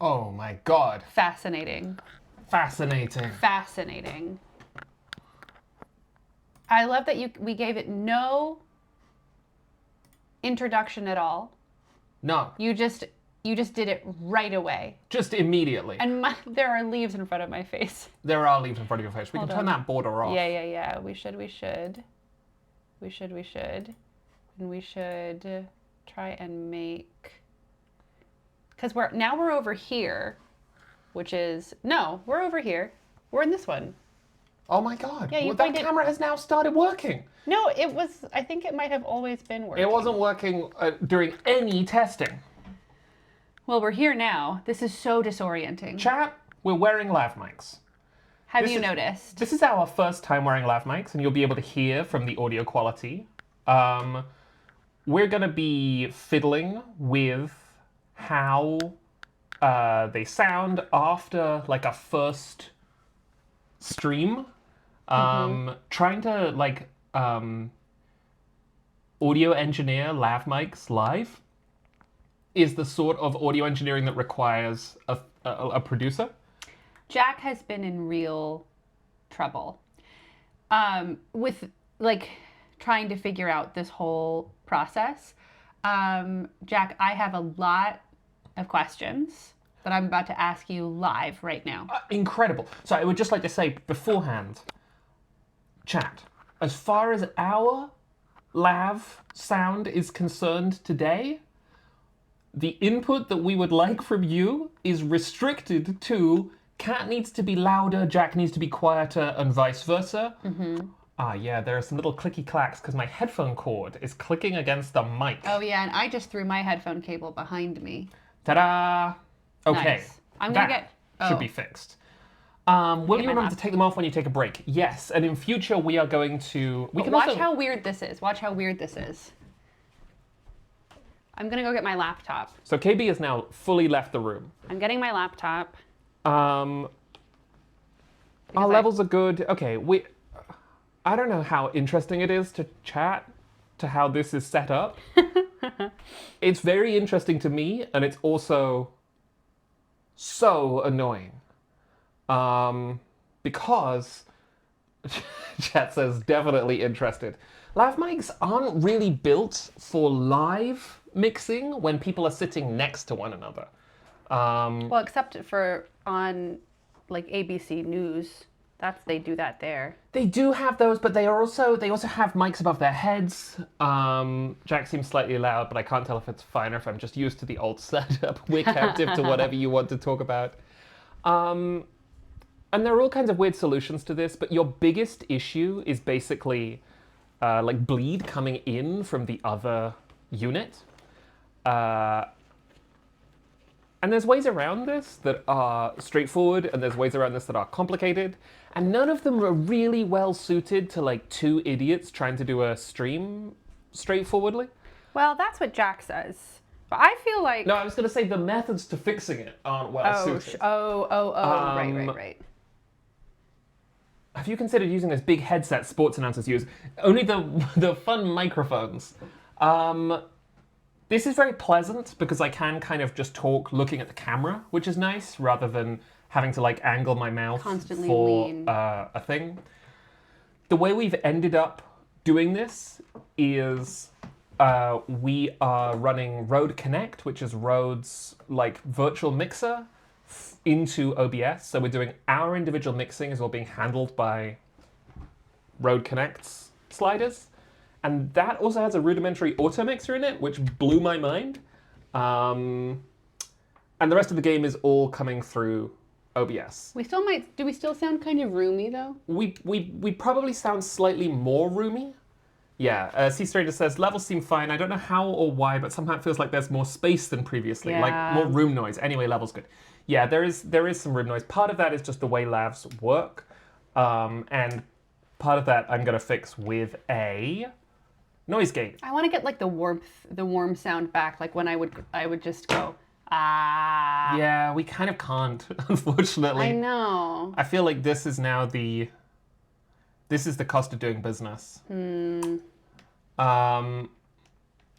Oh my god. Fascinating. Fascinating. Fascinating. I love that we gave it no introduction at all. No. You just did it right away. Just immediately. And there are leaves in front of my face. There are leaves in front of your face. We can turn that border off. Yeah. We should. And we should try and make... Because we're over here, which is... No, we're over here. We're in this one. Oh my god. Yeah, that camera has now started working. No, it was... I think it might have always been working. It wasn't working during any testing. Well, we're here now. This is so disorienting. Chat, we're wearing lav mics. Have you noticed? This is our first time wearing lav mics, and you'll be able to hear from the audio quality. We're going to be fiddling with how they sound after like a first stream. Trying to audio engineer lav mics live is the sort of audio engineering that requires a producer. Jack has been in real trouble with trying to figure out this whole process. Jack, I have a lot of questions that I'm about to ask you live right now. Incredible. So I would just like to say beforehand, chat, as far as our lav sound is concerned today, the input that we would like from you is restricted to Cat needs to be louder, Jack needs to be quieter, and vice versa. Yeah, there are some little clicky clacks because my headphone cord is clicking against the mic. Oh yeah, and I just threw my headphone cable behind me. Ta-da! Okay, nice. I'm gonna get... should be fixed. Will you remember to take them off when you take a break? Yes, and in future we are going to... Watch how weird this is. Watch how weird this is. I'm gonna go get my laptop. So KB has now fully left the room. I'm getting my laptop. Our levels are good. Okay, I don't know how interesting it is to chat to how this is set up. It's very interesting to me, and it's also so annoying. Because chat says definitely interested. Lav mics aren't really built for live mixing when people are sitting next to one another. Well, except for on like ABC News, they do that there. They do have those, but they also have mics above their heads. Jack seems slightly loud, but I can't tell if it's fine or if I'm just used to the old setup. We're captive to whatever you want to talk about. And there are all kinds of weird solutions to this, but your biggest issue is basically like bleed coming in from the other unit. And there's ways around this that are straightforward, and there's ways around this that are complicated, and none of them are really well suited to like two idiots trying to do a stream straightforwardly. Well, that's what Jack says. But I feel like... No, I was going to say the methods to fixing it aren't well suited. Right. Have you considered using those big headsets sports announcers use? Only the fun microphones. This is very pleasant because I can kind of just talk looking at the camera, which is nice, rather than having to like angle my mouth constantly for lean. A thing. The way we've ended up doing this is we are running Rode Connect, which is Rode's like virtual mixer, into OBS. So we're doing our individual mixing is all being handled by Rode Connect's sliders. And that also has a rudimentary auto mixer in it, which blew my mind. And the rest of the game is all coming through OBS. We still might... Do we still sound kind of roomy, though? We probably sound slightly more roomy. Yeah, C-Stranger says, levels seem fine. I don't know how or why, but somehow it feels like there's more space than previously. Yeah. Like more room noise. Anyway, level's good. Yeah, there is some room noise. Part of that is just the way lavs work. And part of that I'm going to fix with a... noise gate. I want to get like the warm sound back, like when I would just go, ah. Yeah, we kind of can't, unfortunately. I know. I feel like this is now the cost of doing business.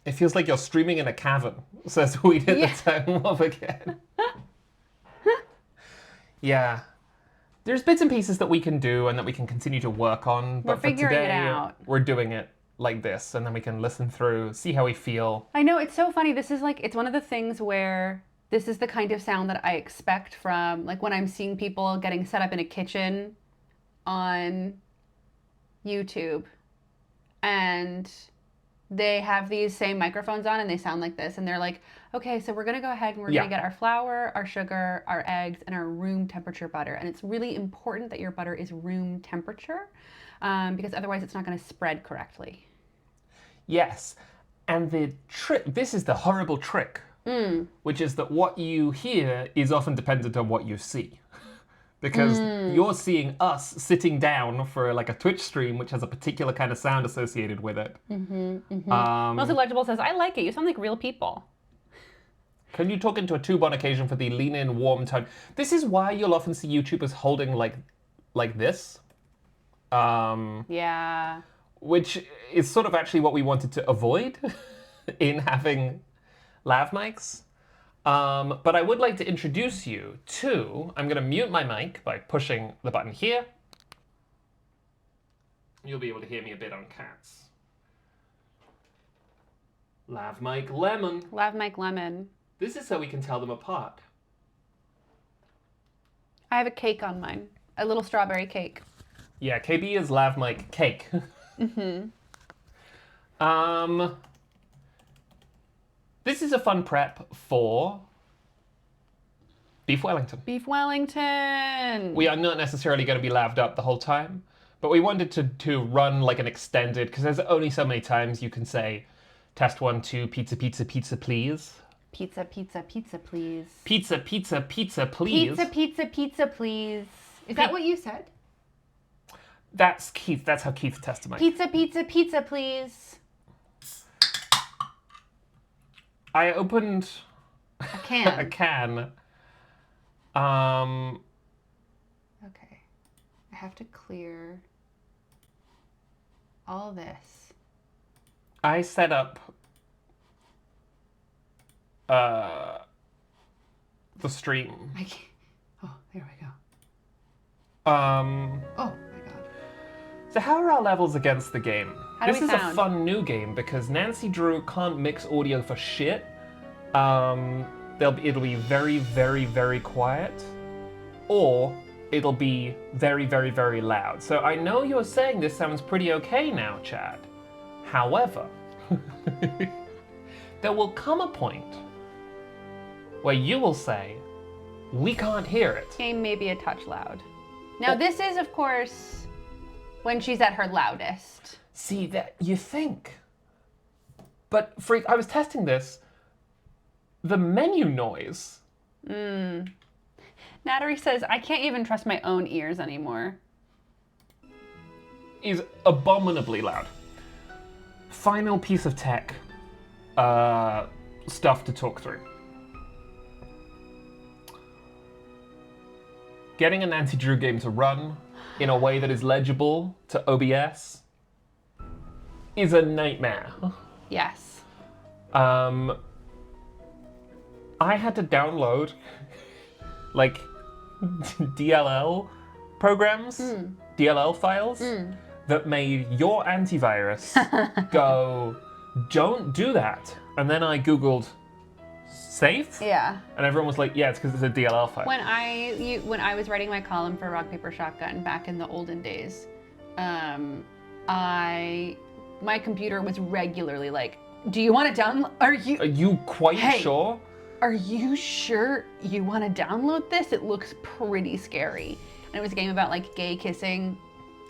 It feels like you're streaming in a cavern, says we hit the time off again. Yeah. There's bits and pieces that we can do and that we can continue to work on, but We're for figuring it today, out. we're doing it like this, and then we can listen through, see how we feel. I know, it's so funny. This is like, it's one of the things where this is the kind of sound that I expect from, like, when I'm seeing people getting set up in a kitchen on YouTube and they have these same microphones on and they sound like this. And they're like, okay, so we're going to go ahead and we're going to get our flour, our sugar, our eggs, and our room temperature butter. And it's really important that your butter is room temperature because otherwise it's not going to spread correctly. Yes. And the trick, this is the horrible trick, which is that what you hear is often dependent on what you see. Because you're seeing us sitting down for like a Twitch stream, which has a particular kind of sound associated with it. Mostly Legible says, I like it. You sound like real people. Can you talk into a tube on occasion for the lean-in, warm tone? This is why you'll often see YouTubers holding like this. Yeah. Which is sort of actually what we wanted to avoid in having lav mics. But I would like to introduce you to, I'm going to mute my mic by pushing the button here. You'll be able to hear me a bit on cats. Lav mic Lemon. Lav Mike Lemon. This is so we can tell them apart. I have a cake on mine. A little strawberry cake. Yeah, KB is Lav mic Cake. This is a fun prep for Beef Wellington. Beef Wellington. We are not necessarily going to be laved up the whole time, but we wanted to run like an extended, because there's only so many times you can say, test 1, 2, pizza, pizza, pizza, please. Pizza, pizza, pizza, please. Pizza, pizza, pizza, please. Pizza, pizza, pizza, please. Is that what you said? That's Keith. That's how Keith tested my. Pizza, pizza, pizza, please. I opened A can. a can. Okay. I have to clear all this. I set up the stream. I can't. Oh, there we go. Um, Oh my god. so how are our levels against the game? How do This we is a sound? fun new game because Nancy Drew can't mix audio for shit. It'll be very, very, very quiet, or it'll be very, very, very loud. So I know you're saying this sounds pretty okay now, Chad. However, there will come a point where you will say, we can't hear it. Game may be a touch loud. Now this is, of course, when she's at her loudest. See, that you think. But I was testing this. The menu noise Nattery says, I can't even trust my own ears anymore. is abominably loud. Final piece of tech stuff to talk through. Getting a Nancy Drew game to run in a way that is legible to OBS is a nightmare. Yes. I had to download like DLL programs, DLL files that made your antivirus go, don't do that. And then I Googled safe, Yeah. and everyone was like, yeah, it's because it's a DLL file. When I was writing my column for Rock Paper Shotgun back in the olden days, my computer was regularly like, "Do you want to download? Are you quite sure? Are you sure you want to download this? It looks pretty scary." And it was a game about like gay kissing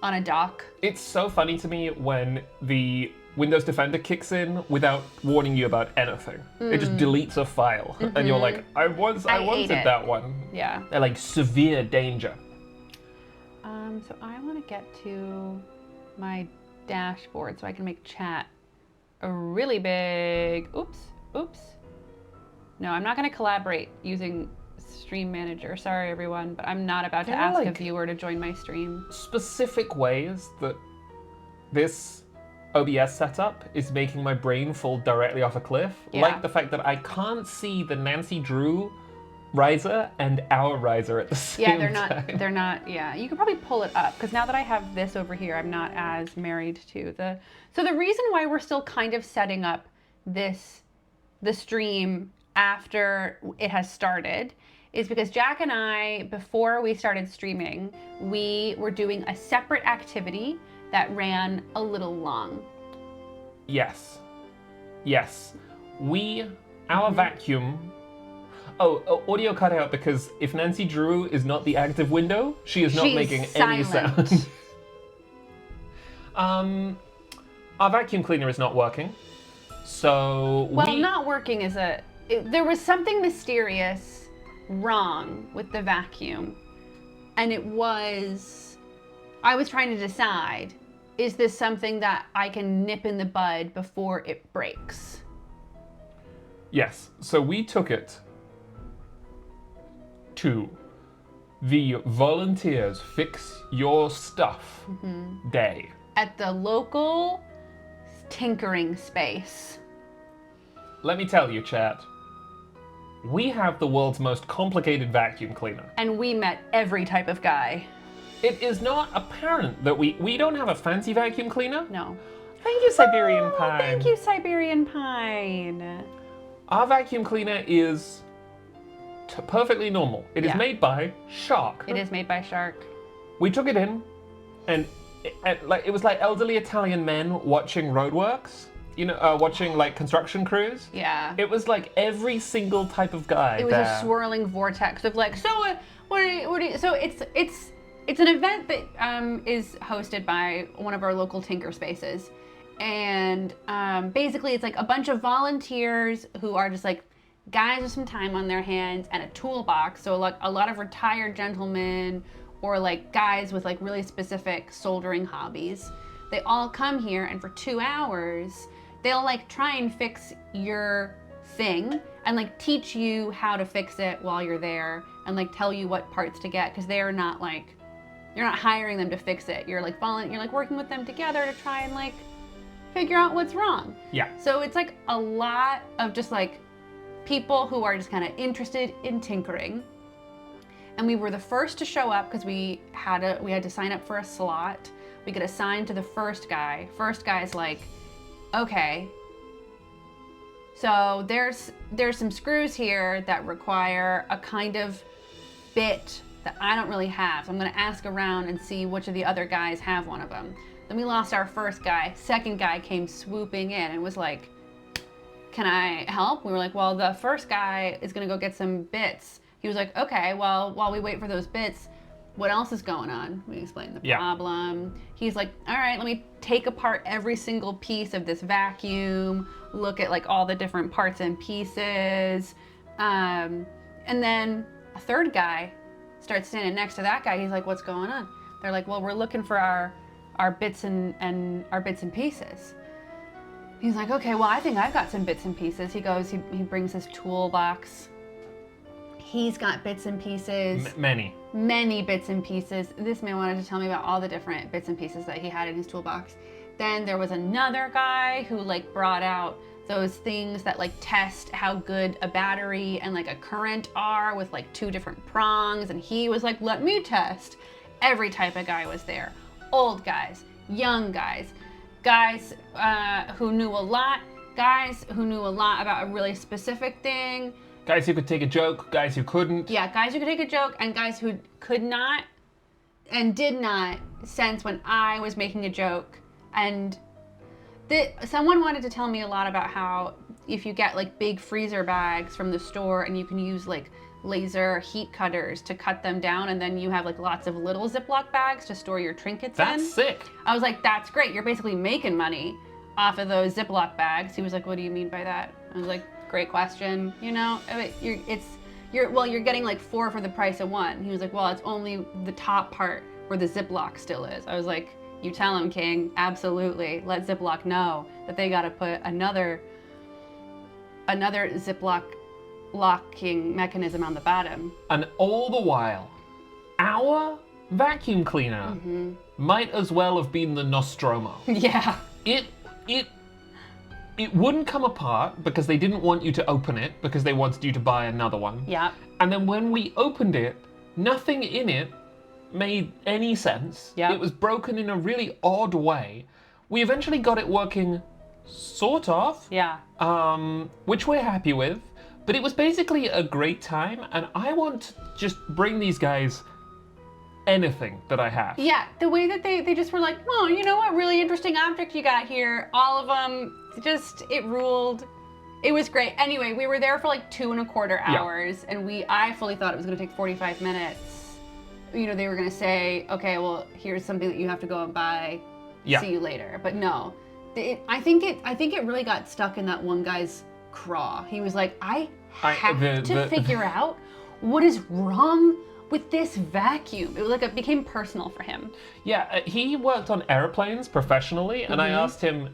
on a dock. It's so funny to me when the Windows Defender kicks in without warning you about anything. It just deletes a file, and you're like, I hate wanted it. that one. Yeah. They're like severe danger. So I want to get to my dashboard so I can make chat a really big. Oops. No, I'm not going to collaborate using Stream Manager. Sorry, everyone, but I'm not about to There are, ask a like, viewer to join my stream. Specific ways that this OBS setup is making my brain fall directly off a cliff. Yeah. Like the fact that I can't see the Nancy Drew riser and our riser at the same Yeah, time. they're not, yeah. You could probably pull it up because now that I have this over here, I'm not as married to the. So the reason why we're still kind of setting up the stream after it has started is because Jack and I, before we started streaming, we were doing a separate activity that ran a little long. Yes. Yes. Our vacuum. Oh, audio cut out because if Nancy Drew is not the active window, she is not She's making any silent. sound. Our vacuum cleaner is not working. So Well, not working is there was something mysterious wrong with the vacuum. And I was trying to decide, is this something that I can nip in the bud before it breaks? Yes. So we took it to the Volunteers Fix Your Stuff Day. At the local tinkering space. Let me tell you, chat. We have the world's most complicated vacuum cleaner. And we met every type of guy. It is not apparent that we don't have a fancy vacuum cleaner. No. Thank you, Siberian Oh, Pine. thank you, Siberian Pine. Our vacuum cleaner is perfectly normal. It is Yeah. made by Shark. It is made by Shark. We took it in, and it was like elderly Italian men watching roadworks. Watching like construction crews. Yeah. It was like every single type of guy. It was there. a swirling vortex of like, so so it's an event that is hosted by one of our local tinker spaces, and basically it's like a bunch of volunteers who are just like guys with some time on their hands and a toolbox. So like a lot of retired gentlemen or like guys with like really specific soldering hobbies. They all come here, and for 2 hours they'll like try and fix your thing and like teach you how to fix it while you're there and like tell you what parts to get, because they're not like, you're not hiring them to fix it. You're like you're like working with them together to try and like figure out what's wrong. Yeah. So it's like a lot of just like people who are just kind of interested in tinkering. And we were the first to show up because we had to sign up for a slot. We get assigned to the first guy. First guy's like, okay, so there's some screws here that require a kind of bit that I don't really have. So I'm gonna ask around and see which of the other guys have one of them. Then we lost our first guy. Second guy came swooping in and was like, can I help? We were like, well, the first guy is gonna go get some bits. He was like, okay, well, while we wait for those bits, what else is going on? We explained the problem. He's like, all right, let me take apart every single piece of this vacuum, look at like all the different parts and pieces. And then a third guy starts standing next to that guy. He's like, what's going on? They're like, well, we're looking for our bits and our bits and pieces. He's like, okay, well, I think I've got some bits and pieces. He goes, he brings his toolbox. He's got bits and pieces. Many bits and pieces. This man wanted to tell me about all the different bits and pieces that he had in his toolbox. Then there was another guy who like brought out those things that like test how good a battery and like a current are with like 2 different prongs. And he was like, let me test. Every type of guy was there. Old guys, young guys, guys who knew a lot, guys who knew a lot about a really specific thing. Guys who could take a joke, guys who couldn't. Yeah, guys who could take a joke, and guys who could not and did not sense when I was making a joke. And someone wanted to tell me a lot about how if you get like big freezer bags from the store and you can use like laser heat cutters to cut them down, and then you have like lots of little Ziploc bags to store your trinkets in. That's sick. I was like, that's great. You're basically making money off of those Ziploc bags. He was like, what do you mean by that? I was like, great question. You know, you're getting like 4 for the price of 1. He was like, well, it's only the top part where the Ziploc still is. I was like, you tell him, King. Absolutely. Let Ziploc know that they got to put another Ziploc locking mechanism on the bottom. And all the while, our vacuum cleaner might as well have been the Nostromo. Yeah. It wouldn't come apart because they didn't want you to open it because they wanted you to buy another one. Yeah. And then when we opened it, nothing in it made any sense. Yep. It was broken in a really odd way. We eventually got it working sort of, Yeah. which we're happy with. But it was basically a great time, and I want to just bring these guys anything that I have. Yeah, the way that they just were like, oh, you know what, really interesting object you got here. All of them, just, it ruled. It was great. Anyway, we were there for like 2.25 hours, and I fully thought it was gonna take 45 minutes. You know, they were gonna say, okay, well, here's something that you have to go and buy. Yeah. See you later. But no, I think it really got stuck in that one guy's craw. He was like, I have to figure out what is wrong with this vacuum. It was like it became personal for him. Yeah, he worked on airplanes professionally, and I asked him,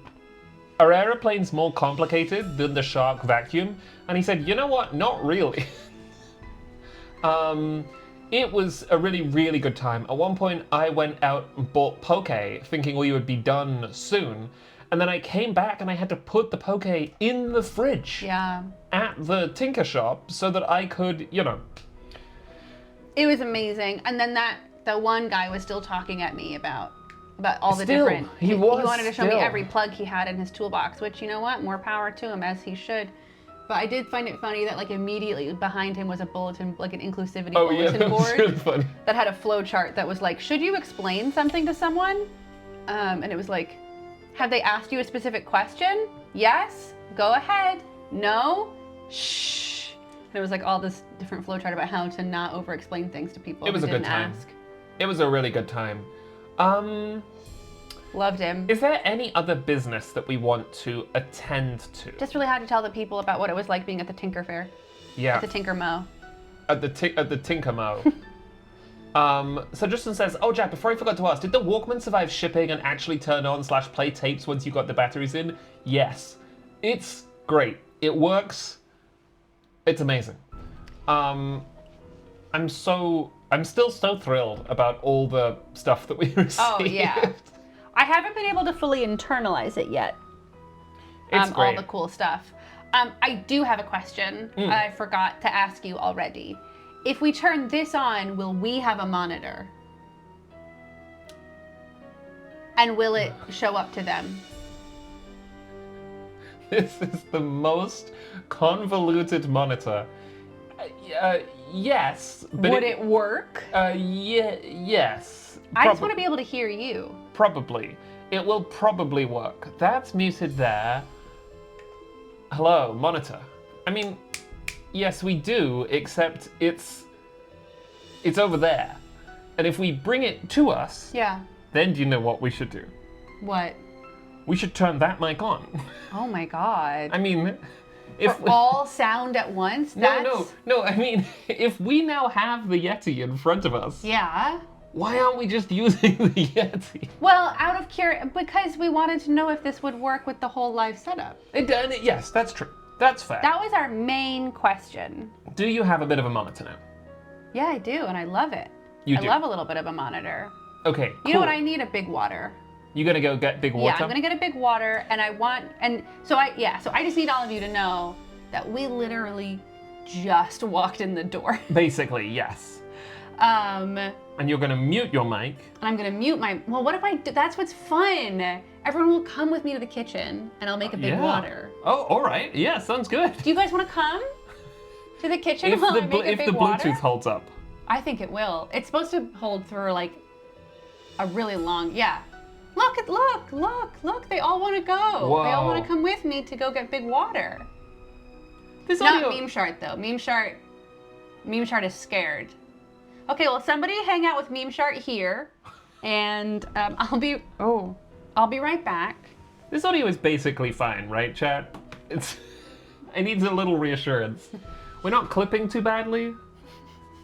are airplanes more complicated than the Shark vacuum? And he said, you know what, not really. It was a really, really good time. At one point, I went out and bought poke, thinking we would be done soon. And then I came back and I had to put the poke in the fridge Yeah. at the Tinker Shop so that I could, you know. It was amazing. And then the one guy was still talking at me about all the Still, different. he was He wanted to show me still. every plug he had in his toolbox, which, you know what, more power to him, as he should. But I did find it funny that like immediately behind him was a bulletin, like an inclusivity Oh yeah, bulletin that was board really funny. that had a flow chart that was like, should you explain something to someone? And it was like, have they asked you a specific question? Yes. Go ahead. No. Shh. And it was like all this different flow chart about how to not over-explain things to people It was who a good didn't time. ask. It was a really good time. Loved him. Is there any other business that we want to attend to? Just really had to tell the people about what it was like being at the Tinker Fair, Yeah, at the Tinker Mo. at the Tinkermo. So Justin says, oh Jack, before I forgot to ask, did the Walkman survive shipping and actually turn on / play tapes once you got the batteries in? Yes. It's great. It works. It's amazing. I'm still so thrilled about all the stuff that we received. Oh, yeah. I haven't been able to fully internalize it yet. It's All great. the cool stuff. I do have a question. I forgot to ask you already. If we turn this on, will we have a monitor? And will it show up to them? This is the most convoluted monitor. Yes, but Would it work? yes. I just want to be able to hear you. Probably. It will probably work. That's muted there. Hello, monitor. I mean, yes, we do, except it's over there. And if we bring it to us, Yeah. then do you know what we should do? What? We should turn that mic on. Oh my god. I mean, if For all sound at once? No, I mean, if we now have the Yeti in front of us, Yeah. why aren't we just using the Yeti? Well, out of because we wanted to know if this would work with the whole live setup. Yes, that's true. That's fair. That was our main question. Do you have a bit of a monitor now? Yeah, I do, and I love it. You I do. love a little bit of a monitor. Okay, You know what? I need a big water. You gonna go get big water? Yeah, I'm gonna get a big water, and so I just need all of you to know that we literally just walked in the door. Basically, yes. And And you're gonna mute your mic. I'm gonna mute well, what if I do? That's what's fun. Everyone will come with me to the kitchen, and I'll make a big Yeah. water. Oh, all right. Yeah, sounds good. Do you guys want to come to the kitchen If while the I make a if big the water? Bluetooth holds up. I think it will. It's supposed to hold for like a really long, yeah. Look, they all want to go. They all want Whoa. to come with me to go get big water. This Not audio. Meme Shart though. Meme Shart is scared. Okay, well somebody hang out with Meme Shart here, and I'll be right back. This audio is basically fine, right, chat? It needs a little reassurance. We're not clipping too badly,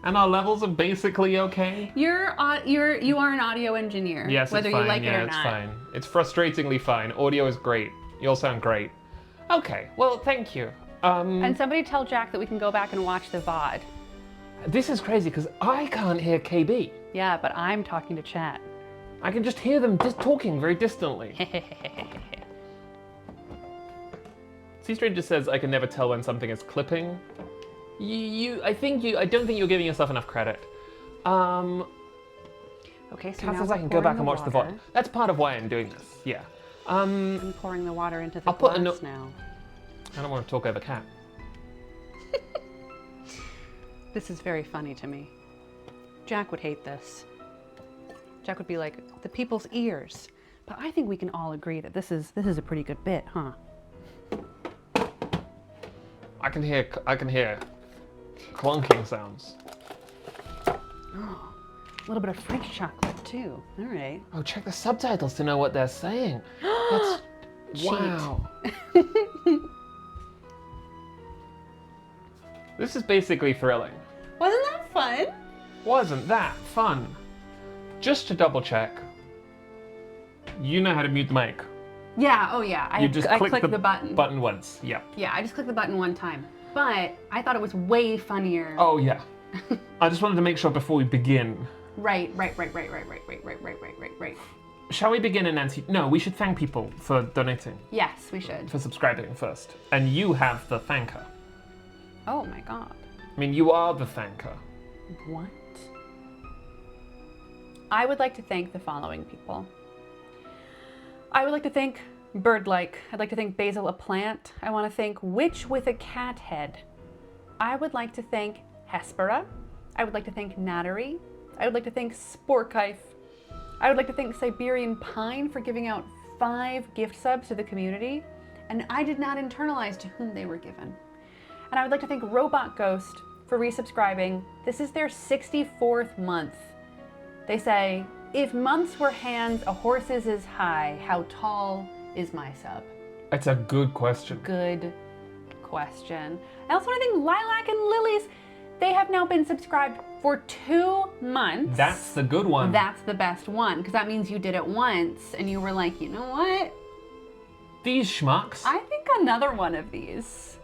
and our levels are basically okay. You are an audio engineer. Yes, whether it's fine. you like it or it's not. fine. It's frustratingly fine. Audio is great. You'll sound great. Okay, well, thank you. And somebody tell Jack that we can go back and watch the VOD. This is crazy because I can't hear KB. Yeah, but I'm talking to chat. I can just hear them just talking very distantly. Sea Stranger says I can never tell when something is clipping. I don't think you're giving yourself enough credit. Okay, so Kath now says I we're can go back pouring and the watch the water. VOD. That's part of why I'm doing this, yeah. I'm pouring the water into the I'll put a glass no- now. I don't want to talk over Kat. This is very funny to me. Jack would hate this. Jack would be like, the people's ears. But I think we can all agree that this is a pretty good bit, huh? I can hear clunking sounds. Oh, a little bit of French chocolate too. All right. Oh, check the subtitles to know what they're saying. That's Cheat. wow. This is basically thrilling. Wasn't that fun? Wasn't that fun? Just to double check, you know how to mute the mic. Yeah, oh yeah. You just I click clicked the button. Button once. Yeah. Yeah, I just clicked the button one time. But I thought it was way funnier. Oh yeah. I just wanted to make sure before we begin. Right. Shall we begin, Nancy? No, we should thank people for donating, Yes, we should. for subscribing first. And you have the thanker. Oh my god. I mean, you are the thanker. What? I would like to thank the following people. I would like to thank Birdlike. I'd like to thank Basil a Plant. I want to thank Witch with a Cat Head. I would like to thank Hespera. I would like to thank Nattery. I would like to thank Sporkife. I would like to thank Siberian Pine for giving out 5 gift subs to the community, and I did not internalize to whom they were given. And I would like to thank Robot Ghost for resubscribing. This is their 64th month. They say, if months were hands, a horse's is high. How tall is my sub? It's a good question. Good question. I also want to thank Lilac and Lilies. They have now been subscribed for 2 months. That's the good one. That's the best one, because that means you did it once and you were like, you know what? These schmucks. I think another one of these.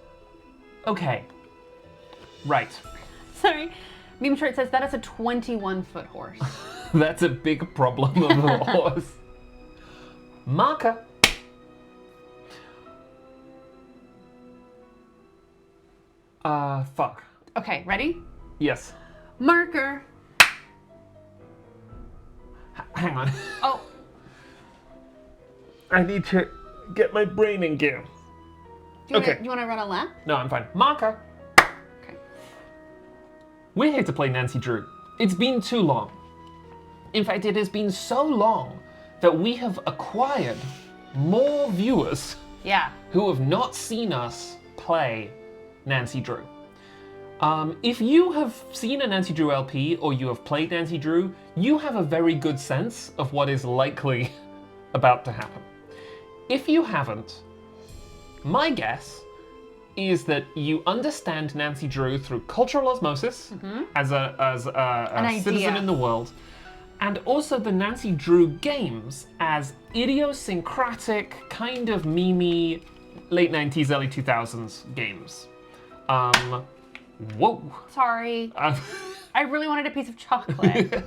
Okay. Right. Sorry. Meme Shirt says that is a 21-foot horse. That's a big problem of a horse. Marker. Fuck. Okay, ready? Yes. Marker. Hang on. Oh, I need to get my brain in gear. do you Okay. want to run a lap? No, I'm fine. Marker. Okay. We're here to play Nancy Drew. It's been too long. In fact, it has been so long that we have acquired more viewers Yeah. who have not seen us play Nancy Drew. If you have seen a Nancy Drew LP or you have played Nancy Drew, you have a very good sense of what is likely about to happen. If you haven't, my guess is that you understand Nancy Drew through cultural osmosis as a citizen idea. in the world, and also the Nancy Drew games as idiosyncratic, kind of memey, late 90s, early 2000s games. Whoa. Sorry. I really wanted a piece of chocolate.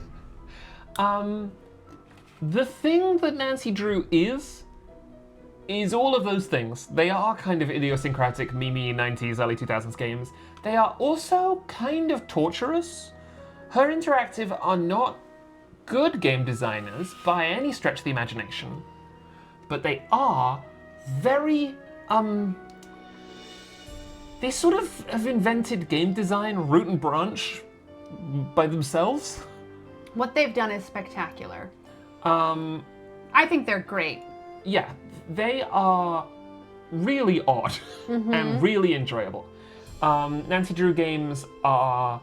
The thing that Nancy Drew is all of those things. They are kind of idiosyncratic, memey 90s, early 2000s games. They are also kind of torturous. Her Interactive are not good game designers by any stretch of the imagination, but they are very, they sort of have invented game design root and branch by themselves. What they've done is spectacular. Um, I think they're great. yeah, they are really odd and really enjoyable. Nancy Drew games are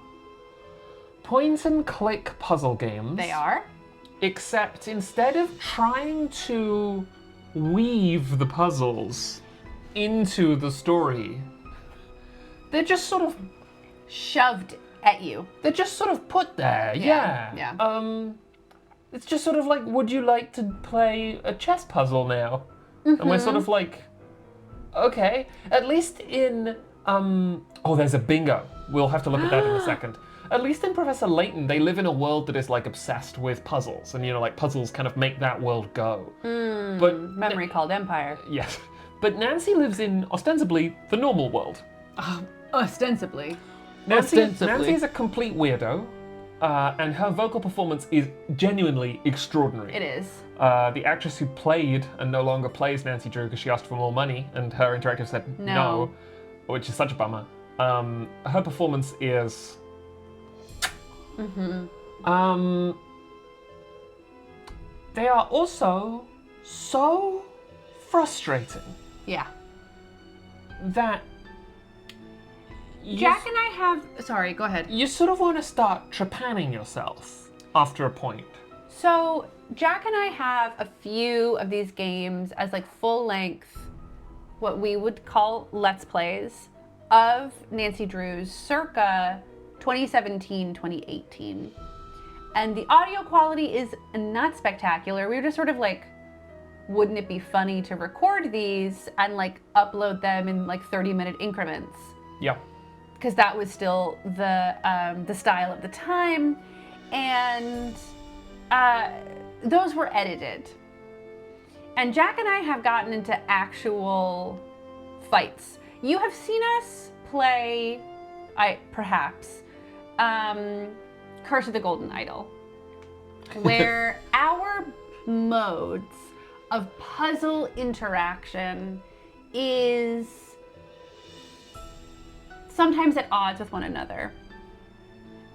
point and click puzzle games. They are. Except instead of trying to weave the puzzles into the story, they're just sort of put there. Yeah, Yeah. yeah. It's just sort of like, would you like to play a chess puzzle now? And we're sort of like, okay. At least in oh, there's a bingo. We'll have to look at that in a second. At least in Professor Layton, they live in a world that is like obsessed with puzzles, and like puzzles kind of make that world go. But Memory called Empire. yes, but Nancy lives in ostensibly the normal world. Ostensibly. Nancy is a complete weirdo, and her vocal performance is genuinely extraordinary. It is. The actress who played and no longer plays Nancy Drew because she asked for more money, and her interactive said no, which is such a bummer. Her performance is. They are also so frustrating Yeah. that. Jack and I have. Sorry, go ahead. You sort of want to start trepanning yourself after a point. So, Jack and I have a few of these games as like full length, what we would call Let's Plays of Nancy Drew's circa 2017, 2018. And the audio quality is not spectacular. We were just sort of like, wouldn't it be funny to record these and like upload them in like 30-minute increments? Yeah. Because that was still the style of the time, and those were edited. And Jack and I have gotten into actual fights. You have seen us play, perhaps, Curse of the Golden Idol, where our modes of puzzle interaction is sometimes at odds with one another.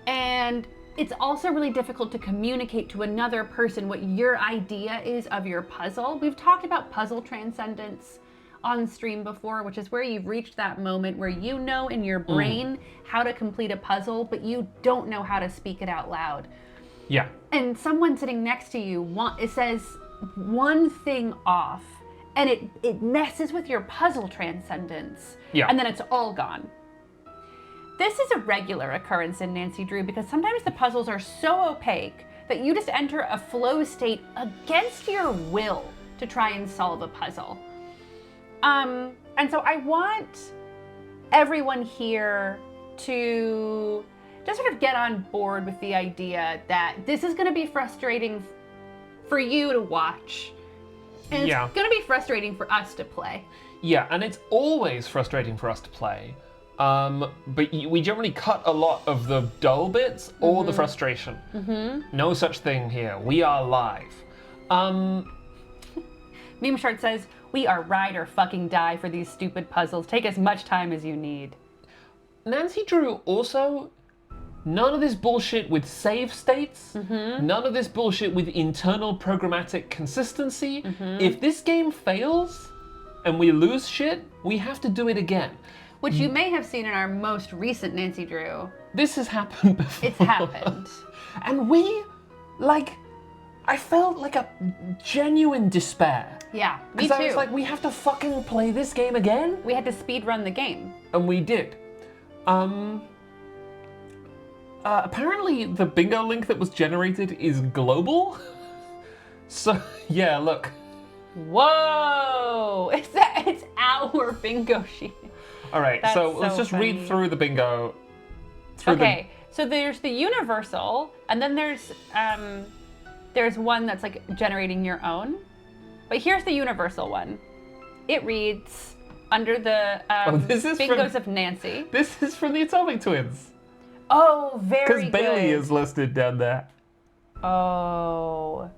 And it's also really difficult to communicate to another person what your idea is of your puzzle. We've talked about puzzle transcendence on stream before, which is where you've reached that moment where you know in your brain how to complete a puzzle, but you don't know how to speak it out loud. Yeah. And someone sitting next to you, it says one thing off, and it messes with your puzzle transcendence. Yeah. And then it's all gone. This is a regular occurrence in Nancy Drew because sometimes the puzzles are so opaque that you just enter a flow state against your will to try and solve a puzzle. And so I want everyone here to just sort of get on board with the idea that this is going to be frustrating for you to watch. And it's going to be frustrating for us to play. Yeah, and it's always frustrating for us to play. But we generally cut a lot of the dull bits or the frustration. No such thing here. We are live. Meme Short says, we are ride or fucking die for these stupid puzzles. Take as much time as you need. Nancy Drew also, none of this bullshit with save states, none of this bullshit with internal programmatic consistency. If this game fails and we lose shit, we have to do it again. Which you may have seen in our most recent Nancy Drew. This has happened before. It's happened. And I felt like a genuine despair. Yeah, me too. Because I was like, we have to fucking play this game again? We had to speed run the game. And we did. Apparently the bingo link that was generated is global. So, yeah, look. Whoa! It's our bingo sheet. All right, so let's just funny. read through the bingo. Okay, so there's the universal, and then there's one that's like generating your own. But here's the universal one. It reads under the bingos of Nancy. This is from the Atomic Twins. Oh, very good. Because Bailey is listed down there. Oh.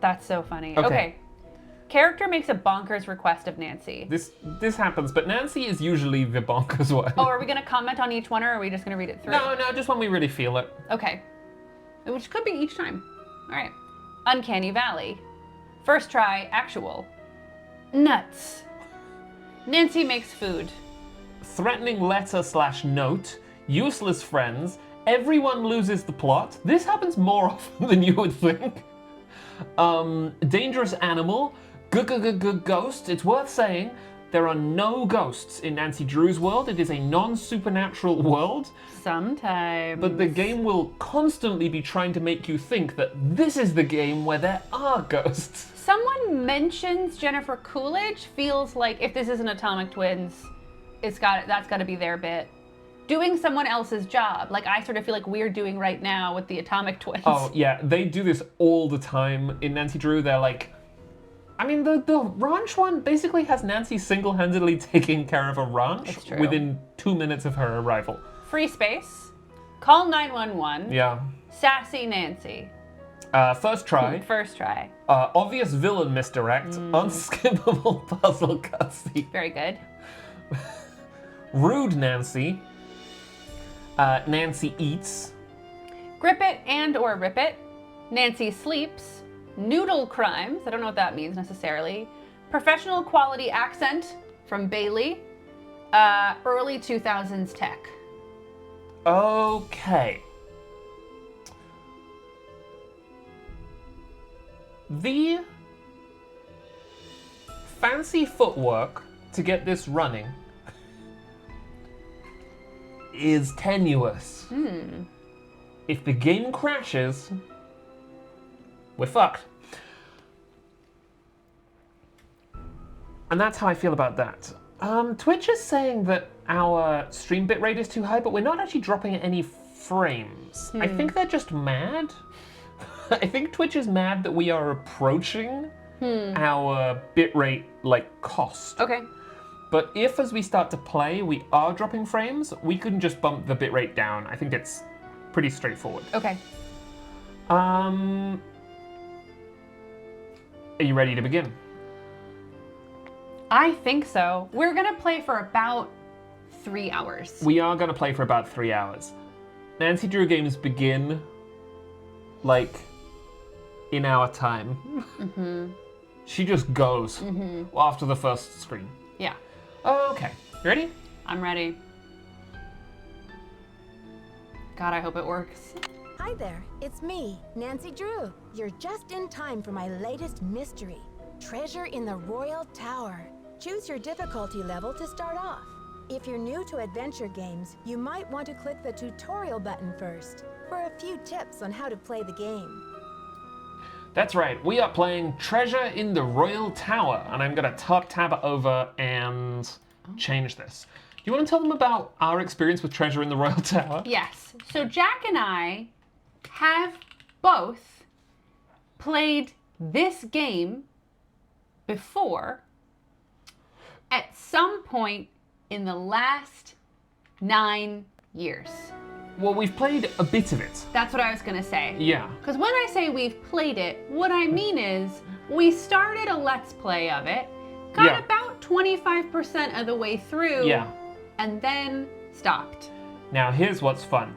That's so funny. Okay. Character makes a bonkers request of Nancy. This happens, but Nancy is usually the bonkers one. Oh, are we going to comment on each one, or are we just going to read it through? No, just when we really feel it. Okay. Which could be each time. All right. Uncanny Valley. First try, actual. Nuts. Nancy makes food. Threatening letter/note. Useless friends. Everyone loses the plot. This happens more often than you would think. Dangerous animal. Ghost. It's worth saying there are no ghosts in Nancy Drew's world. It is a non-supernatural world. Sometimes. But the game will constantly be trying to make you think that this is the game where there are ghosts. Someone mentions Jennifer Coolidge. Feels like if this isn't Atomic Twins, that's got to be their bit. Doing someone else's job, like I sort of feel like we're doing right now with the Atomic Twins. Oh yeah, they do this all the time in Nancy Drew. They're like, I mean, the ranch one basically has Nancy single-handedly taking care of a ranch That's true. within 2 minutes of her arrival. Free space. Call 911. Yeah. Sassy Nancy. First try. First try. Obvious villain misdirect. Unskippable puzzle cutscene. Very good. Rude Nancy. Nancy eats. Grip it and or rip it. Nancy sleeps. Noodle crimes. I don't know what that means necessarily. Professional quality accent from Bailey. Early 2000s tech. Okay. The fancy footwork to get this running is tenuous. If the game crashes, we're fucked. And that's how I feel about that. Twitch is saying that our stream bitrate is too high, but we're not actually dropping any frames. I think they're just mad. I think Twitch is mad that we are approaching our bitrate cost. Okay. But if, as we start to play, we are dropping frames, we can just bump the bitrate down. I think it's pretty straightforward. Okay. Are you ready to begin? I think so. We're gonna play for about 3 hours. We are going to play for about 3 hours. Nancy Drew games begin, in our time. She just goes after the first screen. Yeah. Okay, ready? I'm ready. God, I hope it works. Hi there, it's me, Nancy Drew. You're just in time for my latest mystery, Treasure in the Royal Tower. Choose your difficulty level to start off. If you're new to adventure games, you might want to click the tutorial button first for a few tips on how to play the game. That's right, we are playing Treasure in the Royal Tower, and I'm going to tab over and change this. Do you want to tell them about our experience with Treasure in the Royal Tower? Yes. So Jack and I have both played this game before at some point in the last 9 years. Well, we've played a bit of it. That's what I was gonna say. Yeah. Because when I say we've played it, what I mean is we started a Let's Play of it, got Yeah. about 25% of the way through, Yeah. and then stopped. Now, here's what's fun.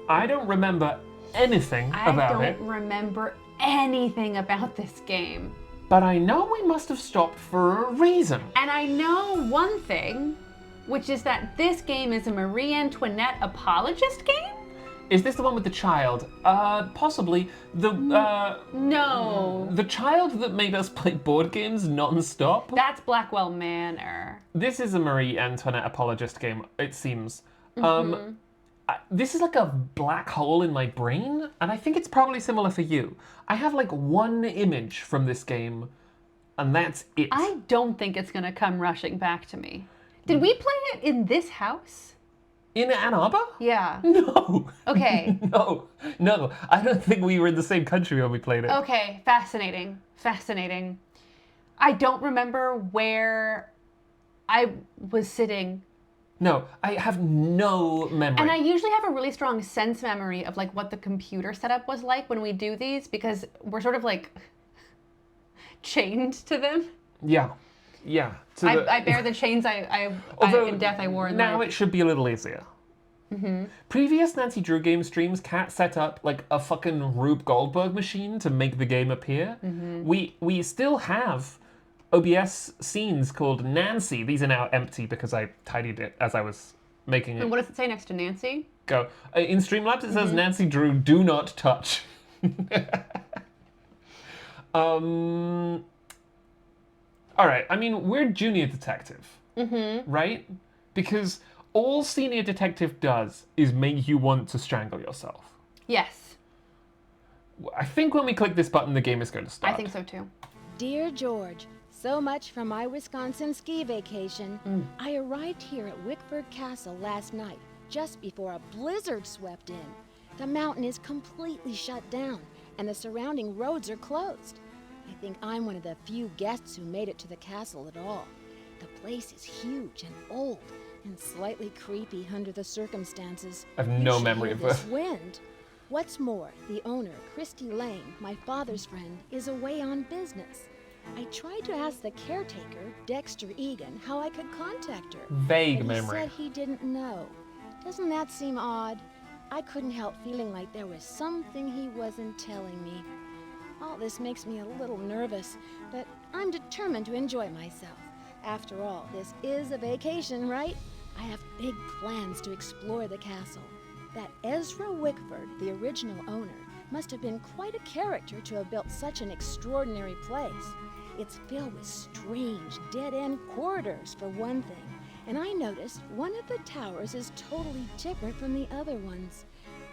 I don't remember anything I about don't it, remember anything about this game. but I know we must have stopped for a reason. And I know one thing, which is that this game is a Marie Antoinette apologist game? Is this the one with the child? Possibly. No. The child that made us play board games non-stop? That's Blackwell Manor. This is a Marie Antoinette apologist game, it seems. This is like a black hole in my brain, and I think it's probably similar for you. I have one image from this game, and that's it. I don't think it's gonna come rushing back to me. Did we play it in this house? In Ann Arbor? Yeah. No. Okay. No. I don't think we were in the same country when we played it. Okay, fascinating. Fascinating. I don't remember where I was sitting. No, I have no memory. And I usually have a really strong sense memory of what the computer setup was like when we do these because we're sort of chained to them. Yeah. I bear the chains in death I wore in now life. it should be a little easier. Previous Nancy Drew game streams, Kat set up a fucking Rube Goldberg machine to make the game appear. We still have OBS scenes called Nancy. These are now empty because I tidied it as I was making it. And what does it say next to Nancy? Go. In Streamlabs it says Nancy Drew do not touch. All right, I mean, we're junior detective, right? Because all senior detective does is make you want to strangle yourself. Yes, I think when we click this button, the game is going to start. I think so too. Dear George, so much for my Wisconsin ski vacation. I arrived here at Wickford Castle last night, just before a blizzard swept in. The mountain is completely shut down, and the surrounding roads are closed. I think I'm one of the few guests who made it to the castle at all. The place is huge and old and slightly creepy under the circumstances. I have You no should memory hear of this that. wind. What's more, the owner, Christy Lane, my father's friend, is away on business. I tried to ask the caretaker, Dexter Egan, how I could contact her. Vague but he memory. said he didn't know. Doesn't that seem odd? I couldn't help feeling like there was something he wasn't telling me. All this makes me a little nervous, but I'm determined to enjoy myself. After all, this is a vacation, right? I have big plans to explore the castle. That Ezra Wickford, the original owner, must have been quite a character to have built such an extraordinary place. It's filled with strange, dead-end corridors, for one thing. And I noticed one of the towers is totally different from the other ones.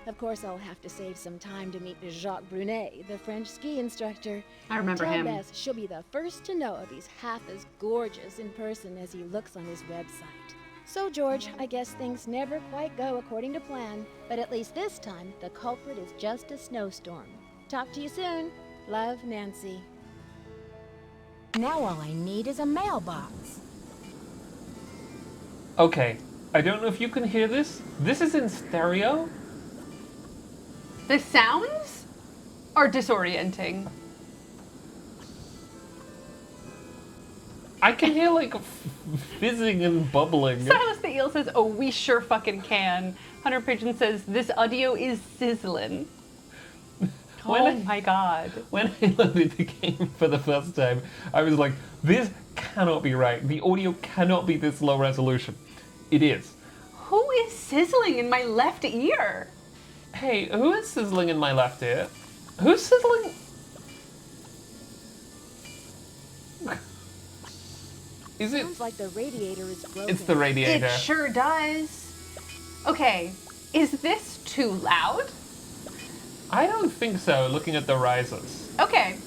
Of course, I'll have to save some time to meet Jacques Brunet, the French ski instructor. I remember Tell him. Bess she'll be the first to know if he's half as gorgeous in person as he looks on his website. So, George, I guess things never quite go according to plan, but at least this time, the culprit is just a snowstorm. Talk to you soon. Love, Nancy. Now all I need is a mailbox. Okay, I don't know if you can hear this. This is in stereo. The sounds are disorienting. I can hear like fizzing and bubbling. Silas the Eel says, "Oh, we sure fucking can." Hunter Pigeon says, "This audio is sizzling." Oh my god. When I loaded the game for the first time, I was like, this cannot be right. The audio cannot be this low resolution. It is. Who is sizzling in my left ear? Hey, who is sizzling in my left ear? Who's sizzling? Is it? Sounds like the radiator is broken. It's the radiator. It sure does. Okay, is this too loud? I don't think so, looking at the risers. Okay.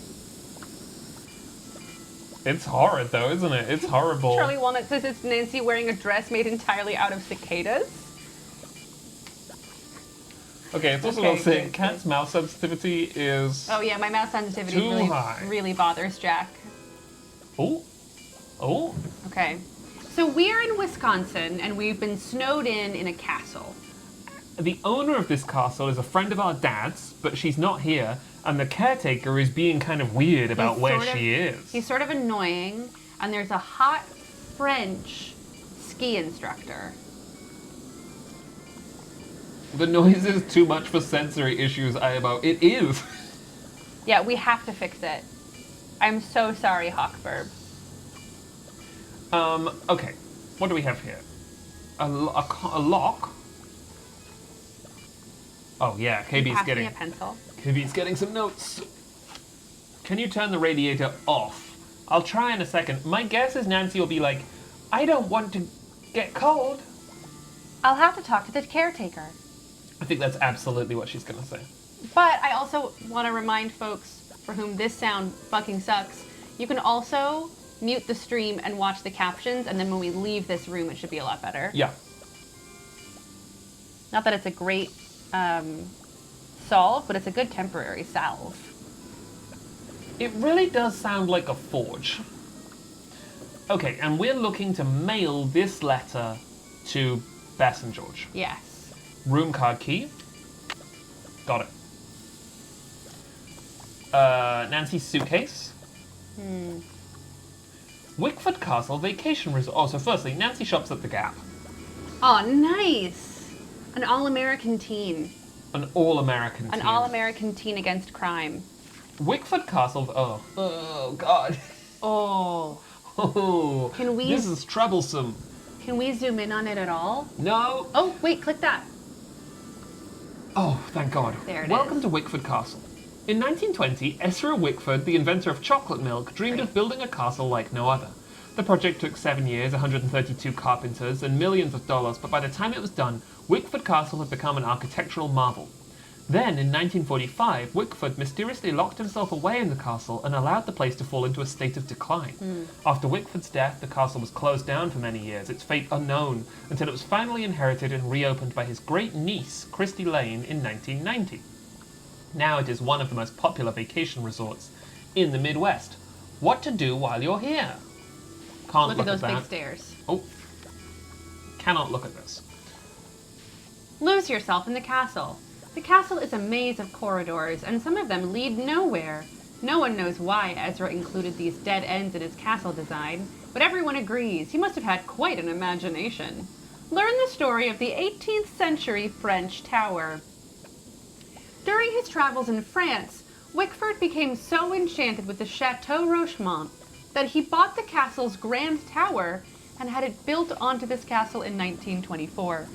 It's horrid though, isn't it? It's horrible. Charlie Walnut says it's Nancy wearing a dress made entirely out of cicadas. Okay, it's also Okay, worth saying good, cat's mouse sensitivity is... Oh yeah, my mouse sensitivity Too really, high. really bothers Jack. Oh. Oh. Okay. So we're in Wisconsin and we've been snowed in a castle. The owner of this castle is a friend of our dad's, but she's not here, and the caretaker is being kind of weird about He's where sort of- she is. He's sort of annoying, and there's a hot French ski instructor. The noise is too much for sensory issues, Ayabo. It is. Yeah, we have to fix it. I'm so sorry, Hawkburb. Okay. What do we have here? A lock? Oh yeah, KB's Pass getting... me a pencil. KB's getting some notes. Can you turn the radiator off? I'll try in a second. My guess is Nancy will be like, I don't want to get cold. I'll have to talk to the caretaker. I think that's absolutely what she's gonna say. But I also want to remind folks for whom this sound fucking sucks, you can also mute the stream and watch the captions, and then when we leave this room, it should be a lot better. Yeah. Not that it's a great solve, but it's a good temporary salve. It really does sound like a forge. Okay, and we're looking to mail this letter to Bess and George. Yes. Room card key. Got it. Nancy's suitcase. Wickford Castle vacation resort. Oh, so firstly, Nancy shops at the Gap. Oh, nice. An all-American teen. An all-American An team. all-American teen against crime. Wickford Castle. Oh, God. Oh. Oh, Can we- This is troublesome. Can we zoom in on it at all? No. Oh, wait, click that. Oh, thank God. There it Welcome is. to Wickford Castle. In 1920, Ezra Wickford, the inventor of chocolate milk, dreamed of building a castle like no other. The project took 7 years, 132 carpenters, and millions of dollars, but by the time it was done, Wickford Castle had become an architectural marvel. Then, in 1945, Wickford mysteriously locked himself away in the castle and allowed the place to fall into a state of decline. After Wickford's death, the castle was closed down for many years, its fate unknown, until it was finally inherited and reopened by his great niece, Christy Lane, in 1990. Now it is one of the most popular vacation resorts in the Midwest. What to do while you're here? Can't Look look at those that. big stairs. Oh, cannot look at this. Lose yourself in the castle. The castle is a maze of corridors, and some of them lead nowhere. No one knows why Ezra included these dead ends in his castle design, but everyone agrees he must have had quite an imagination. Learn the story of the 18th century French tower. During his travels in France, Wickford became so enchanted with the Chateau Rochemont that he bought the castle's grand tower and had it built onto this castle in 1924.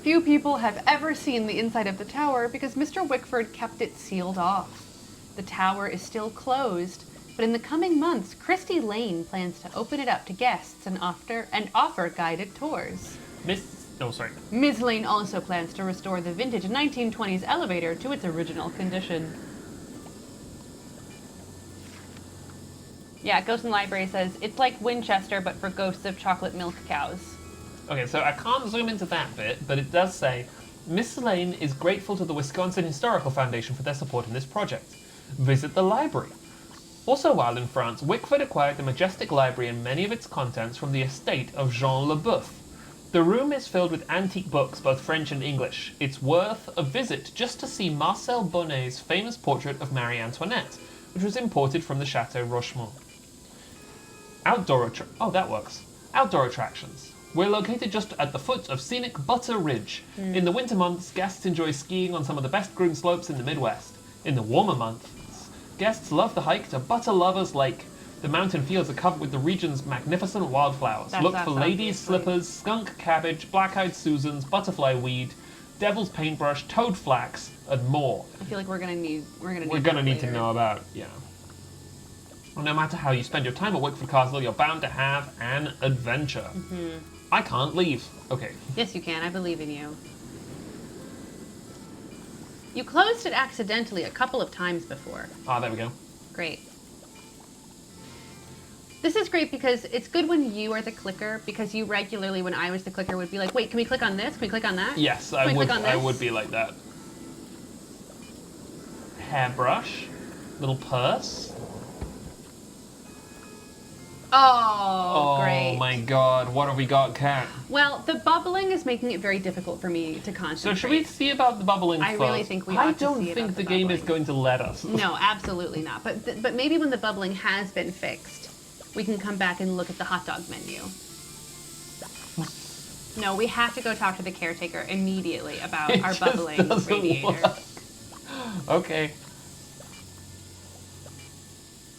Few people have ever seen the inside of the tower because Mr. Wickford kept it sealed off. The tower is still closed, but in the coming months, Christy Lane plans to open it up to guests and offer guided tours. Ms. Lane also plans to restore the vintage 1920s elevator to its original condition. Yeah, Ghost in the Library says, it's like Winchester, but for ghosts of chocolate milk cows. Okay, so I can't zoom into that bit, but it does say, Miss Lane is grateful to the Wisconsin Historical Foundation for their support in this project. Visit the library. Also while in France, Wickford acquired the majestic library and many of its contents from the estate of Jean Leboeuf. The room is filled with antique books, both French and English. It's worth a visit just to see Marcel Bonnet's famous portrait of Marie Antoinette, which was imported from the Chateau Rochemont. Outdoor attractions. We're located just at the foot of scenic Butter Ridge. In the winter months, guests enjoy skiing on some of the best groomed slopes in the Midwest. In the warmer months, guests love to hike to Butter Lovers Lake. The mountain fields are covered with the region's magnificent wildflowers. Look for ladies' slippers, skunk cabbage, black-eyed Susans, butterfly weed, devil's paintbrush, toad flax, and more. I feel like we're gonna need to know about, yeah. Well, no matter how you spend your time at Wickford Castle, you're bound to have an adventure. I can't leave. Okay. Yes, you can. I believe in you. You closed it accidentally a couple of times before. Ah, there we go. Great. This is great because it's good when you are the clicker, because you regularly, when I was the clicker, would be like, wait, can we click on this? Can we click on that? Yes, I would be like that. Hairbrush. Little purse. Oh, great. Oh my god, what have we got, Kat? Well, the bubbling is making it very difficult for me to concentrate. So should we see about the bubbling I first? really think we ought to see I about don't think the the game is bubbling. going to let us. No, absolutely not. But maybe when the bubbling has been fixed, we can come back and look at the hot dog menu. No, we have to go talk to the caretaker immediately about It our just bubbling doesn't radiator. work. Okay.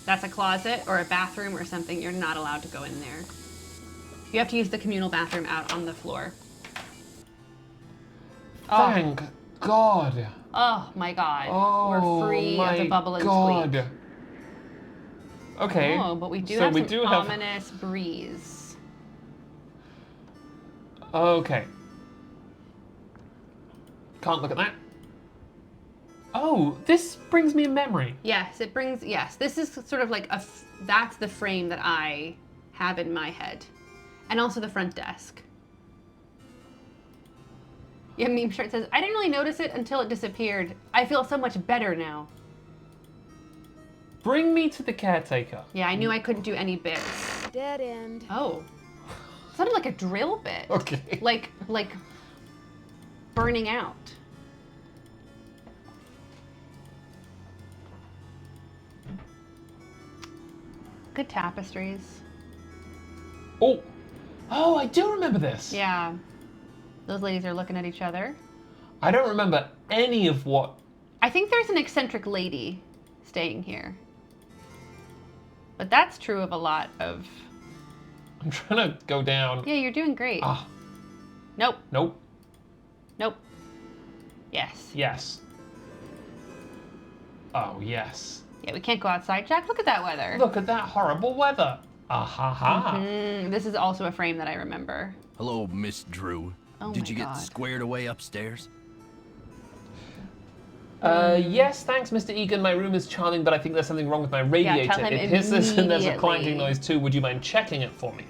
That's a closet or a bathroom or something. You're not allowed to go in there. You have to use the communal bathroom out on the floor. Thank God. Oh my god. Oh, We're free of the bubble and squeak. Okay. Oh, but we do so have we some do have. ominous breeze. Okay. Can't look at that. Oh, this brings me a memory. Yes, it brings, yes. This is sort of like that's the frame that I have in my head. And also the front desk. Yeah, Meme Shirt says, I didn't really notice it until it disappeared. I feel so much better now. Bring me to the caretaker. Yeah, I knew I couldn't do any bits. Dead end. Oh. Sounded like a drill bit. Okay. Like burning out. Good tapestries. Oh. Oh, I do remember this. Yeah. Those ladies are looking at each other. I don't remember any of what. I think there's an eccentric lady staying here. But that's true of a lot of... I'm trying to go down. Yeah, you're doing great. Ah. Nope. Nope. Nope. Yes. Yes. Oh, yes. Yeah, we can't go outside. Jack, look at that weather. Look at that horrible weather. Ah ha ha. This is also a frame that I remember. Hello, Miss Drew. Oh Did my you get God. squared away upstairs? Yes, thanks, Mr. Egan. My room is charming, but I think there's something wrong with my radiator. tell him It hisses and there's a clanking immediately. noise too. Would you mind checking it for me?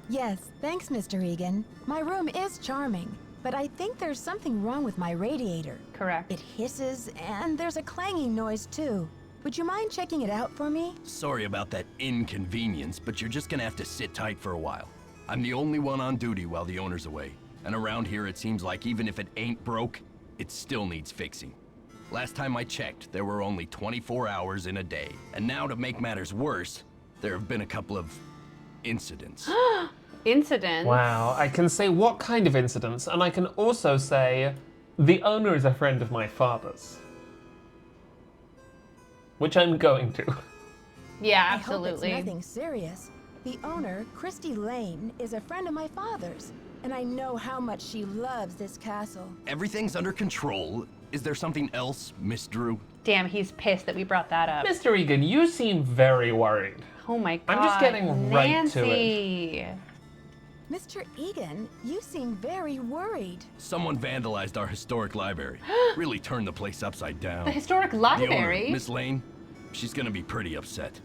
Yes, thanks, Mr. Egan. My room is charming, but I think there's something wrong with my radiator. Correct. It hisses, and there's a clanging noise, too. Would you mind checking it out for me? Sorry about that inconvenience, but you're just gonna have to sit tight for a while. I'm the only one on duty while the owner's away. And around here it seems like even if it ain't broke, it still needs fixing. Last time I checked, there were only 24 hours in a day. And now to make matters worse, there have been a couple of incidents. Incident. Wow, I can say what kind of incidents, and I can also say the owner is a friend of my father's. Which I'm going to. Yeah, I hope absolutely. it's nothing serious. The owner, Christy Lane, is a friend of my father's, and I know how much she loves this castle. Everything's under control. Is there something else, Miss Drew? Damn, he's pissed that we brought that up. Mr. Egan, you seem very worried. Oh my god. I'm just getting right to it. Nancy. Mr. Egan, you seem very worried. Someone vandalized our historic library. Really turned the place upside down. The historic The owner, library. Miss Lane, she's gonna be pretty upset.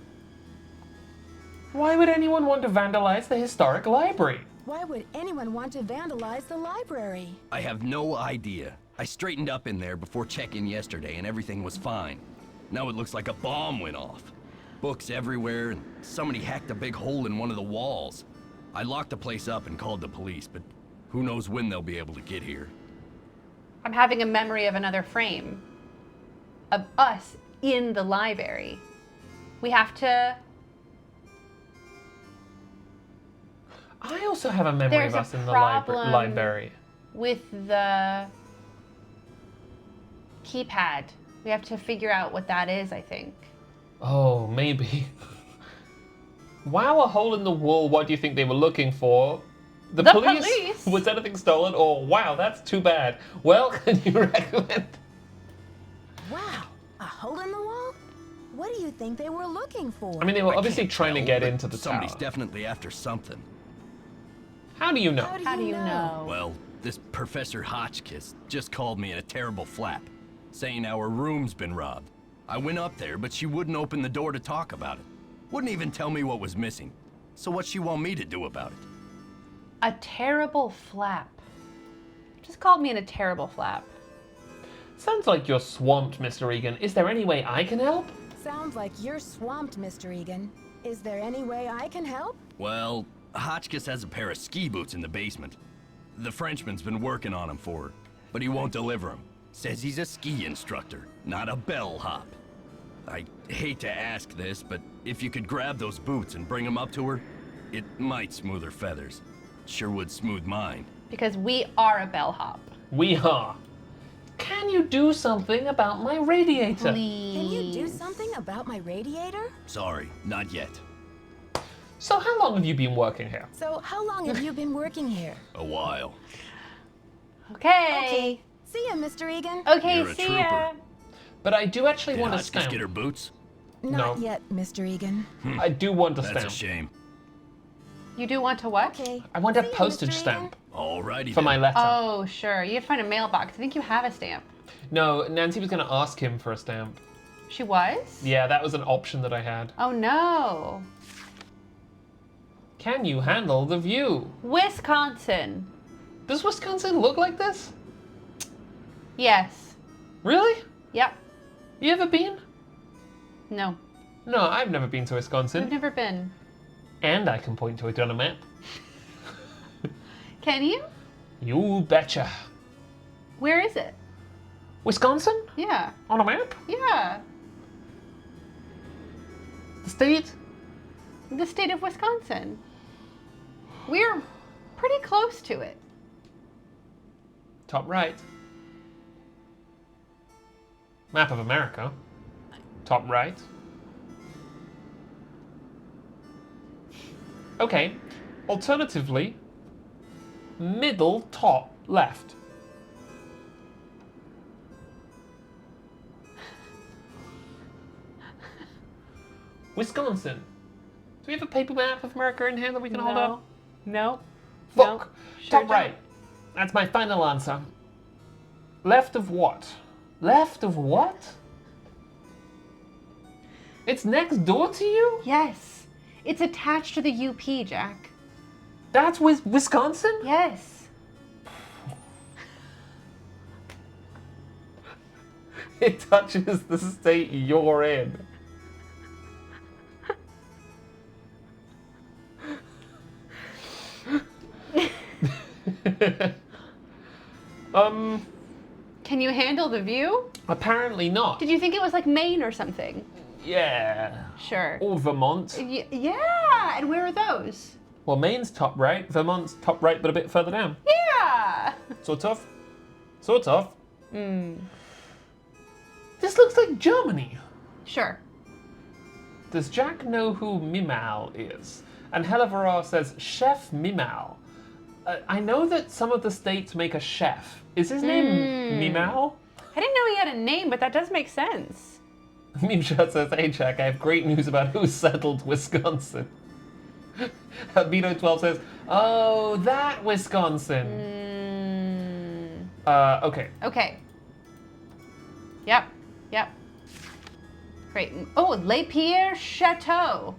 Why would anyone want to vandalize the historic library? Why would anyone want to vandalize the library? I have no idea. I straightened up in there before check-in yesterday and everything was fine. Now it looks like a bomb went off. Books everywhere and somebody hacked a big hole in one of the walls. I locked the place up and called the police, but who knows when they'll be able to get here. I'm having a memory of another frame. Of us in the library. We have to... I also have a memory There's of a us in the problem. library. with the keypad. We have to figure out what that is, I think. Oh, maybe. Wow, a hole in the wall. What do you think they were looking for? The police! Was anything stolen? Or wow, that's too bad. Well, can you recommend? Wow, a hole in the wall? What do you think they were looking for? I mean, they were I obviously can't trying to tell, get but into the somebody's tower. definitely after something. How do you know? How do you know? Well, this Professor Hotchkiss just called me in a terrible flap, saying our room's been robbed. I went up there, but she wouldn't open the door to talk about it. Wouldn't even tell me what was missing. So what's she want me to do about it? A terrible flap. Just called me in a terrible flap. Sounds like you're swamped, Mr. Egan. Is there any way I can help? Sounds like you're swamped, Mr. Egan. Is there any way I can help? Well, Hotchkiss has a pair of ski boots in the basement. The Frenchman's been working on them for her, but he won't deliver them. Says he's a ski instructor, not a bellhop. I hate to ask this, but if you could grab those boots and bring them up to her, it might smooth her feathers. Sure would smooth mine. Because we are a bellhop. We are. Can you do something about my radiator? Please. Can you do something about my radiator? Sorry, not yet. So how long have you been working here? So, how long have you been working here? A while. Okay. See ya, Mr. Egan. Okay, You're a see trooper. ya. But I do actually Did want to Hotchkiss stamp. get her boots? Not No. yet, Mr. Egan. I do want to That's stamp. a shame. You do want to what? Okay. I want a See ya, postage Mr. stamp Alrighty for then. my letter. Oh, sure. You have to find a mailbox. I think you have a stamp. No, Nancy was going to ask him for a stamp. She was? Yeah, that was an option that I had. Oh, no. Can you handle the view? Wisconsin. Does Wisconsin look like this? Yes. Really? Yep. You ever been? No. No, I've never been to We've Wisconsin. never been. And I can point to it on a map. Can you? You betcha. Where is it? Wisconsin? Yeah. On a map? Yeah. The state? The state of Wisconsin. We're pretty close to it. Top right. Map of America. Top right. Okay. Alternatively, middle top left. Wisconsin. Do we have a paper map of America in here that we can hold up? No. Fuck. Sure Top don't. right. That's my final answer. Left of what? Left of what? It's next door to you? Yes. It's attached to the UP, Jack. That's Wisconsin? Yes. It touches the state you're in. Can you handle the view? Apparently not. Did you think it was like Maine or something? Yeah. Sure. Or Vermont. Yeah, and where are those? Well, Maine's top right, Vermont's top right, but a bit further down. Yeah. Sort of. This looks like Germany. Sure. Does Jack know who Mimal is? And Helivarar says, Chef Mimal. I know that some of the states make a chef. Is his name Mimal? I didn't know he had a name, but that does make sense. Memeshot says, hey Jack, I have great news about who settled Wisconsin. Albino12 says, oh, that Wisconsin. Okay. Okay. Yep. Great. Oh, Les Pierre Chateau.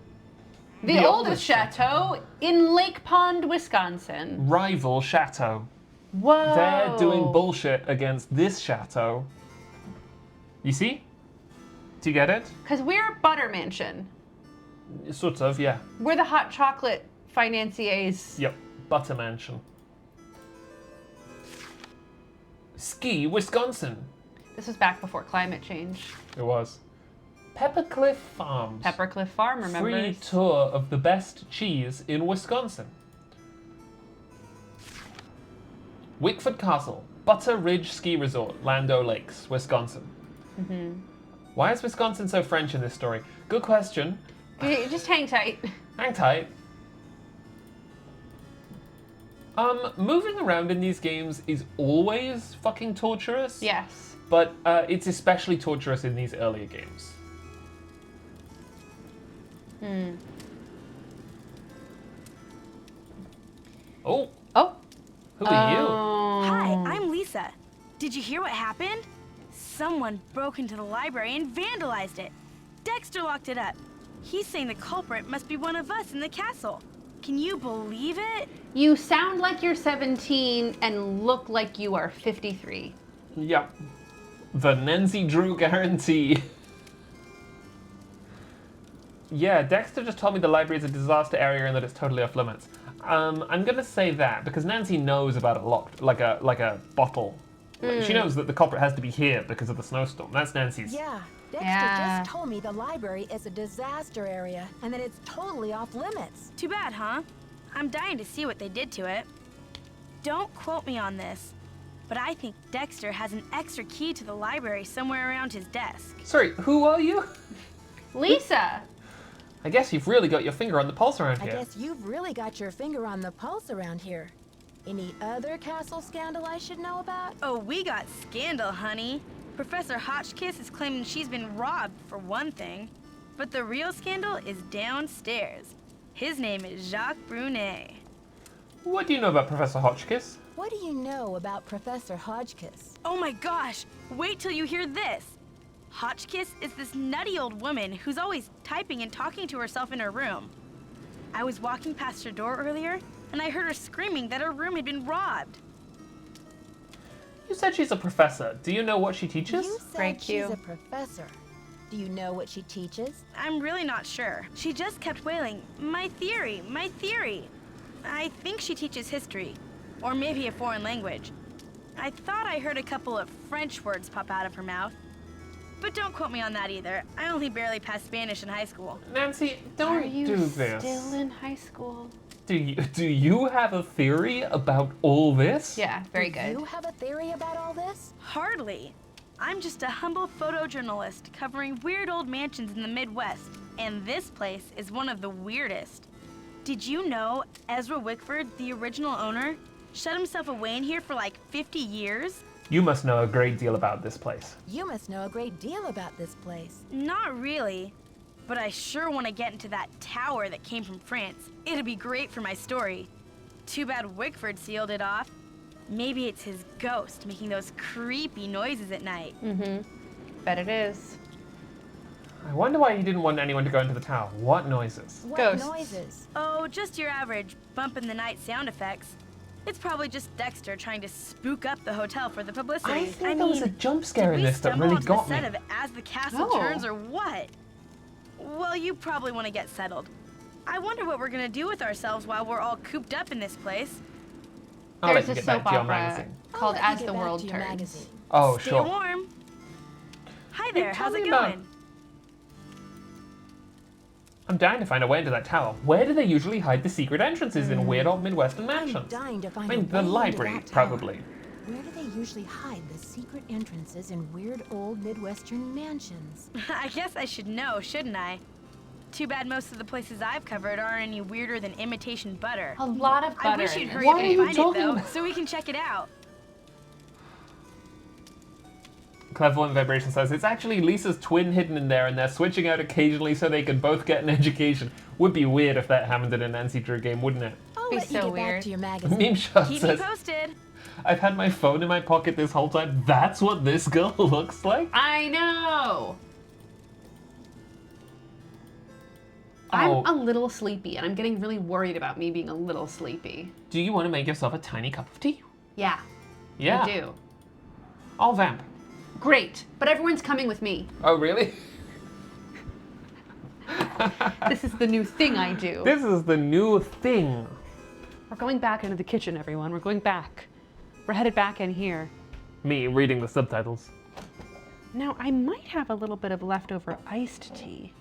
The oldest chateau in Lake Pond, Wisconsin. Rival chateau. Whoa. They're doing bullshit against this chateau. You see? Do you get it? Because we're Butter Mansion. Sort of, yeah. We're the hot chocolate financiers. Yep. Butter Mansion. Ski, Wisconsin. This was back before climate change. It was. Peppercliff Farms. Peppercliff Farm, remember? Free tour of the best cheese in Wisconsin. Wickford Castle. Butter Ridge Ski Resort, Land O'Lakes, Wisconsin. Why is Wisconsin so French in this story? Good question. Just hang tight. Hang tight. Moving around in these games is always fucking torturous. Yes. But it's especially torturous in these earlier games. Oh, Oh. who are you? Hi, I'm Lisa. Did you hear what happened? Someone broke into the library and vandalized it. Dexter locked it up. He's saying the culprit must be one of us in the castle. Can you believe it? You sound like you're 17 and look like you are 53. Yep. The Nancy Drew guarantee. Yeah, Dexter just told me the library is a disaster area and that it's totally off limits. I'm gonna say that because Nancy knows about it locked, like a bottle. She knows that the culprit has to be here because of the snowstorm. That's Nancy's. Yeah, Dexter Yeah. just told me the library is a disaster area and that it's totally off limits. Too bad, huh? I'm dying to see what they did to it. Don't quote me on this, but I think Dexter has an extra key to the library somewhere around his desk. Sorry, who are you? Lisa! I guess you've really got your finger on the pulse around I here. guess you've really got your finger on the pulse around here. Any other castle scandal I should know about? Oh, we got scandal, honey. Professor Hotchkiss is claiming she's been robbed, for one thing. But the real scandal is downstairs. His name is Jacques Brunet. What do you know about Professor Hotchkiss? What do you know about Professor Hotchkiss? Oh my gosh, wait till you hear this. Hotchkiss is this nutty old woman who's always typing and talking to herself in her room. I was walking past her door earlier, and I heard her screaming that her room had been robbed. You said she's a professor. Do you know what she teaches? You said Great she's cue. a professor. Do you know what she teaches? I'm really not sure. She just kept wailing, my theory, my theory. I think she teaches history, or maybe a foreign language. I thought I heard a couple of French words pop out of her mouth. But don't quote me on that either. I only barely passed Spanish in high school. Nancy, Are don't you do this. still in high school? Do you have a theory about all this? Yeah, very Do good. you have a theory about all this? Hardly. I'm just a humble photojournalist covering weird old mansions in the Midwest, and this place is one of the weirdest. Did you know Ezra Wickford, the original owner, shut himself away in here for like 50 years? You must know a great deal about this place. You must know a great deal about this place. Not really, but I sure want to get into that tower that came from France. It'd be great for my story. Too bad Wickford sealed it off. Maybe it's his ghost making those creepy noises at night. Bet it is. I wonder why he didn't want anyone to go into the tower. What noises? What Ghosts. noises? Oh, just your average bump in the night sound effects. It's probably just Dexter trying to spook up the hotel for the publicity. I think there was a jump scare did in we this that stumble really onto got the set me. of As the Castle Oh. Turns or what? Well, you probably want to get settled. I wonder what we're gonna do with ourselves while we're all cooped up in this place. I'll There's let a you get back soap to your opera magazine. I'll called let you As get the back World to your Turns. magazine. Oh, Stay sure. warm. Hi Hey, there, tell how's me it about- going? I'm dying to find a way into that tower. Where do they usually hide the secret entrances in weird old Midwestern I'm mansions? dying to I find mean, a the way into library, that tower. probably. Where do they usually hide the secret entrances in weird old Midwestern mansions? I guess I should know, shouldn't I? Too bad most of the places I've covered aren't any weirder than imitation butter. A lot of butter. I wish in you'd this hurry Why up are and you find it, talking though, about- so we can check it out. Cleverland Vibration says, it's actually Lisa's twin hidden in there and they're switching out occasionally so they can both get an education. Would be weird if that happened in a Nancy Drew game, wouldn't it? I'll Be let you so get weird. back to your magazine. Meme Shot Keep me says, posted. I've had my phone in my pocket this whole time. That's what this girl looks like? I know. Oh. I'm a little sleepy, and I'm getting really worried about me being a little sleepy. Do you want to make yourself a tiny cup of tea? Yeah, Yeah. I do. I'll vamp. Great, but everyone's coming with me. Oh, really? This is the new thing I do. This is the new thing. We're going back into the kitchen, everyone. We're going back. We're headed back in here. Me reading the subtitles. Now, I might have a little bit of leftover iced tea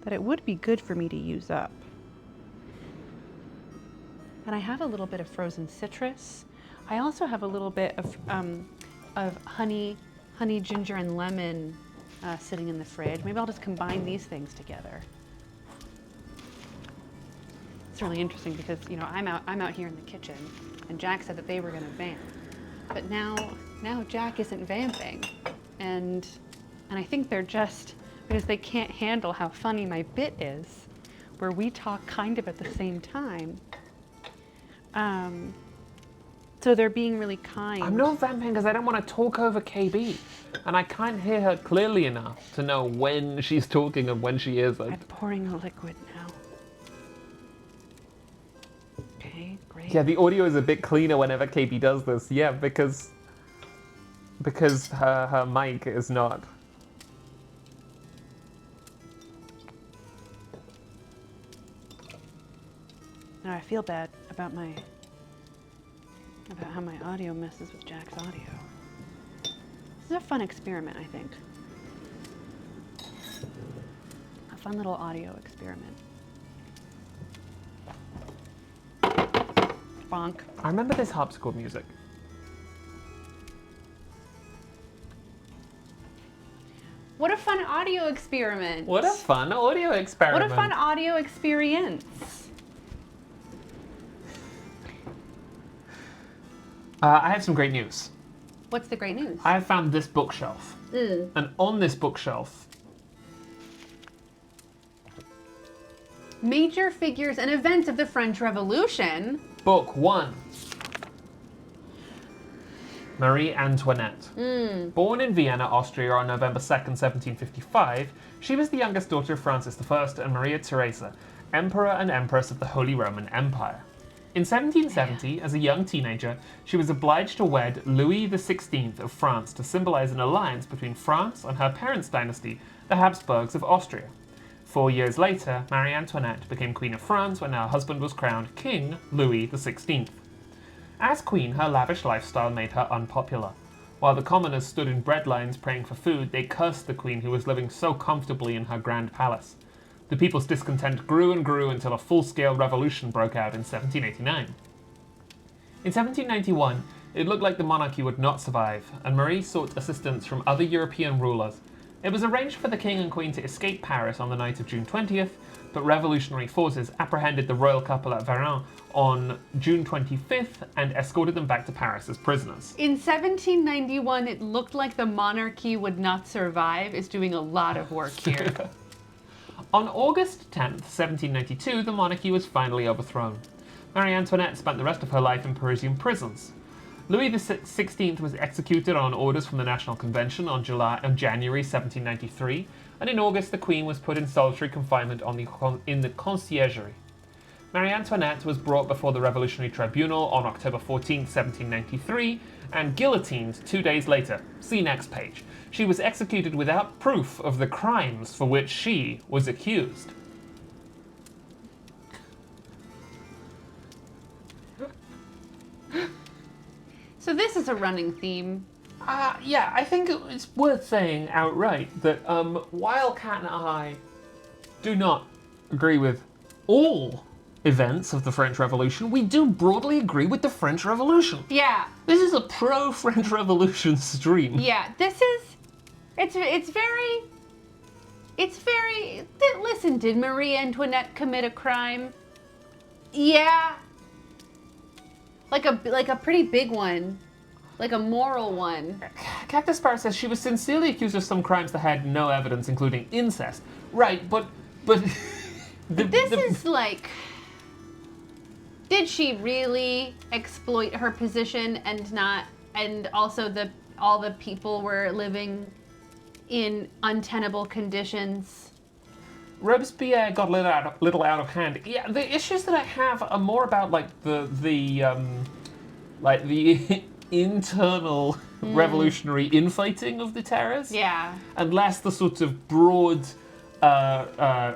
that it would be good for me to use up. And I have a little bit of frozen citrus. I also have a little bit of honey, ginger, and lemon sitting in the fridge. Maybe I'll just combine these things together. It's really interesting because, you know, I'm out here in the kitchen, and Jack said that they were going to vamp, but now Jack isn't vamping, and I think they're just because they can't handle how funny my bit is, where we talk kind of at the same time. So they're being really kind. I'm not vamping because I don't want to talk over KB. And I can't hear her clearly enough to know when she's talking and when she isn't. I'm pouring the liquid now. Okay, great. Yeah, the audio is a bit cleaner whenever KB does this. Yeah, because her mic is not. Now I feel bad about how my audio messes with Jack's audio. This is a fun experiment, I think. A fun little audio experiment. Bonk. I remember this harpsichord music. What a fun audio experiment. What a fun audio What experiment. a fun audio experience. I have some great news. What's the great news? I have found this bookshelf. And on this bookshelf, Major figures and events of the French Revolution. Book 1. Marie Antoinette. Born in Vienna, Austria on November 2nd, 1755, she was the youngest daughter of Francis I and Maria Theresa, Emperor and Empress of the Holy Roman Empire. In 1770, as a young teenager, she was obliged to wed Louis XVI of France to symbolize an alliance between France and her parents' dynasty, the Habsburgs of Austria. 4 years later, Marie Antoinette became Queen of France when her husband was crowned King Louis XVI. As queen, her lavish lifestyle made her unpopular. While the commoners stood in bread lines praying for food, they cursed the queen who was living so comfortably in her grand palace. The people's discontent grew and grew until a full-scale revolution broke out in 1789. In 1791, it looked like the monarchy would not survive, and Marie sought assistance from other European rulers. It was arranged for the king and queen to escape Paris on the night of June 20th, but revolutionary forces apprehended the royal couple at Varennes on June 25th and escorted them back to Paris as prisoners. In 1791, it looked like the monarchy would not survive. Is doing a lot of work here. On August 10th, 1792, the monarchy was finally overthrown. Marie Antoinette spent the rest of her life in Parisian prisons. Louis XVI was executed on orders from the National Convention on January 1793, and in August the Queen was put in solitary confinement in the Conciergerie. Marie Antoinette was brought before the Revolutionary Tribunal on October 14, 1793, and guillotined 2 days later. See next page. She was executed without proof of the crimes for which she was accused. So this is a running theme. Yeah, I think it's worth saying outright that while Kat and I do not agree with all events of the French Revolution, we do broadly agree with the French Revolution. Yeah, This is a pro-French Revolution stream. yeah. This is. It's very. Listen, did Marie Antoinette commit a crime? Yeah. Like a pretty big one, like a moral one. Cactus Sparrow says she was sincerely accused of some crimes that had no evidence, including incest. Right, but This is like. Did she really exploit her position and also all the people were living in untenable conditions? Robespierre got a little out of hand. Yeah, the issues that I have are more about like the internal revolutionary infighting of the terrors. Yeah. And less the sort of broad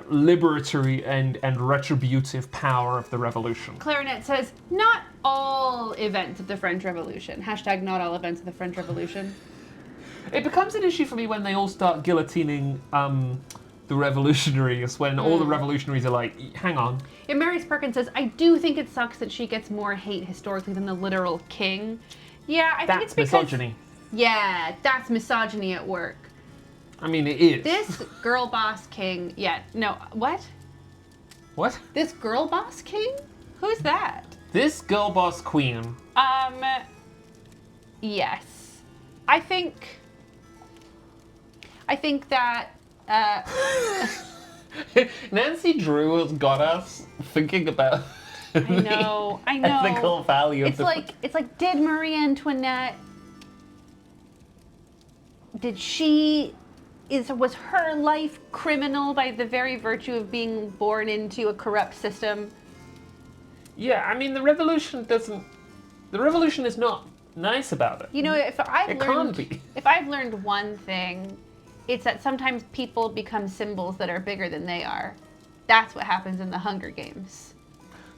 liberatory and retributive power of the revolution. Clarinet says, not all events of the French Revolution. Hashtag not all events of the French Revolution. It becomes an issue for me when they all start guillotining the revolutionaries, when all the revolutionaries are like, hang on. Yeah, Mary Perkins says, I do think it sucks that she gets more hate historically than the literal king. Yeah, I think That's it's because... misogyny. Yeah, that's misogyny at work. I mean, it is. This girl boss king... Yeah, no, what? What? This girl boss king? Who's that? This girl boss queen. Yes. I think that... Nancy Drew has got us thinking about I know. ethical value of It's like, did Marie Antoinette, was her life criminal by the very virtue of being born into a corrupt system? Yeah, I mean, the revolution is not nice about it. You know, It can't be. if I've learned one thing, it's that sometimes people become symbols that are bigger than they are. That's what happens in the Hunger Games.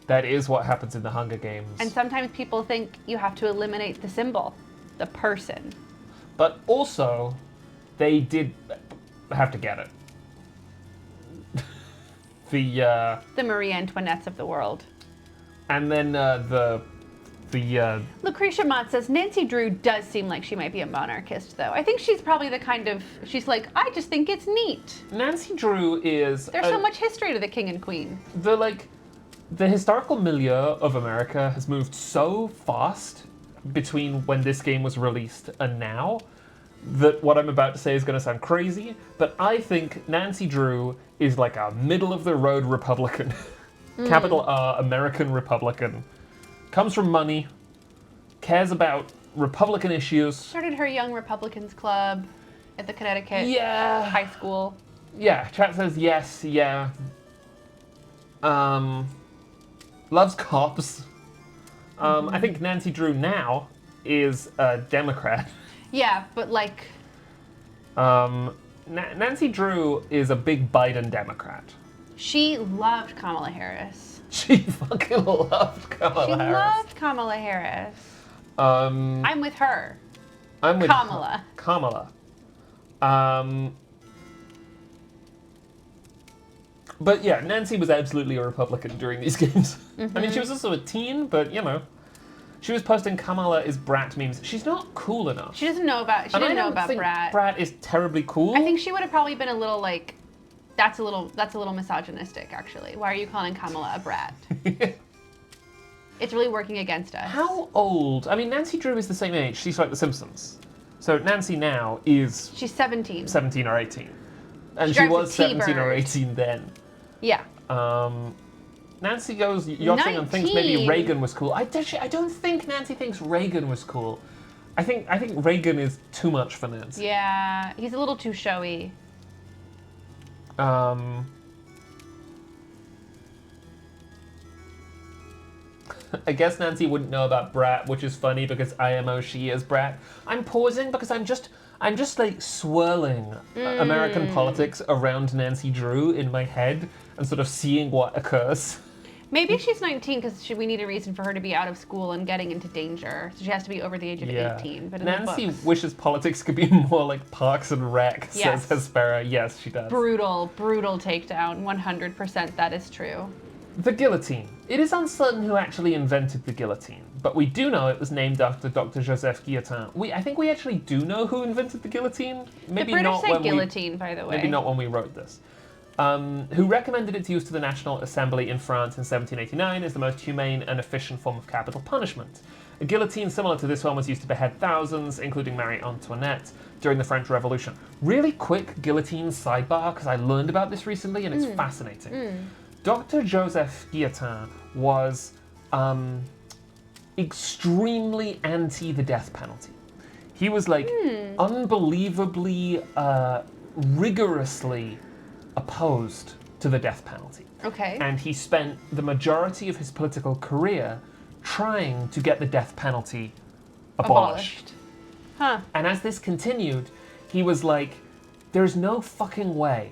That is what happens in the Hunger Games. And sometimes people think you have to eliminate the symbol, the person. But also, they did have to get it. The Marie Antoinettes of the world. And then the Lucretia Mott says, Nancy Drew does seem like she might be a monarchist, though. I think she's probably the kind of, she's like, I just think it's neat. Nancy Drew is There's so much history to the king and queen. The historical milieu of America has moved so fast between when this game was released and now that what I'm about to say is going to sound crazy, but I think Nancy Drew is like a middle of the road Republican. Capital R, American Republican. Comes from money, cares about Republican issues. Started her Young Republicans Club at the Connecticut Yeah. high school. Yeah, chat says yes, yeah. Loves cops. I think Nancy Drew now is a Democrat. Yeah, but like, Nancy Drew is a big Biden Democrat. she loved Kamala Harris. She fucking loved Kamala She Harris. loved Kamala Harris. Um, I'm with her. I'm with Kamala. Kamala. But yeah, Nancy was absolutely a Republican during these games. I mean, she was also a teen, but you know, she was posting Kamala is brat memes. She's not cool enough. She doesn't know about. She And I didn't know don't about think Brat. Brat is terribly cool. I think she would have probably been a little like, that's a little misogynistic, actually. Why are you calling Kamala a brat? It's really working against us. How old? I mean, Nancy Drew is the same age. She's like The Simpsons. So Nancy now is She's 17. 17 or 18. And She she drives a was 17 or T-Bird. 18 then. Yeah. Nancy goes yachting and thinks maybe 19. Reagan was cool. I don't think Nancy thinks Reagan was cool. I think Reagan is too much for Nancy. Yeah. He's a little too showy. I guess Nancy wouldn't know about Brat, which is funny because IMO she is Brat. I'm pausing because I'm just like swirling American politics around Nancy Drew in my head and sort of seeing what occurs. Maybe she's 19 because we need a reason for her to be out of school and getting into danger. So she has to be over the age of 18. But in Nancy the books, wishes politics could be more like Parks and Rec, Yes. says Hespera. Yes, she does. brutal takedown. 100% that is true. The guillotine. It is uncertain who actually invented the guillotine, but we do know it was named after Dr. Joseph Guillotin. I think we actually do know who invented the guillotine. Maybe The British not say when guillotine, by the way. Maybe not when we wrote this. Who recommended its use to the National Assembly in France in 1789 as the most humane and efficient form of capital punishment. A guillotine similar to this one was used to behead thousands, including Marie Antoinette, during the French Revolution. Really quick guillotine sidebar, because I learned about this recently and it's fascinating. Dr. Joseph Guillotin was extremely anti the death penalty. He was like unbelievably, rigorously opposed to the death penalty. Okay. And he spent the majority of his political career trying to get the death penalty abolished. Huh. And as this continued, he was like, there's no fucking way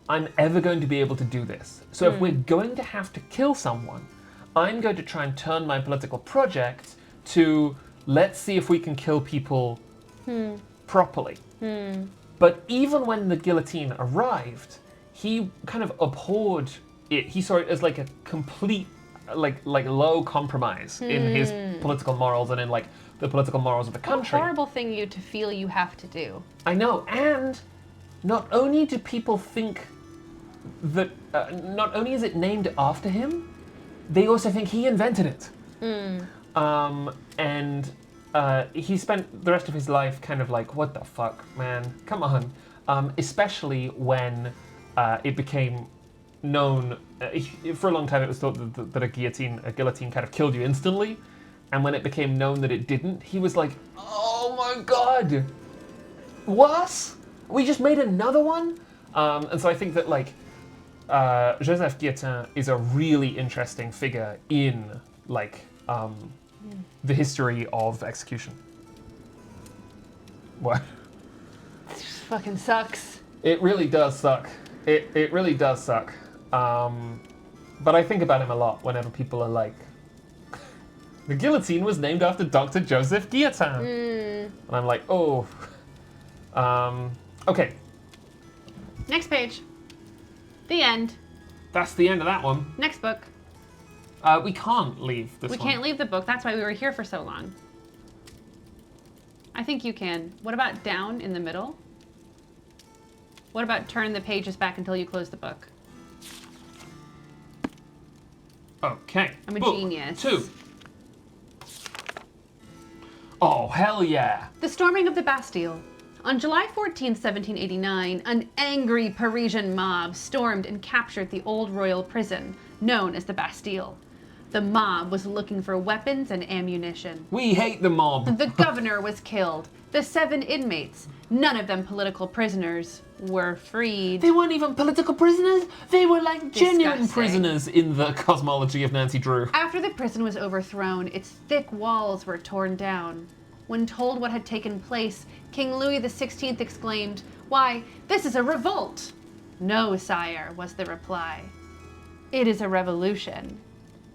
I'm ever going to be able to do this. So if we're going to have to kill someone, I'm going to try and turn my political project to let's see if we can kill people properly. But even when the guillotine arrived, he kind of abhorred it. He saw it as like a complete, like low compromise in his political morals and in like the political morals of the What a country. horrible thing to feel you have to do. I know, and not only do people think that, not only is it named after him, they also think he invented it. And he spent the rest of his life kind of like, what the fuck, man, come on. Especially when it became known, for a long time it was thought that a guillotine kind of killed you instantly. And when it became known that it didn't, he was like, oh my god, what? We just made another one? And so I think that like, Joseph Guillotin is a really interesting figure in like the history of execution. What? This just fucking sucks. It really does suck. It really does suck. But I think about him a lot whenever people are like, the guillotine was named after Dr. Joseph Guillotin. And I'm like, oh. Okay. Next page. The end. That's the end of that one. Next book. We can't leave this We one. can't leave the book. That's why we were here for so long. I think you can. What about down in the middle? What about turn the pages back until you close the book? Okay. I'm a Book genius. 2. Oh, hell yeah. The storming of the Bastille. On July 14, 1789, an angry Parisian mob stormed and captured the old royal prison, known as the Bastille. The mob was looking for weapons and ammunition. We hate the mob. The governor was killed. The 7 inmates, none of them political prisoners, were freed. They weren't even political prisoners. They were like genuine Disgusting. prisoners in the cosmology of Nancy Drew. After the prison was overthrown, its thick walls were torn down. When told what had taken place, King Louis XVI exclaimed, "Why, this is a revolt!" "No, sire," was the reply. "It is a revolution."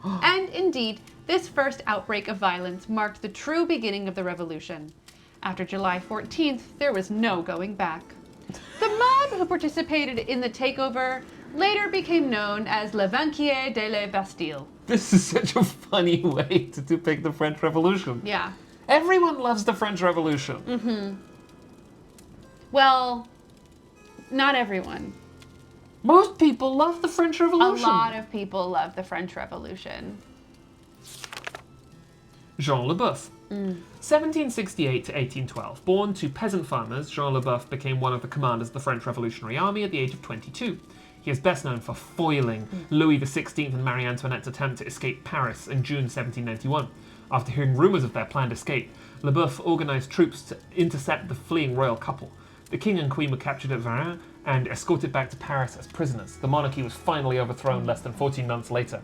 And indeed, this first outbreak of violence marked the true beginning of the revolution. After July 14th, there was no going back. The mob who participated in the takeover later became known as Les Vainqueurs de la Bastille. This is such a funny way to depict the French Revolution. Yeah. Everyone loves the French Revolution. Well, not everyone. Most people love the French A Revolution. lot of people love the French Revolution. Jean Leboeuf. 1768 to 1812. Born to peasant farmers, Jean Leboeuf became one of the commanders of the French Revolutionary Army at the age of 22. He is best known for foiling Louis XVI and Marie Antoinette's attempt to escape Paris in June 1791. After hearing rumours of their planned escape, Leboeuf organised troops to intercept the fleeing royal couple. The king and queen were captured at Varennes and escorted back to Paris as prisoners. The monarchy was finally overthrown less than 14 months later.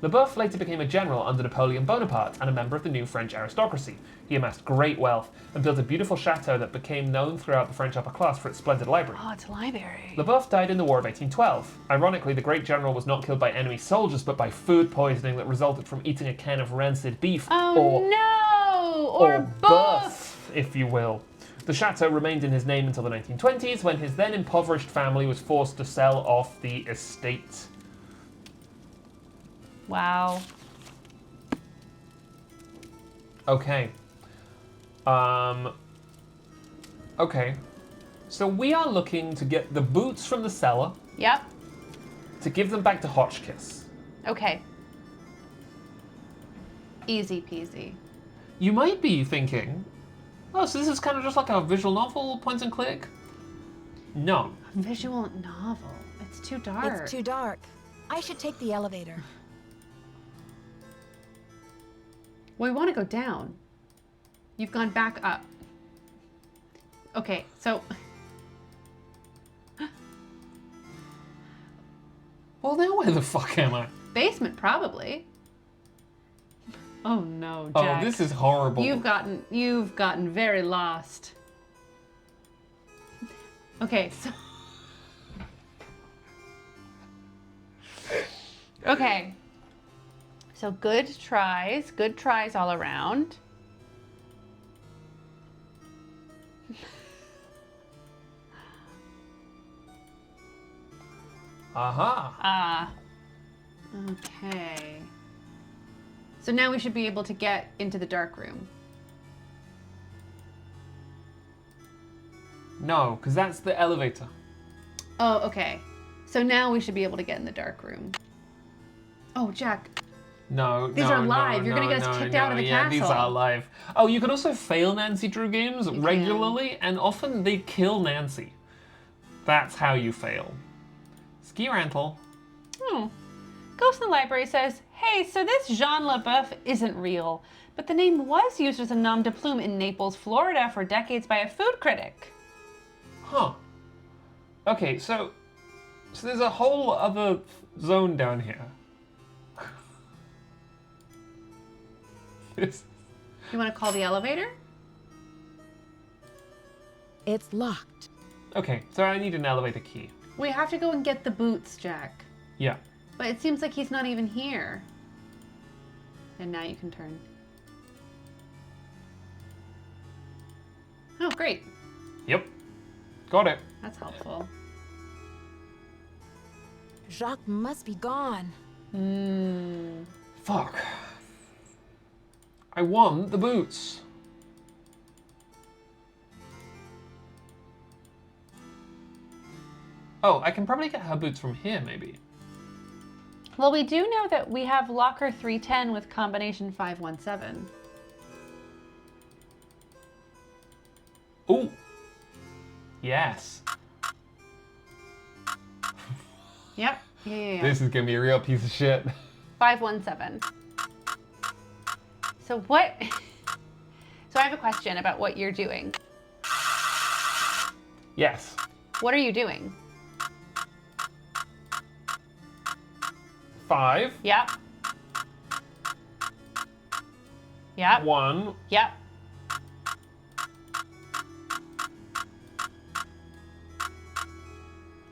LeBoeuf later became a general under Napoleon Bonaparte and a member of the new French aristocracy. He amassed great wealth and built a beautiful chateau that became known throughout the French upper class for its splendid library. Oh, it's a library. LeBoeuf died in the War of 1812. Ironically, the great general was not killed by enemy soldiers, but by food poisoning that resulted from eating a can of rancid beef, Oh no! Or both! if you will. The chateau remained in his name until the 1920s, when his then impoverished family was forced to sell off the estate. Wow. Okay. Okay. So we are looking to get the boots from the cellar Yep. to give them back to Hotchkiss. Okay. Easy peasy. You might be thinking, oh, so this is kind of just like a visual novel, point and click? No. Visual novel. It's too dark. It's too dark. I should take the elevator. Well, we want to go down. You've gone back up. Okay, so... Well, now where the fuck am I? basement, probably. Oh no, Oh, Jack. this is horrible. You've gotten very lost. Okay, so... Okay. So good tries all around. Aha. Okay. So now we should be able to get into the dark room. No, because that's the elevator. Oh, okay. So now we should be able to get in the dark room. Oh, Jack. No, These are live. You're gonna get us kicked out of the yeah, these castle. are live. Oh, you can also fail Nancy Drew games You regularly, and often they kill Nancy. That's how you fail. Ski rental. Hmm. Ghost in the Library says, hey, so this Jean LaBeouf isn't real, but the name was used as a nom de plume in Naples, Florida for decades by a food critic. Huh. Okay, so there's a whole other zone down here. This- You want to call the elevator? It's locked. Okay, so I need an elevator key. We have to go and get the boots, Jack. Yeah. But it seems like he's not even here. And now you can turn. Oh, great. Yep. Got it. That's helpful. Jacques must be gone. Fuck. I want the boots. Oh, I can probably get her boots from here, maybe. Well, we do know that we have locker 310 with combination 517. Ooh. Yes. Yep. Yeah. This is gonna be a real piece of shit. 517. So what? So I have a question about what you're doing. Yes. What are you doing? 5. Yep. Yep. 1. Yep.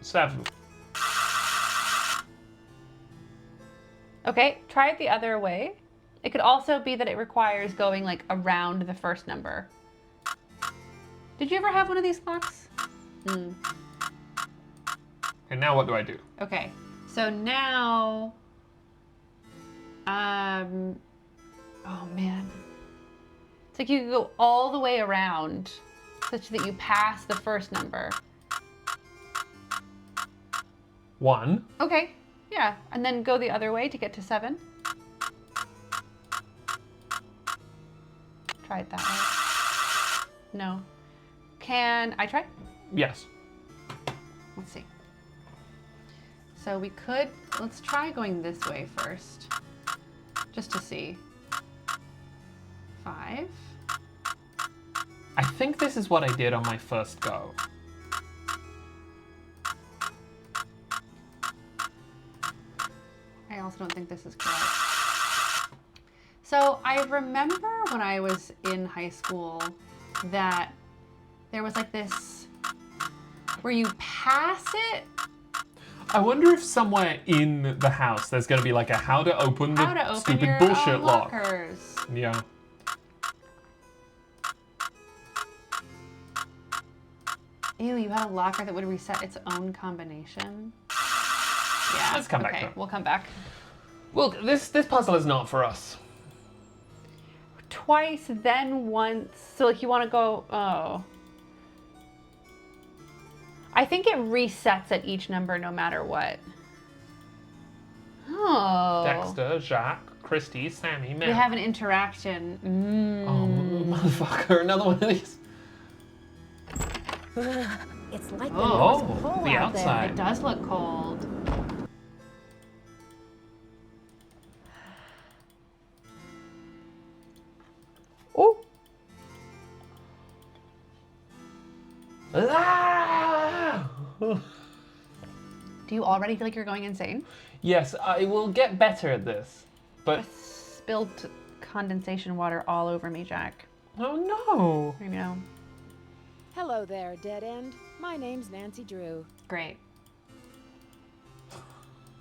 Seven. Okay, try it the other way. It could also be that it requires going like around the first number. Did you ever have one of these clocks? And now what do I do? Okay, so now, oh man. It's like you could go all the way around such that you pass the first number. 1. Okay, yeah, and then go the other way to get to 7. Try it that way. No. Can I try? Yes. Let's see. So we could, let's try going this way first, just to see. 5. I think this is what I did on my first go. I also don't think this is correct. So I remember when I was in high school that there was like this where you pass it. I wonder if somewhere in the house there's going to be like a how to open How the to open stupid your bullshit own lock. lockers. Yeah. Ew, you had a locker that would reset its own combination. Yeah. Let's come back okay, to it. we'll come back. Well, this puzzle is not for us. Twice, then once. So like you want to go, oh. I think it resets at each number no matter what. Oh. Dexter, Jacques, Christy, Sammy, Mel. We have an interaction. Oh, motherfucker, another one of these. It's like the Oh, North Pole the out there. outside. It does look cold. Oh. Ah! Do you already feel like you're going insane? Yes, I will get better at this. But Spilled condensation water all over me, Jack. oh no. You know, Hello there, Dead End. My name's Nancy Drew. great.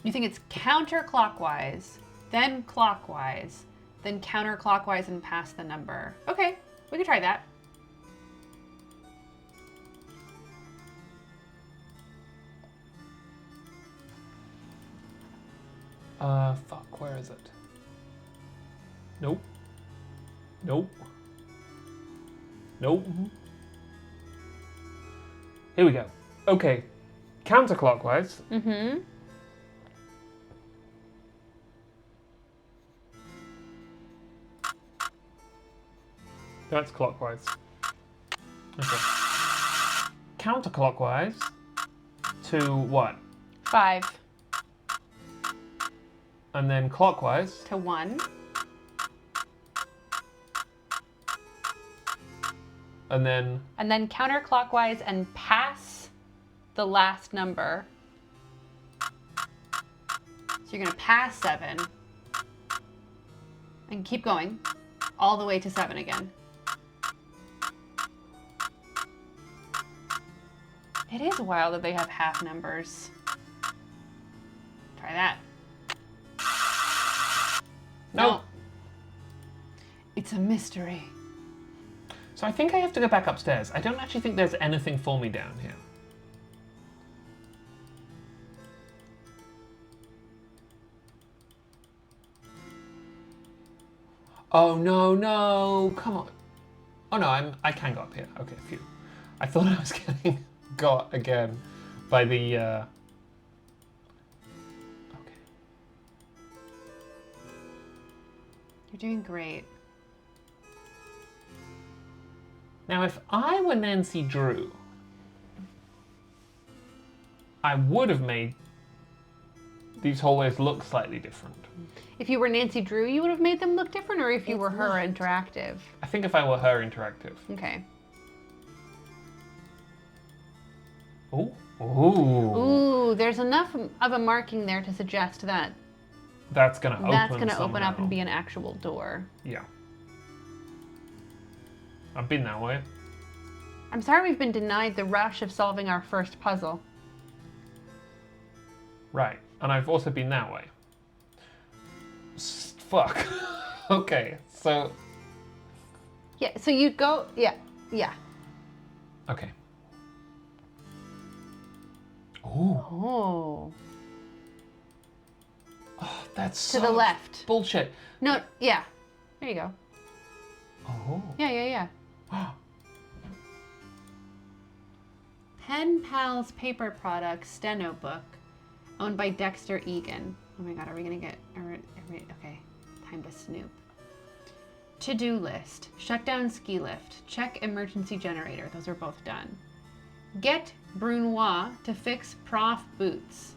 You think it's counterclockwise, then clockwise, then counterclockwise and past the number. Okay, we could try that. Fuck, where is it? Nope. Nope. Nope. Here we go. Okay. Counterclockwise. Mm-hmm. That's clockwise. Okay. Counterclockwise to what? 5 And then clockwise. to 1. And then And then counterclockwise and pass the last number. So you're gonna pass 7 and keep going all the way to 7 again. It is wild that they have half numbers. Try that. no. It's a mystery. So I think I have to go back upstairs. I don't actually think there's anything for me down here. Oh no, no, come on. Oh no, I can go up here. Okay, phew. I thought I was getting got again by the okay. You're doing great. Now if I were Nancy Drew, I would have made these hallways look slightly different. If you were Nancy Drew, you would have made them look different, or if you It's were her light. interactive? I think if I were her interactive. Okay. Ooh. Ooh. Ooh, there's enough of a marking there to suggest that That's gonna open. that's going to open up somehow. and be an actual door. Yeah. I've been that way. I'm sorry we've been denied the rush of solving our first puzzle. Right. And I've also been that way. Fuck. Okay, so. Yeah, so you go, yeah. Okay. Ooh. Oh. Oh, that's To the left. bullshit. No, yeah. There you go. Oh. Yeah. Pen Pals Paper Products Steno Book, owned by Dexter Egan. Oh my god, are we gonna get, okay, time to snoop. To-do list, shut down ski lift, check emergency generator, those are both done. Get Brunois to fix prof boots.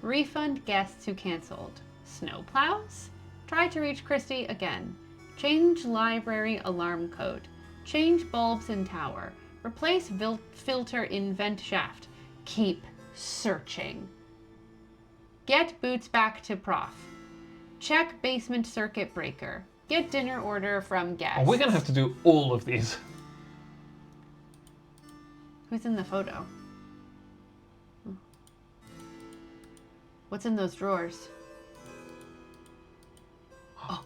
Refund guests who canceled. Snow plows? Try to reach Christy again. Change library alarm code. Change bulbs in tower. Replace filter in vent shaft. Keep searching. Get boots back to prof. Check basement circuit breaker. Get dinner order from guests. Oh, we're gonna have to do all of these. Who's in the photo? What's in those drawers? Oh.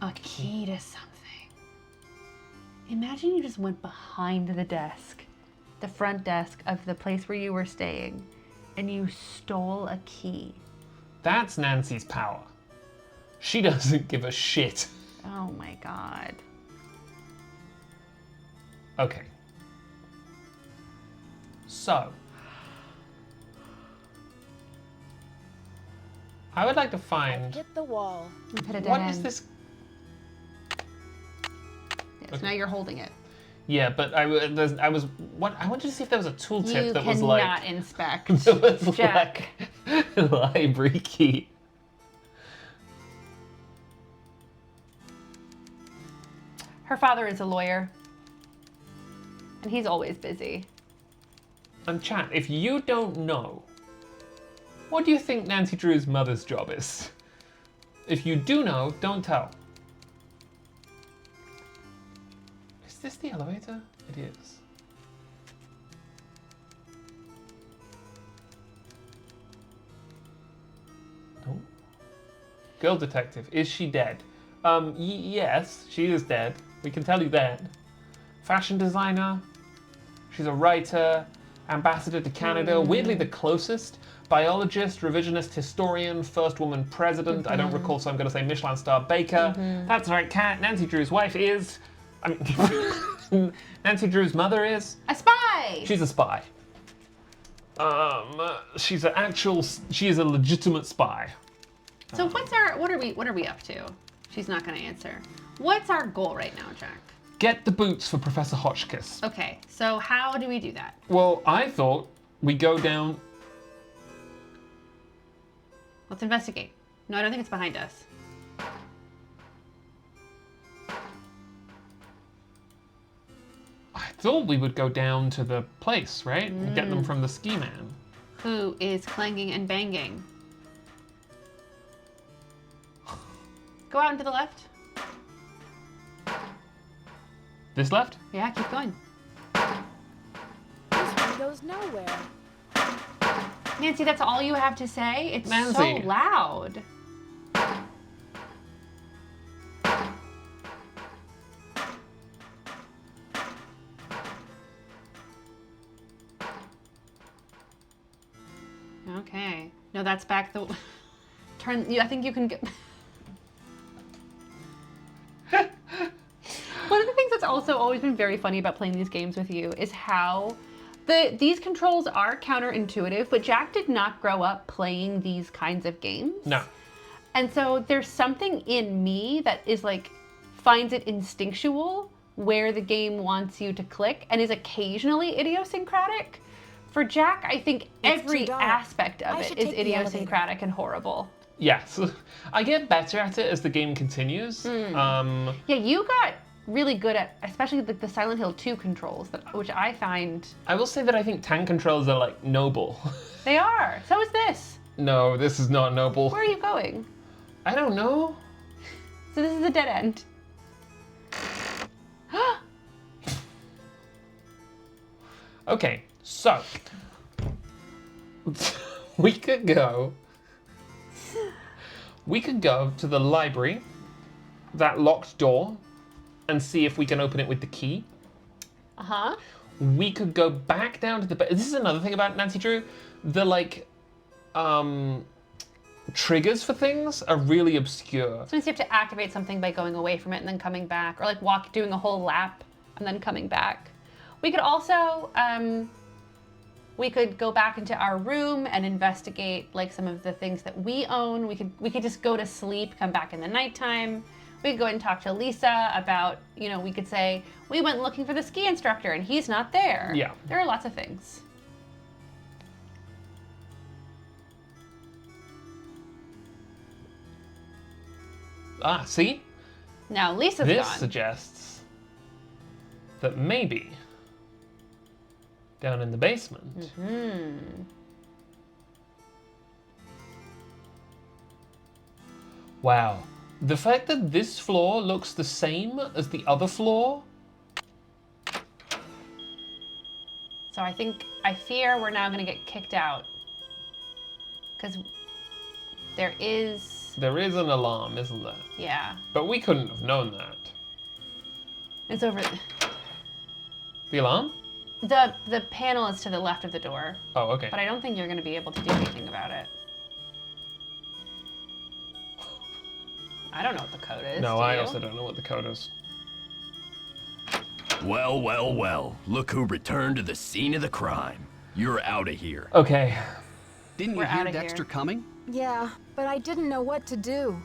A key to something. Imagine you just went behind the desk, the front desk of the place where you were staying, and you stole a key. That's Nancy's power. She doesn't give a shit. Oh my god. Okay. So. I would like to find... Hit the wall. You've hit a dead What end. is this? Yes, now you're holding it. Yeah, but I wanted to see if there was a tooltip You that was cannot like... inspect. that was Jack. like library key. Her father is a lawyer. And he's always busy. And chat, if you don't know, what do you think Nancy Drew's mother's job is? If you do know, don't tell. Is this the elevator? It is. No. Girl detective, is she dead? Yes, she is dead. We can tell you that. Fashion designer. She's a writer, ambassador to Canada, weirdly the closest. Biologist, revisionist historian, first woman president. I don't recall, so I'm going to say Michelin star baker. That's right, Kat. Nancy Drew's wife is... I mean, Nancy Drew's mother is... A spy! She's a spy. She's an actual... She is a legitimate spy. So what are we up to? She's not going to answer. What's our goal right now, Jack? Get the boots for Professor Hotchkiss. Okay, so how do we do that? Well, I thought we go down... Let's investigate. No, I don't think it's behind us. I thought we would go down to the place, right? And get them from the ski man. Who is clanging and banging? Go out and to the left. This left? Yeah, keep going. This one goes nowhere. Nancy, that's all you have to say? It's so Nancy. loud. Okay. No, that's back the... Turn... I think you can get... One of the things that's also always been very funny about playing these games with you is how these controls are counterintuitive, but Jack did not grow up playing these kinds of games. No. And so there's something in me that is like, finds it instinctual where the game wants you to click and is occasionally idiosyncratic. For Jack, I think It's every too dark. aspect of I it should is take the idiosyncratic and horrible. Yes. I get better at it as the game continues. Yeah, you got really good at, especially the Silent Hill 2 controls, which I find... I will say that I think tank controls are like noble. They are. So is this. No, this is not noble. Where are you going? I don't know. So this is a dead end. Okay, so we could go to the library, that locked door, and see if we can open it with the key. Uh-huh. We could go back down to the... This is another thing about Nancy Drew. The, like, triggers for things are really obscure. Sometimes you have to activate something by going away from it and then coming back, or like doing a whole lap and then coming back. We could also, we could go back into our room and investigate like some of the things that we own. We could just go to sleep, come back in the nighttime. We could go and talk to Lisa about, you know, we could say, we went looking for the ski instructor and he's not there. Yeah. There are lots of things. Ah, see? Now Lisa's This gone. suggests that maybe down in the basement, Wow. The fact that this floor looks the same as the other floor. So I fear we're now going to get kicked out. Because there is, There is an alarm, isn't there? yeah. But we couldn't have known that. It's over. The alarm? The panel is to the left of the door, Oh, okay. but I don't think you're going to be able to do anything about it. I don't know what the code is. No, do I you? also don't know what the code is. Well, well, well. Look who returned to the scene of the crime. You're out of here. Okay. Didn't We're you hear outta Dexter here. coming? Yeah, but I didn't know what to do.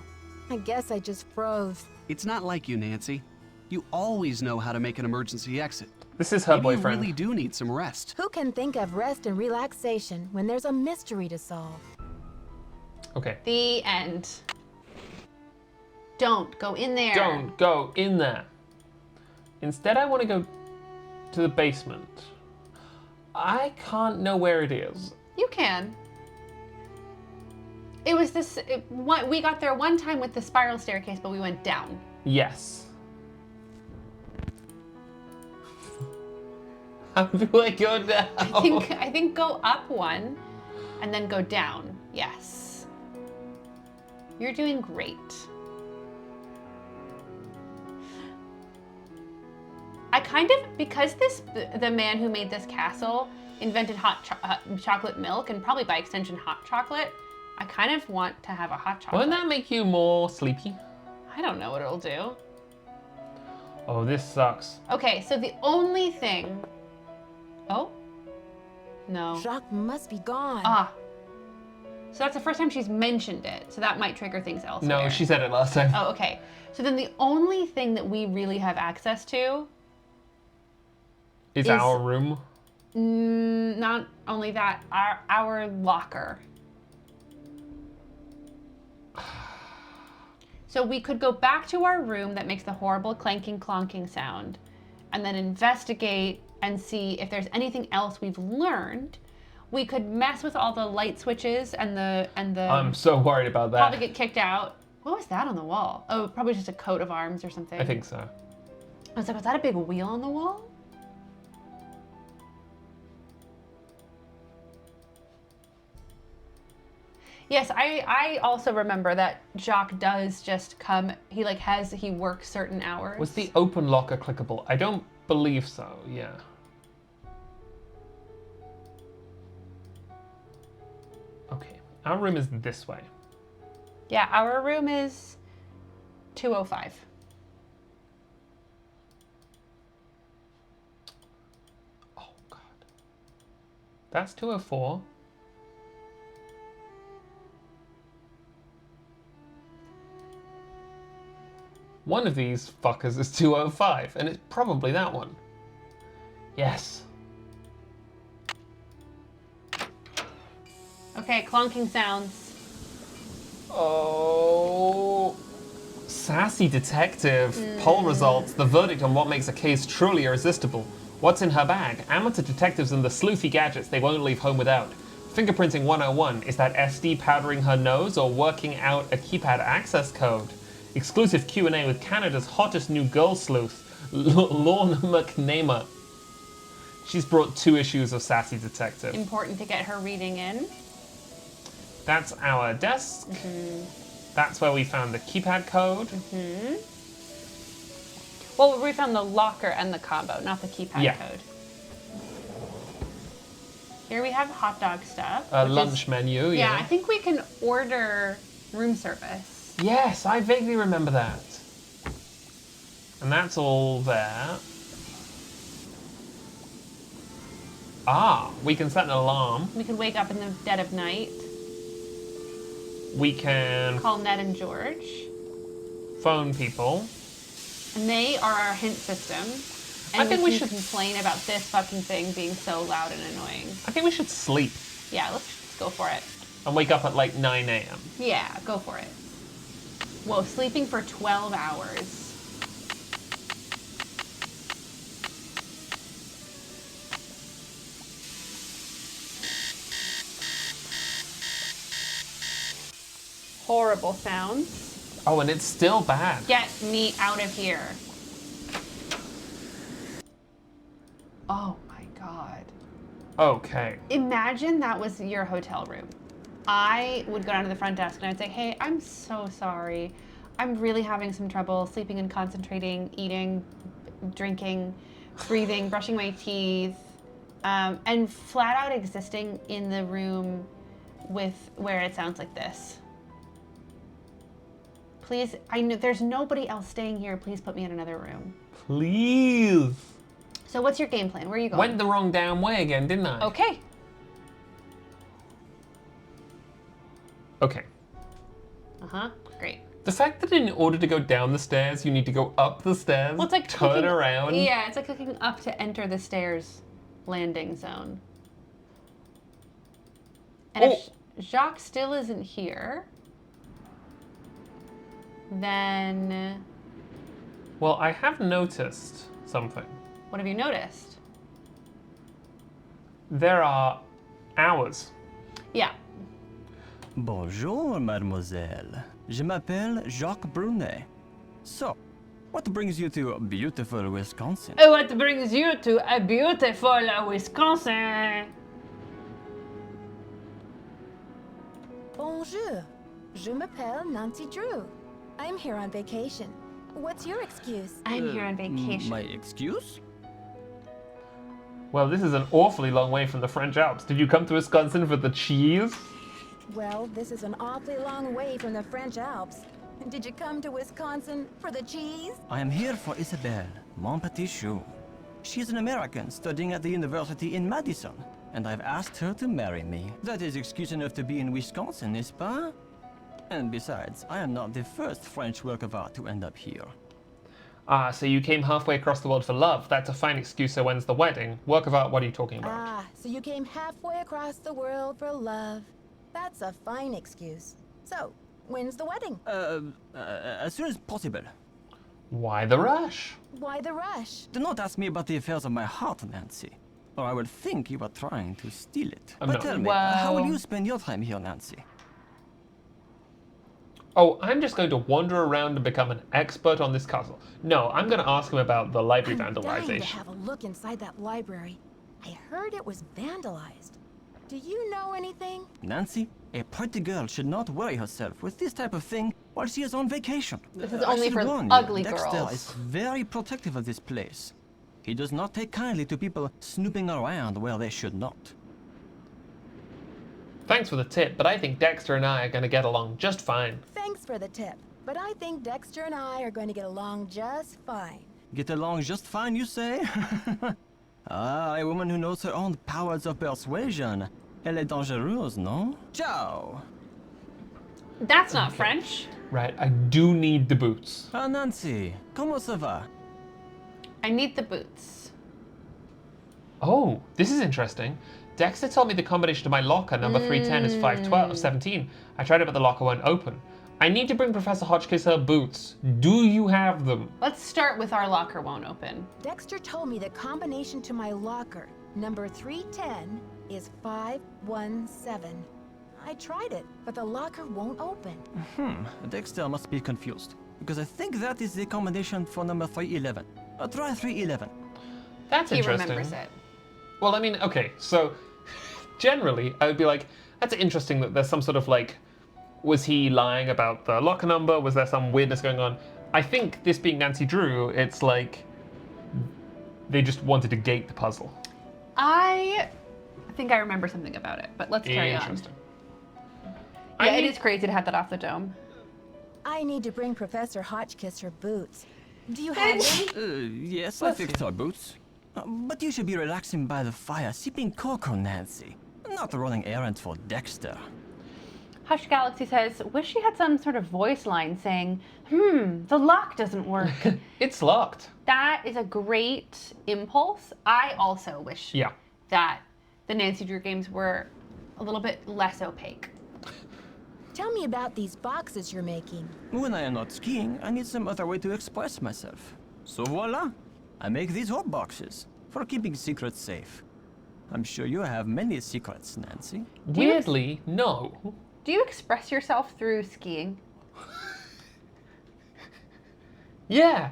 I guess I just froze. It's not like you, Nancy. You always know how to make an emergency exit. This is her Maybe boyfriend. you really do need some rest. Who can think of rest and relaxation when there's a mystery to solve? Okay. The end. Don't go in there. Don't go in there. Instead, I want to go to the basement. I can't know where it is. You can. It was this. We got there one time with the spiral staircase, but we went down. Yes. How do I go down? I think go up one, and then go down. Yes. You're doing great. I kind of, because the man who made this castle invented chocolate milk and probably by extension hot chocolate, I kind of want to have a hot chocolate. Won't that make you more sleepy? I don't know what it'll do. Oh, this sucks. Okay, so the only thing. Oh? No. Jacques must be gone. Ah. So that's the first time she's mentioned it. So that might trigger things elsewhere. No, she said it last time. Oh, okay. So then the only thing that we really have access to Is is- our room. not only that, our locker. So we could go back to our room that makes the horrible clanking clonking sound and then investigate and see if there's anything else we've learned. We could mess with all the light switches and the I'm so worried about that. probably get kicked out. What was that on the wall? Oh, probably just a coat of arms or something. I think so. I was like, was that a big wheel on the wall? Yes, I also remember that Jacques does just come, he works certain hours. Was the open locker clickable? I don't believe so, yeah. Okay, our room is this way. Yeah, our room is 205. Oh, God. That's 204. One of these fuckers is 205, and it's probably that one. Yes. Okay, clonking sounds. Oh. Sassy detective. Poll results. The verdict on what makes a case truly irresistible. What's in her bag? Amateur detectives and the sleuthy gadgets they won't leave home without. Fingerprinting 101. Is that SD powdering her nose or working out a keypad access code? Exclusive Q&A with Canada's hottest new girl sleuth, Lorna McNamara. She's brought 2 issues of Sassy Detective. Important to get her reading in. That's our desk. That's where we found the keypad code. Well, we found the locker and the combo, not the keypad Yeah. code. Here we have hot dog stuff. A which lunch is- menu, Yeah, yeah. I think we can order room service. Yes, I vaguely remember that. And that's all there. Ah, we can set an alarm. We could wake up in the dead of night, We can call Ned and George, phone people. and they are our hint system. I And think we we can should- complain about this fucking thing being so loud and annoying. I think we should sleep Yeah, let's go for it. and wake up at like 9 a.m. Yeah, go for it. Whoa, sleeping for 12 hours. Horrible sounds. Oh, and it's still bad. Get me out of here. Oh my god. Okay. Imagine that was your hotel room. I would go down to the front desk and I'd say, hey, I'm so sorry. I'm really having some trouble sleeping and concentrating, eating, drinking, breathing, brushing my teeth, and flat out existing in the room with where it sounds like this. Please, I know there's nobody else staying here. Please put me in another room. Please. So what's your game plan? Where are you going? Went the wrong damn way again, didn't I? Okay. Okay. Uh-huh. Great. The fact that in order to go down the stairs, you need to go up the stairs, Well, it's like turn clicking- around. Yeah, it's like clicking up to enter the stairs landing zone. And if Jacques still isn't here, then Well, I have noticed something. what have you noticed? There are hours. Yeah. Bonjour, mademoiselle. Je m'appelle Jacques Brunet. So, what brings you to beautiful Wisconsin? What brings you to a beautiful Wisconsin? Bonjour. Je m'appelle Nancy Drew. I'm here on vacation. What's your excuse? I'm here on vacation. My excuse? Well, this is an awfully long way from the French Alps. Did you come to Wisconsin for the cheese? Well, this is an awfully long way from the French Alps. Did you come to Wisconsin for the cheese? I am here for Isabelle, mon petit chou. She is an American studying at the university in Madison, and I've asked her to marry me. That is excuse enough to be in Wisconsin, n'est-ce pas? And besides, I am not the first French work of art to end up here. Ah, so you came halfway across the world for love. That's a fine excuse, so when's the wedding? Work of art, what are you talking about? Ah, so you came halfway across the world for love. That's a fine excuse. So, when's the wedding? As soon as possible. Why the rush? Why the rush? Do not ask me about the affairs of my heart, Nancy, or I would think you are trying to steal it. I'm But not. tell me, how will Well- you spend your time here, Nancy? Oh, I'm just going to wander around and become an expert on this castle. No, I'm going to ask him about the library I'm dying to vandalization. have a look inside that library. I heard it was vandalized. Do you know anything? Nancy, a pretty girl should not worry herself with this type of thing while she is on vacation. This is I only should for warn you, ugly Dexter girls. is very protective of this place. He does not take kindly to people snooping around where they should not. Thanks for the tip, but I think Dexter and I are going to get along just fine. Thanks for the tip, but I think Dexter and I are going to get along just fine. Get along just fine, you say? Ah, a woman who knows her own powers of persuasion. Elle est dangereuse, no? Ciao! That's not French. Right, I do need the boots. Ah, Nancy, comment ça va? I need the boots. Oh, this is interesting. Dexter told me the combination to my locker, number 310, is 512, 17. I tried it, but the locker won't open. I need to bring Professor Hotchkiss her boots. Do you have them? Let's start with our locker won't open. Dexter told me the combination to my locker, number 310, is 517. I tried it, but the locker won't open. Dexter must be confused, because I think that is the combination for number 311. Try 311. That's He interesting. remembers it. Well, I mean, okay, so generally, I would be like, that's interesting that there's some sort of like, was he lying about the locker number? Was there some weirdness going on? I think this being Nancy Drew, it's like they just wanted to gate the puzzle. I think I remember something about it, but let's carry on. Interesting. Yeah, it is crazy to have that off the dome. I need to bring Professor Hotchkiss her boots. Do you have them? Yes, I fixed our boots. But you should be relaxing by the fire, sipping cocoa, Nancy. Not running errands for Dexter. Hush Galaxy says, wish she had some sort of voice line saying, the lock doesn't work. It's locked. That is a great impulse. I also wish Yeah. that the Nancy Drew games were a little bit less opaque. Tell me about these boxes you're making. When I am not skiing, I need some other way to express myself. So voila! I make these hot boxes for keeping secrets safe. I'm sure you have many secrets, Nancy. Weirdly, no. Do you express yourself through skiing? Yeah,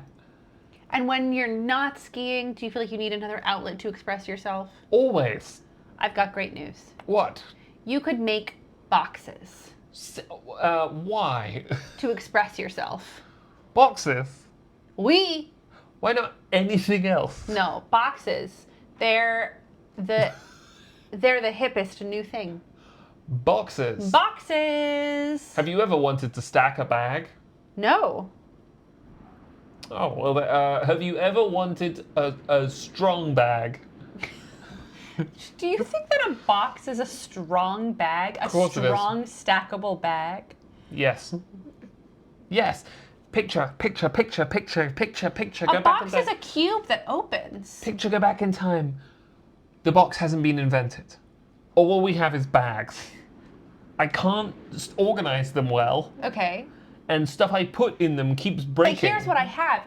And when you're not skiing, do you feel like you need another outlet to express yourself? always. I've got great news. What? You could make boxes Why? to express yourself. Boxes? We Why not anything else? No, boxes. They're the hippest new thing. Boxes? Boxes. Have you ever wanted to stack a bag? No. Oh, well, have you ever wanted a strong bag? Do you think that a box is a strong bag? A course it is. strong stackable bag? Yes. Yes. Picture. A Go back in box is time. a cube that opens. Picture, go back in time. The box hasn't been invented. All we have is bags. I can't organize them well, Okay. and stuff I put in them keeps But breaking. here's what I have.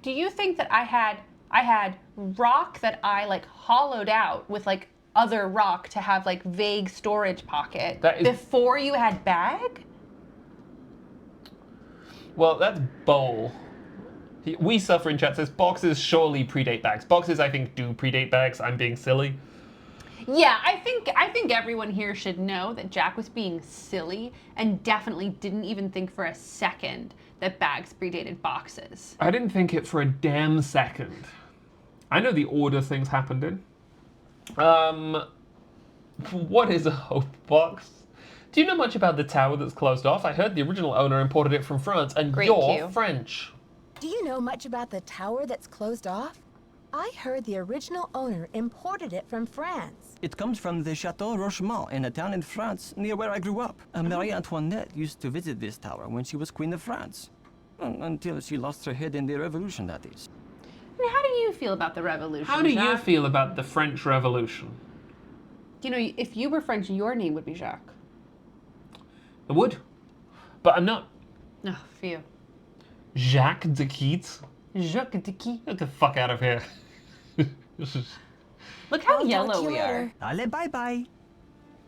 Do you think that I had rock that I like hollowed out with like other rock to have like vague storage pocket That is- before you had bag? Well, that's bowl. We suffer in chat says boxes surely predate bags. Boxes, I think, do predate bags. I'm being silly. Yeah, I think everyone here should know that Jack was being silly and definitely didn't even think for a second that bags predated boxes. I didn't think it for a damn second. I know the order things happened in. What is a hope box? Do you know much about the tower that's closed off? I heard the original owner imported it from France, and Great you're cue. French. Do you know much about the tower that's closed off? I heard the original owner imported it from France. It comes from the Chateau Rochemont in a town in France near where I grew up. Marie Antoinette used to visit this tower when she was Queen of France. Until she lost her head in the Revolution, that is. And how do you feel about the revolution? How do you Jacques? feel about the French Revolution? You know, if you were French, your name would be Jacques. I would. But I'm not Oh, phew. Jacques de Keats. Jacques de qui? Get the fuck out of here. Look how I'll talk yellow to you we are. later. Allez, bye-bye.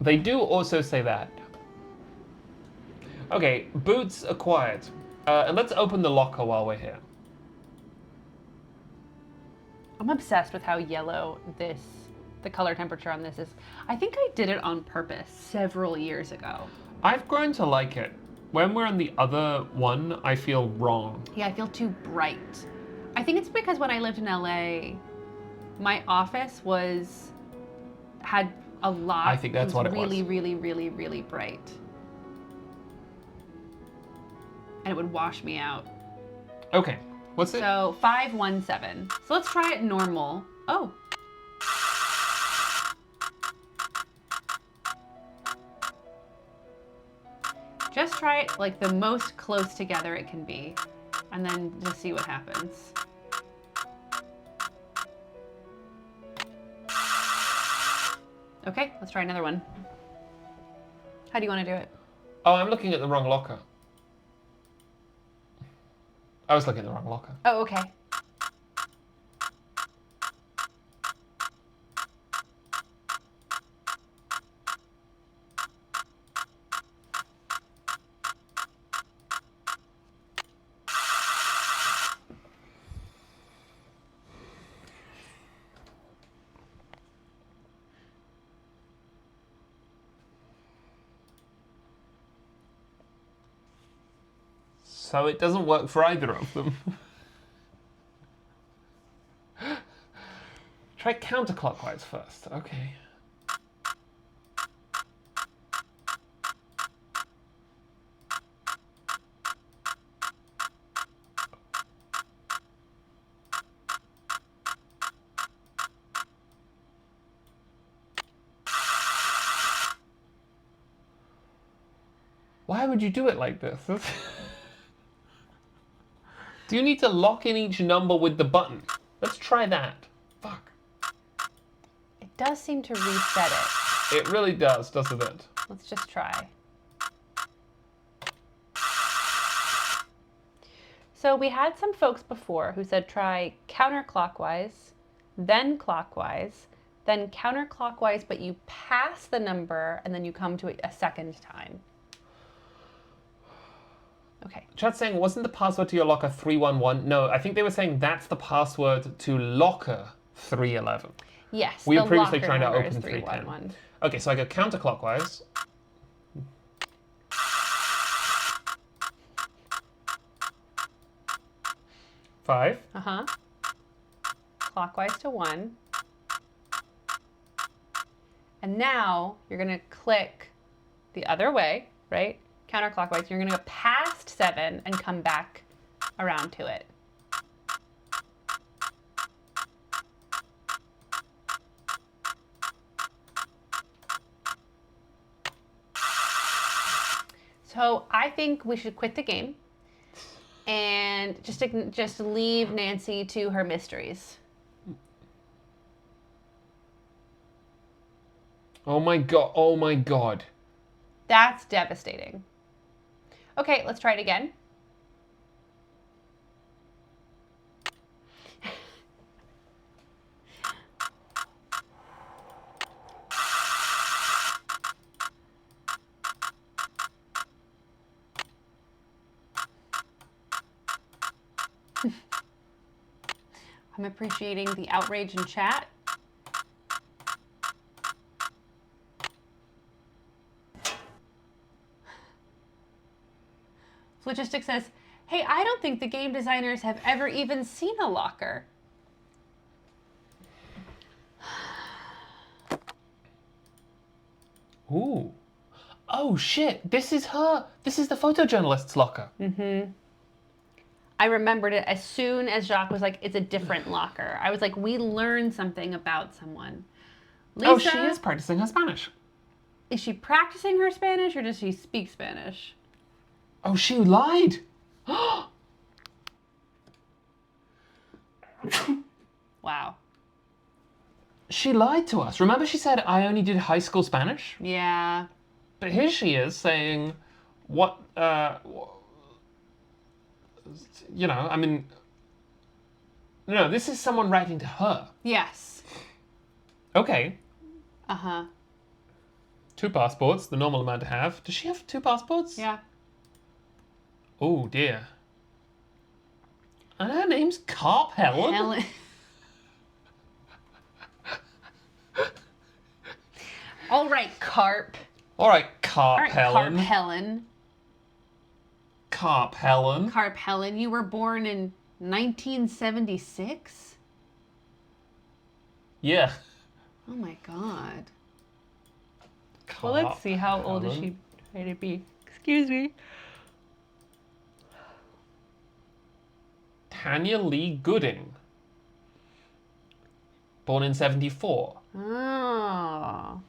They do also say that. Okay, boots acquired. And let's open the locker while we're here. I'm obsessed with how yellow the color temperature on this is. I think I did it on purpose several years ago. I've grown to like it. When we're on the other one, I feel wrong. Yeah, I feel too bright. I think it's because when I lived in LA, my office had a lot. I think that's what it was. Really, really, really, really bright. And it would wash me out. Okay, what's it? So 517. So let's try it normal. Oh. Just try it like the most close together it can be, and then just see what happens. Okay, let's try another one. How do you want to do it? Oh, I'm looking at the wrong locker. I was looking at the wrong locker. Oh, okay. So it doesn't work for either of them. Try counterclockwise first. Okay. Why would you do it like this? Do you need to lock in each number with the button? Let's try that. Fuck. It does seem to reset it. It really does, doesn't it? Let's just try. So we had some folks before who said try counterclockwise, then clockwise, then counterclockwise, but you pass the number and then you come to it a second time. Okay. Chat's saying, wasn't the password to your locker 311? No, I think they were saying that's the password to locker 311. Yes. We the were previously locker trying to number open is 310. 311. Okay, so I go counterclockwise. Five. Uh-huh. Clockwise to 1. And now you're going to click the other way, right? Counterclockwise. You're going to go past 7 and come back around to it. So I think we should quit the game and just leave Nancy to her mysteries. Oh my god, oh my god. That's devastating. Okay, let's try it again. I'm appreciating the outrage in chat. Logistic says, hey, I don't think the game designers have ever even seen a locker. Ooh. Oh shit, this is her. This is the photojournalist's locker. Mm-hmm. I remembered it as soon as Jacques was like, it's a different locker. I was like, we learned something about someone. Lisa, Oh, she is practicing her Spanish. Is she practicing her Spanish or does she speak Spanish? Oh, she lied. Wow. She lied to us. Remember she said, I only did high school Spanish? Yeah. But here she is saying, what, you know, I mean, no, this is someone writing to her. Yes. Okay. Uh-huh. 2 passports, the normal amount to have. Does she have 2 passports? Yeah. Oh, dear. And her name's Carp Helen? Helen. All right, Carp. All right, Carp All right, Helen. Carp Helen. Carp Helen. Carp Helen, you were born in 1976? Yeah. Oh my god. Carp Well, let's see. How old is Helen. she trying to be? Excuse me. Tanya Lee Gooding. Born in 74. Oh.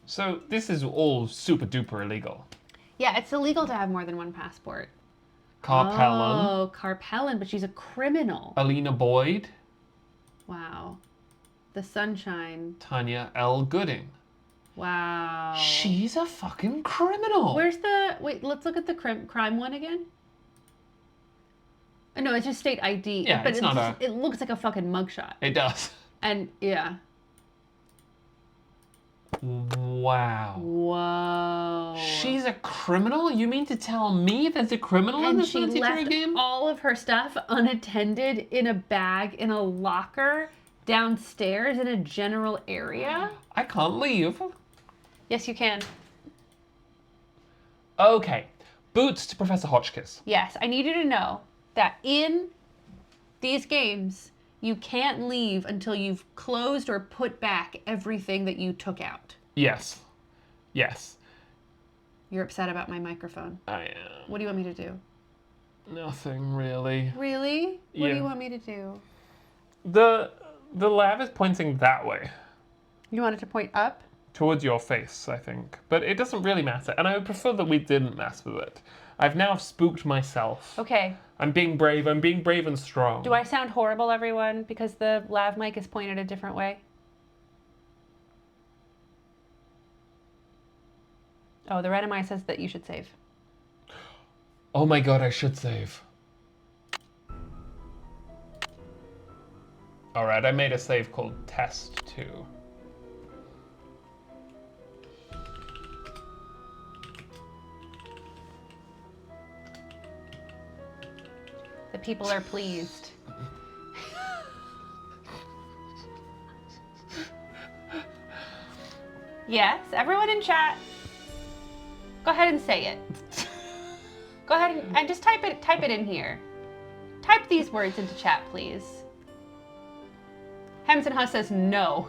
So this is all super duper illegal. Yeah, it's illegal to have more than one passport. Carp Helen. Oh, Carp Helen, but she's a criminal. Alina Boyd. Wow. The Sunshine. Tanya L. Gooding. Wow. She's a fucking criminal. Where's the... Wait, let's look at the crime one again. No, it's just state ID. Yeah, but it's not it looks like a fucking mugshot. It does. And, yeah. Wow. Whoa. She's a criminal? You mean to tell me there's a criminal in And this she Nancy Drew left game? all of her stuff unattended in a bag in a locker downstairs in a general area? I can't leave. Yes, you can. Okay. Boots to Professor Hotchkiss. Yes, I need you to know that in these games, you can't leave until you've closed or put back everything that you took out. Yes. Yes. You're upset about my microphone. I am. What do you want me to do? Nothing really. Really? What do Yeah. you want me to do? The lav is pointing that way. You want it to point up? Towards your face, I think. But it doesn't really matter. And I would prefer that we didn't mess with it. I've now spooked myself. Okay. I'm being brave. I'm being brave and strong. Do I sound horrible, everyone, because the lav mic is pointed a different way? Oh, the Renamai says that you should save. Oh my god, I should save. Alright, I made a save called Test 2. The people are pleased. Yes, everyone in chat. Go ahead and say it. Go ahead and just type it in here. Type these words into chat, please. Hamson Huss says no.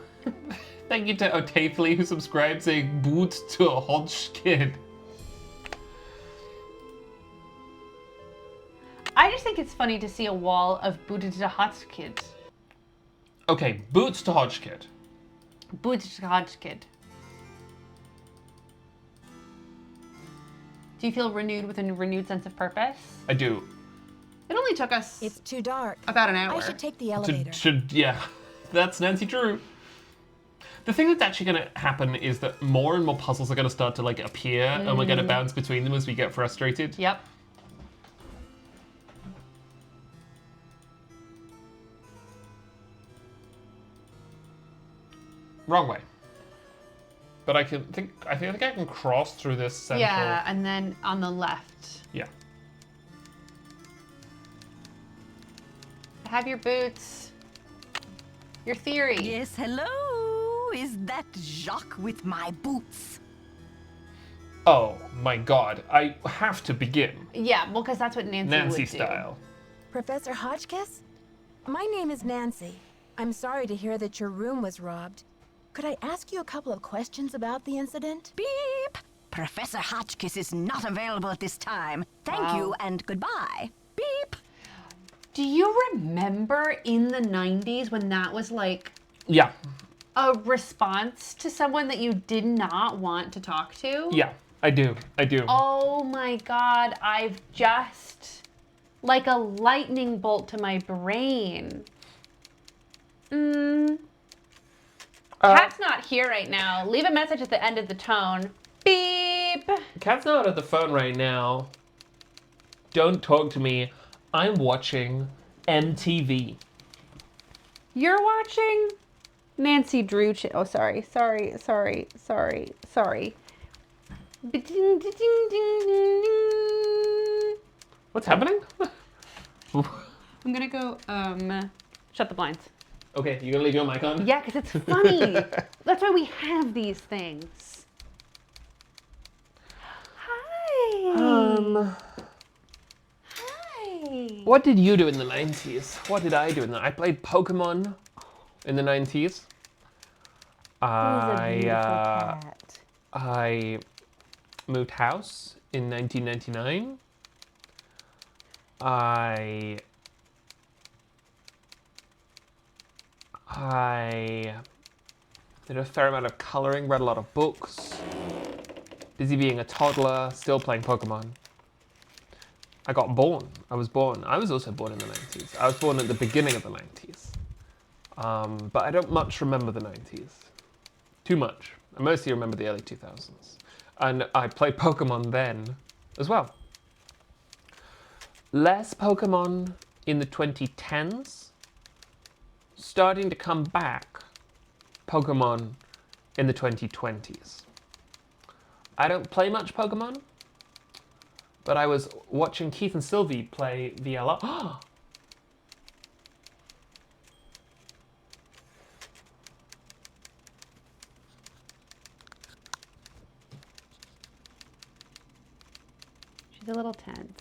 Thank you to Otafely who subscribed saying boot to a Hodge kid. I just think it's funny to see a wall of booted to Hodge kids. Okay, boots to Hodge kid. Booted to Hodge kid. Do you feel renewed with a renewed sense of purpose? I do. It only took us It's too dark. about an hour. I should take the elevator. Yeah, that's Nancy Drew. The thing that's actually going to happen is that more and more puzzles are going to start to like appear, and we're going to bounce between them as we get frustrated. Yep. Wrong way. But I think I can cross through this central. Yeah, and then on the left. Yeah. Have your boots. Your theory. Yes, hello. Is that Jacques with my boots? Oh my God! I have to begin. Yeah, well, because that's what Nancy Nancy would do. style. Professor Hotchkiss? My name is Nancy. I'm sorry to hear that your room was robbed. Could I ask you a couple of questions about the incident? Beep. Professor Hotchkiss is not available at this time. Thank you and goodbye. Beep. Do you remember in the 90s when that was like Yeah. a response to someone that you did not want to talk to? Yeah. I do. I do. Oh my God, I've just, like a lightning bolt to my brain. Cat's not here right now. Leave a message at the end of the tone. Beep. Cat's not at the phone right now. Don't talk to me. I'm watching MTV. You're watching Nancy Drew. Oh, sorry. What's happening? I'm gonna go, shut the blinds. Okay, you gonna leave your mic on? Yeah, because it's funny. That's why we have these things. Hi. Hi. What did you do in the 90s? What did I do in the... I played Pokemon in the 90s. I moved house in 1999. I did a fair amount of coloring, read a lot of books. Busy being a toddler, still playing Pokemon. I got born. I was born. I was also born in the 90s. I was born at the beginning of the 90s. But I don't much remember the 90s. Too much. I mostly remember the early 2000s. And I played Pokemon then as well. Less Pokemon in the 2010s. Starting to come back Pokemon in the 2020s. I don't play much Pokemon, but I was watching Keith and Sylvie play VLR. She's a little tense.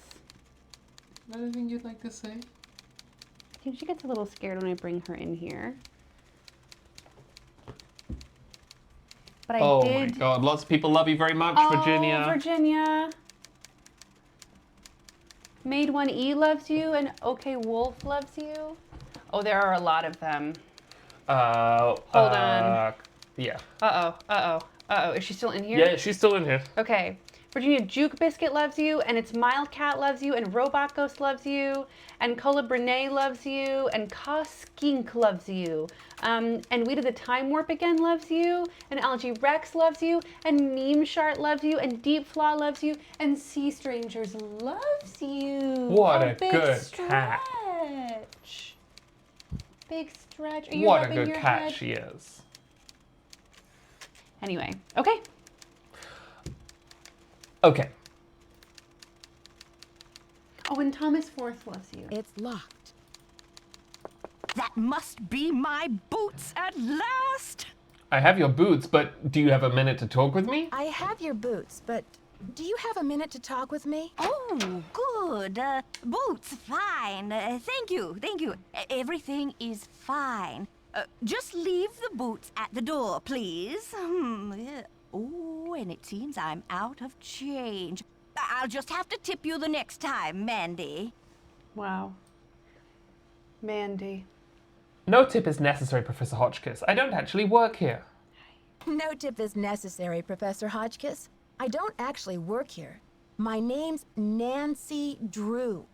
Anything you'd like to say? I think she gets a little scared when I bring her in here. But I did... my God, lots of people love you very much, Virginia. Virginia. Made 1E loves you and OK Wolf loves you. Oh, there are a lot of them. Hold on. Yeah. Uh-oh. Is she still in here? Yeah, she's still in here. Okay. Virginia Juke Biscuit loves you, and it's Mild Cat loves you, and Robot Ghost loves you, and Cola Brene loves you, and Ka Skink loves you, and We Did the Time Warp Again loves you, and Algae Rex loves you, and Meme Shart loves you, and Deep Flaw loves you, and Sea Strangers loves you. What a big good stretch. cat. Big stretch. Are you What a rubbing good your cat head? she is. Anyway, okay. Okay. Oh, and Thomas Forth loves you. It's locked. That must be my boots at last. I have your boots, but do you have a minute to talk with me? I have your boots, but do you have a minute to talk with me? Oh, good. Boots, fine. Thank you, thank you. Everything is fine. Just leave the boots at the door, please. Yeah. Oh, and it seems I'm out of change. I'll just have to tip you the next time, Mandy. Wow. Mandy. No tip is necessary, Professor Hotchkiss. I don't actually work here. No tip is necessary, Professor Hotchkiss. I don't actually work here. My name's Nancy Drew.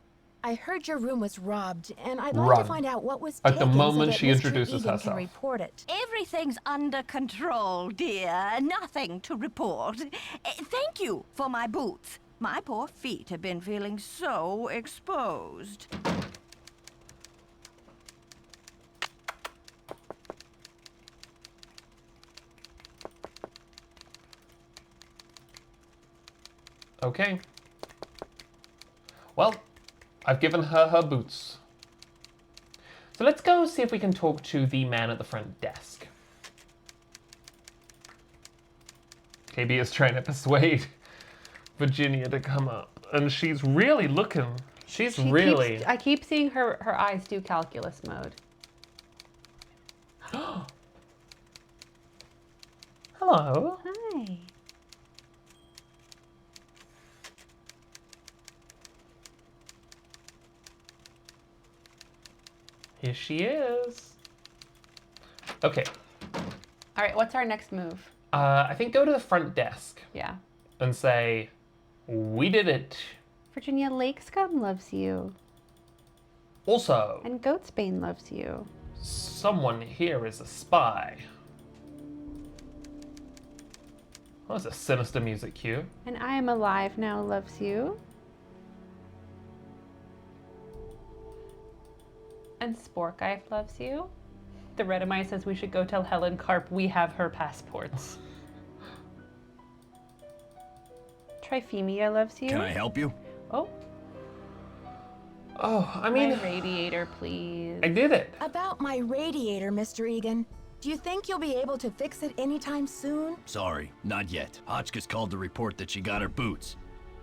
I heard your room was robbed, and I'd like Run. to find out what was At the taken moment so that she Mr. introduces Egan herself. can report it. Everything's under control, dear. Nothing to report. Thank you for my boots. My poor feet have been feeling so exposed. Okay. Well, I've given her her boots. So let's go see if we can talk to the man at the front desk. KB is trying to persuade Virginia to come up, and she's really looking. She's really. I keep seeing her eyes do calculus mode. Hello. Hi. Here she is. Okay. All right, what's our next move? I think go to the front desk Yeah. and say, "We did it." Virginia Lakescum loves you. Also, And Goatsbane loves you. someone here is a spy. Oh, that's a sinister music cue. And I Am Alive Now loves you. And Sporkeye loves you. The Redamite says we should go tell Helen Carp we have her passports. Trifemia loves you. Can I help you? Oh, Oh, I mean, my radiator, please. I did it. About my radiator, Mr. Egan. Do you think you'll be able to fix it anytime soon? Sorry, not yet. Hotchkiss called to report that she got her boots.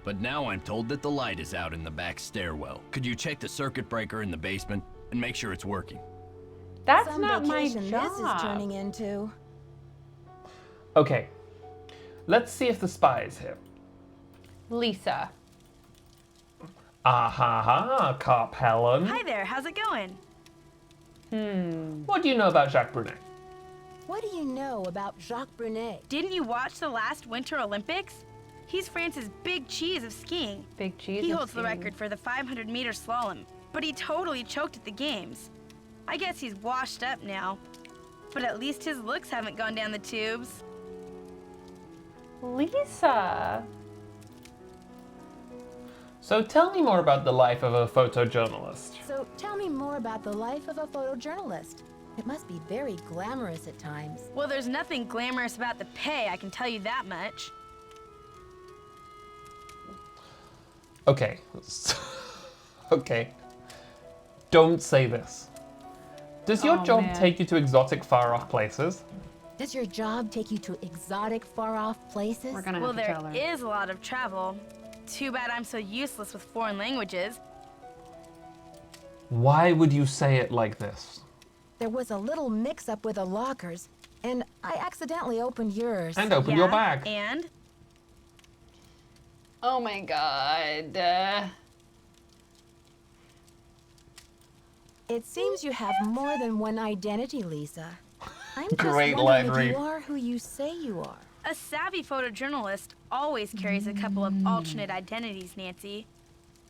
But now I'm told that the light is out in the back stairwell. Could you check the circuit breaker in the basement and make sure it's working? That's Some not my vacation job. this is turning into. Okay. Let's see if the spy is here. Lisa. Ah ha ha, Carp Helen. Hi there, how's it going? What do you know about Jacques Brunet? What do you know about Jacques Brunet? Didn't you watch the last Winter Olympics? He's France's big cheese of skiing. Big cheese. He of holds the skiing. record for the 500-meter slalom, but he totally choked at the games. I guess he's washed up now, but at least his looks haven't gone down the tubes. Lisa. So tell me more about the life of a photojournalist. So tell me more about the life of a photojournalist. It must be very glamorous at times. Well, there's nothing glamorous about the pay, I can tell you that much. Okay. Okay. Don't say this. Does your Oh, job man. take you to exotic, far-off places? Does your job take you to exotic, far-off places? We're gonna Well, have to there tell her. is a lot of travel. Too bad I'm so useless with foreign languages. Why would you say it like this? There was a little mix-up with the lockers, and I accidentally opened yours. And open your Yeah, bag. And? Oh my god. It seems you have more than one identity, Lisa. I'm just Great wondering line if you read. are who you say you are. A savvy photojournalist always carries a couple of alternate identities, Nancy.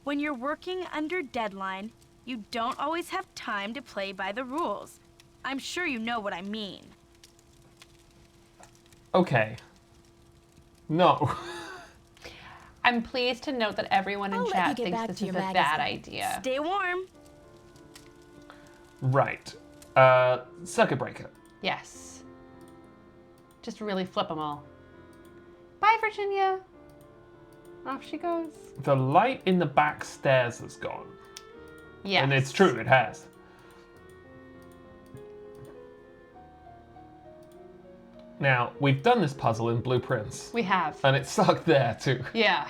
When you're working under deadline, you don't always have time to play by the rules. I'm sure you know what I mean. Okay. No. I'm pleased to note that everyone in I'll let chat you get thinks back this to is a your bad magazine. idea. Stay warm. Right. Circuit breaker. Yes. Just really flip them all. Bye, Virginia. Off she goes. The light in the back stairs has gone. Yes. And it's true, it has. Now, we've done this puzzle in Blueprints. We have. And it sucked there, too. Yeah.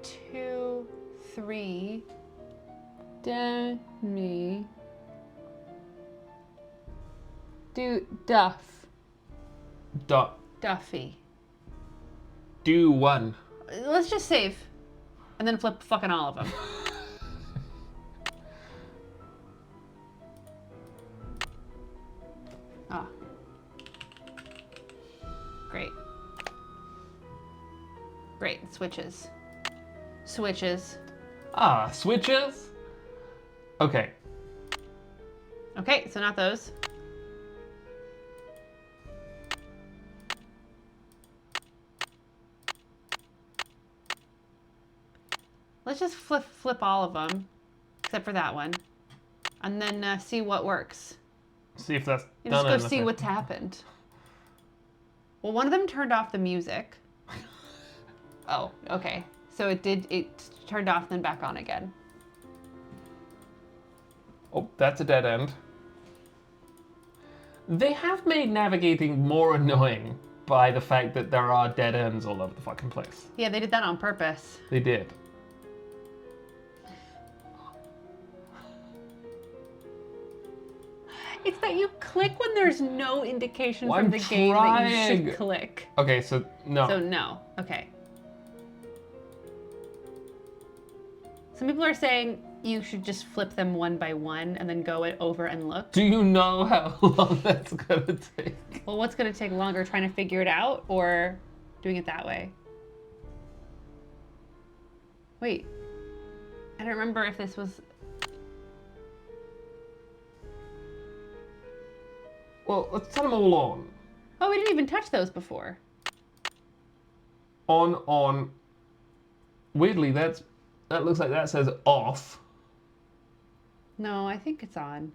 Two, three. Danny. Duff. Duffy. Do one. Let's just save. And then flip fucking all of them. Ah. Great. Great. Switches. Switches. Ah, switches? Okay. Okay, so not those. Let's just flip all of them, except for that one, and then see what works. See if that's And done just go anything. see what's happened. Well, one of them turned off the music. Oh, okay. So it turned off and then back on again. Oh, that's a dead end. They have made navigating more annoying by the fact that there are dead ends all over the fucking place. Yeah, they did that on purpose. They did. It's that you click when there's no indication Well, from I'm the game that you trying. should click. Okay, so no. So no. Okay. Some people are saying you should just flip them one by one and then go it over and look. Do you know how long that's gonna take? Well, what's going to take longer, trying to figure it out or doing it that way? Wait. I don't remember if this was... Well, let's turn them all on. Oh, we didn't even touch those before. On. Weirdly, that looks like that says off. No, I think it's on.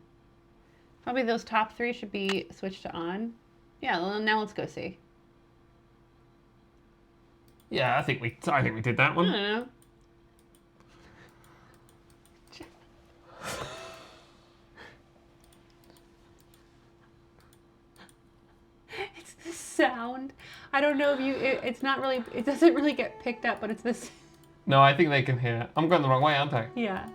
Probably those top three should be switched to on. Yeah, well, now let's go see. Yeah, I think we did that I one. don't know. It's the sound. I don't know if you. It's not really. It doesn't really get picked up, but it's this. No, I think they can hear. I'm going the wrong way, aren't I? Yeah.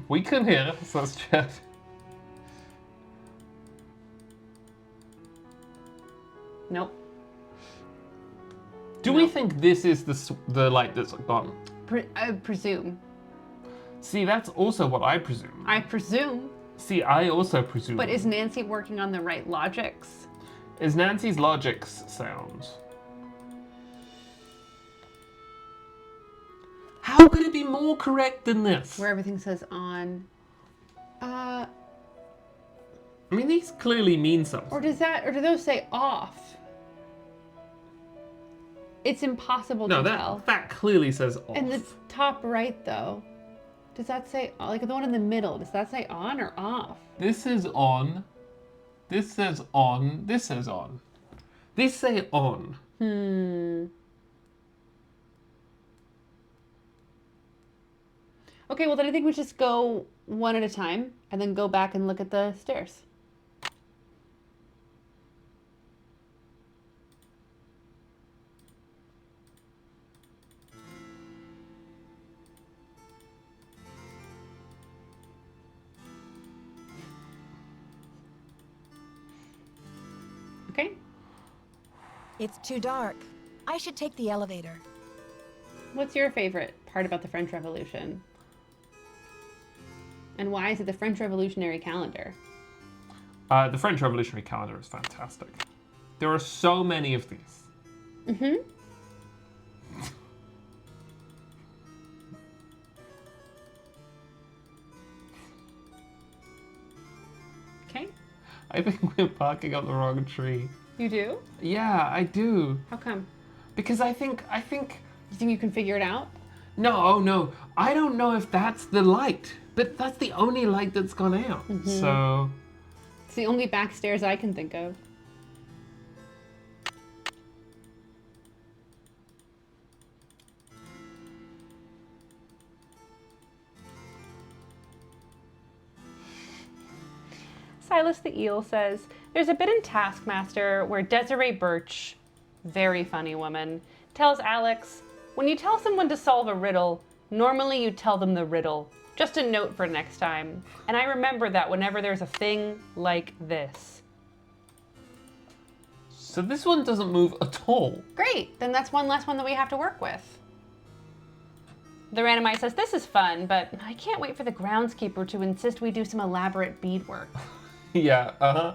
We can hear, so let's check. Nope. Do we think this is the light that's gone? I presume. See, that's also what I presume. I presume. See, I also presume. But is Nancy working on the right logics? Is Nancy's logics sound? How could it be more correct than this? Where everything says on. I mean, these clearly mean something. Or do those say off? It's impossible No, to tell. that clearly says off. And the top right though, does that say, like the one in the middle, does that say on or off? This is on. This says on. This says on. These say on. Okay, well then I think we just go one at a time and then go back and look at the stairs. Okay. It's too dark. I should take the elevator. What's your favorite part about the French Revolution? And why is it the French Revolutionary Calendar? The French Revolutionary Calendar is fantastic. There are so many of these. Mm-hmm. Okay. I think we're barking up the wrong tree. You do? Yeah, I do. How come? Because I think You think you can figure it out? No, I don't know if that's the light, but that's the only light that's gone out. So, It's the only backstairs I can think of. Silas the Eel says, there's a bit in Taskmaster where Desiree Birch, very funny woman, tells Alex, when you tell someone to solve a riddle, normally you tell them the riddle. Just a note for next time. And I remember that whenever there's a thing like this. so this one doesn't move at all. Great, then that's one less one that we have to work with. The Randomite says, this is fun, but I can't wait for the groundskeeper to insist we do some elaborate beadwork. Yeah, uh-huh.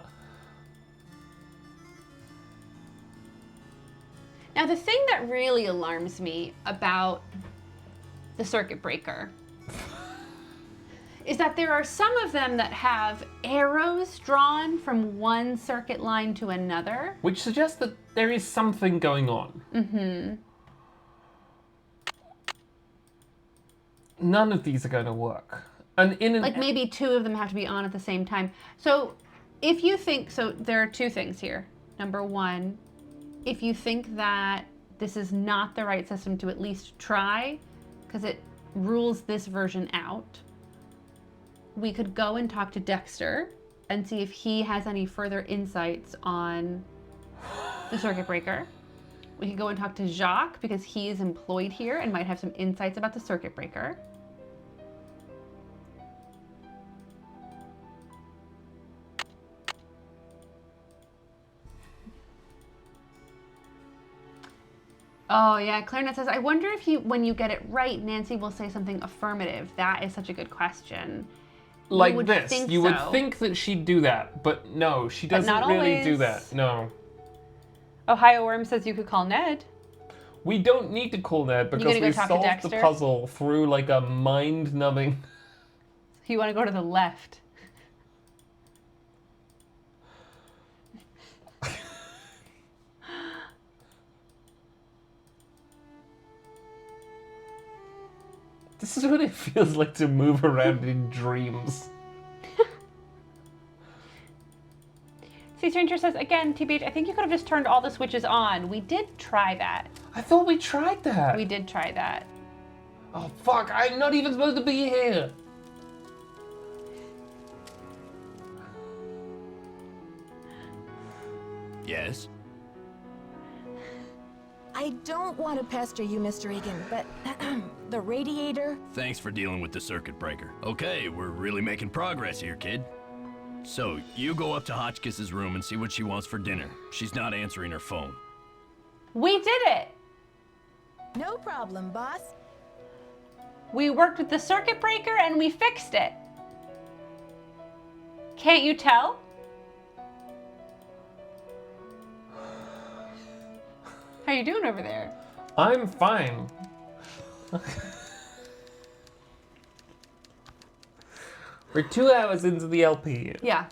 Now, the thing that really alarms me about the circuit breaker is that there are some of them that have arrows drawn from one circuit line to another. Which suggests that there is something going on. Mm-hmm. None of these are going to work. And in an Like maybe two of them have to be on at the same time. So if you think, so there are two things here. Number one, if you think that this is not the right system to at least try, because it rules this version out, we could go and talk to Dexter and see if he has any further insights on the circuit breaker. We could go and talk to Jacques because he is employed here and might have some insights about the circuit breaker. Oh yeah, Clarinet says, I wonder if when you get it right, Nancy will say something affirmative. That is such a good question. like would this. think You would so. think that she'd do that, but no, she doesn't not really do always. that. No. Ohio Worm says you could call Ned. We don't need to call Ned because gonna go we talk to solved the Dexter? puzzle through like a mind-numbing... You want to go to the left. This is what it feels like to move around in dreams. Sea Stranger says, again, TBH, I think you could have just turned all the switches on. We did try that. I thought we tried that. We did try that. Oh fuck, I'm not even supposed to be here. Yes? I don't want to pester you, Mr. Egan, but the radiator... Thanks for dealing with the circuit breaker. Okay, we're really making progress here, kid. So, you go up to Hotchkiss's room and see what she wants for dinner. She's not answering her phone. We did it. No problem, boss. We worked with the circuit breaker and we fixed it. Can't you tell? How you doing over there? I'm fine. We're 2 hours into the LP, Yeah.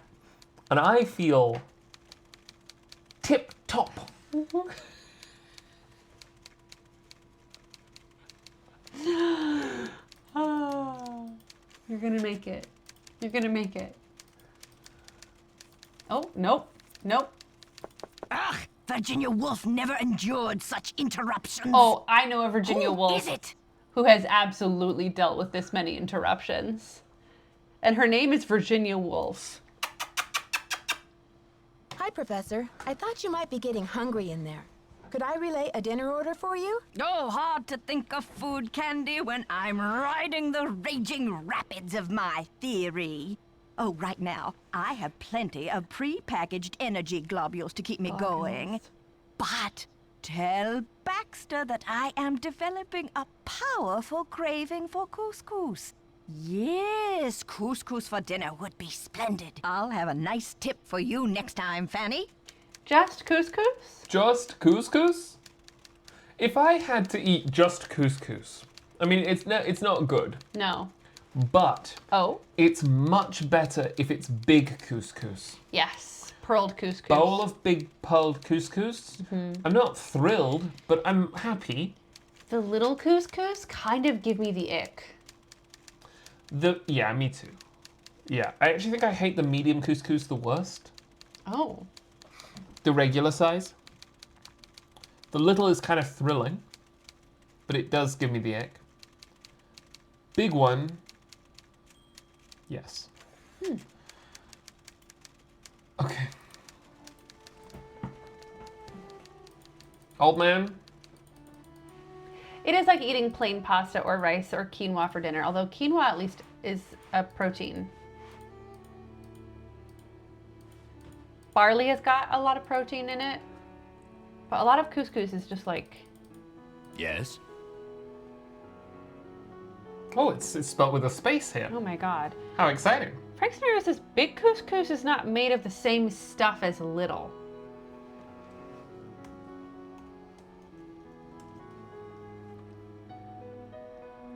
and I feel tip-top. Oh, you're gonna make it. You're gonna make it. Oh, nope. Nope. Ugh, Virginia Woolf never endured such interruptions. Oh, I know a Virginia Who Woolf is it? who has absolutely dealt with this many interruptions. And her name is Virginia Woolf. Hi, Professor. I thought you might be getting hungry in there. Could I relay a dinner order for you? Oh, hard to think of food candy when I'm riding the raging rapids of my theory. Oh, right now, I have plenty of pre-packaged energy globules to keep me going. But tell Baxter that I am developing a powerful craving for couscous. Yes, couscous for dinner would be splendid. I'll have a nice tip for you next time, Fanny. Just couscous? Just couscous? If I had to eat just couscous, I mean, it's not good, No. but Oh, it's much better if it's big couscous. yes. Pearled couscous. Bowl of big pearled couscous. I'm not thrilled, but I'm happy. The little couscous kind of give me the ick. Yeah, me too. Yeah, I actually think I hate the medium couscous the worst. Oh. The regular size. The little is kind of thrilling, but it does give me the ick. Big one, yes. Okay. Old man, It is like eating plain pasta or rice or quinoa for dinner, although quinoa at least is a protein. Barley has got a lot of protein in it, but a lot of couscous is just like, Yes? oh, it's spelled with a space here. oh my god. How exciting. Frank Samiro says big couscous is not made of the same stuff as little.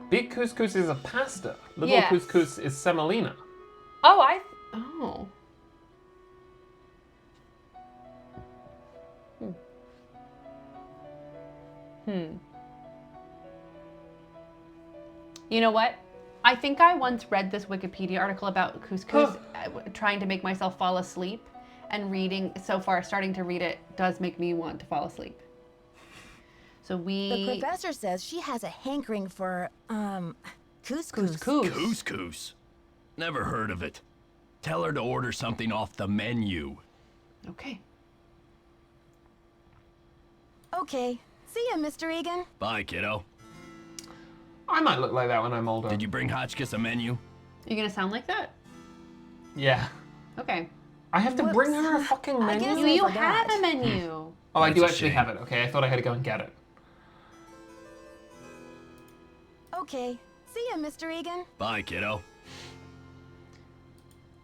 Big couscous is a pasta. Little Yes. couscous is semolina. Oh, oh. You know what? I think I once read this Wikipedia article about couscous, trying to make myself fall asleep, and reading so far, starting to read it does make me want to fall asleep. So The professor says she has a hankering for, couscous. Couscous? Never heard of it. Tell her to order something off the menu. Okay. Okay. See ya, Mr. Egan. Bye, kiddo. I might look like that when I'm older. Did you bring Hotchkiss a menu? You gonna sound like that? Yeah. Okay. I have to bring Whoops. her a fucking I menu? guess You forgot. have a menu. Oh, I do That's a actually shame. have it. Okay, I thought I had to go and get it. Okay. See ya, Mr. Egan. Bye, kiddo.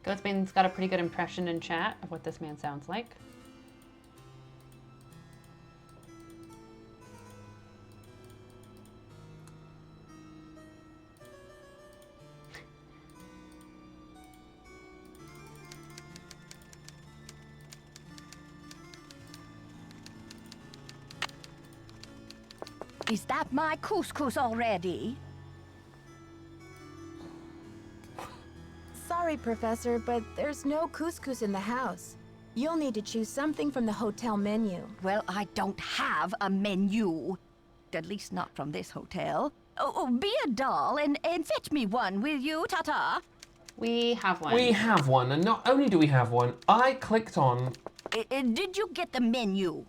Ghostbane's got a pretty good impression in chat of what this man sounds like. Is that my couscous already? Sorry, Professor, but there's no couscous in the house. You'll need to choose something from the hotel menu. Well, I don't have a menu. At least not from this hotel. Oh, be a doll and fetch me one, will you, Tata? We have one. We have one, and not only do we have one, I clicked on... Did you get the menu?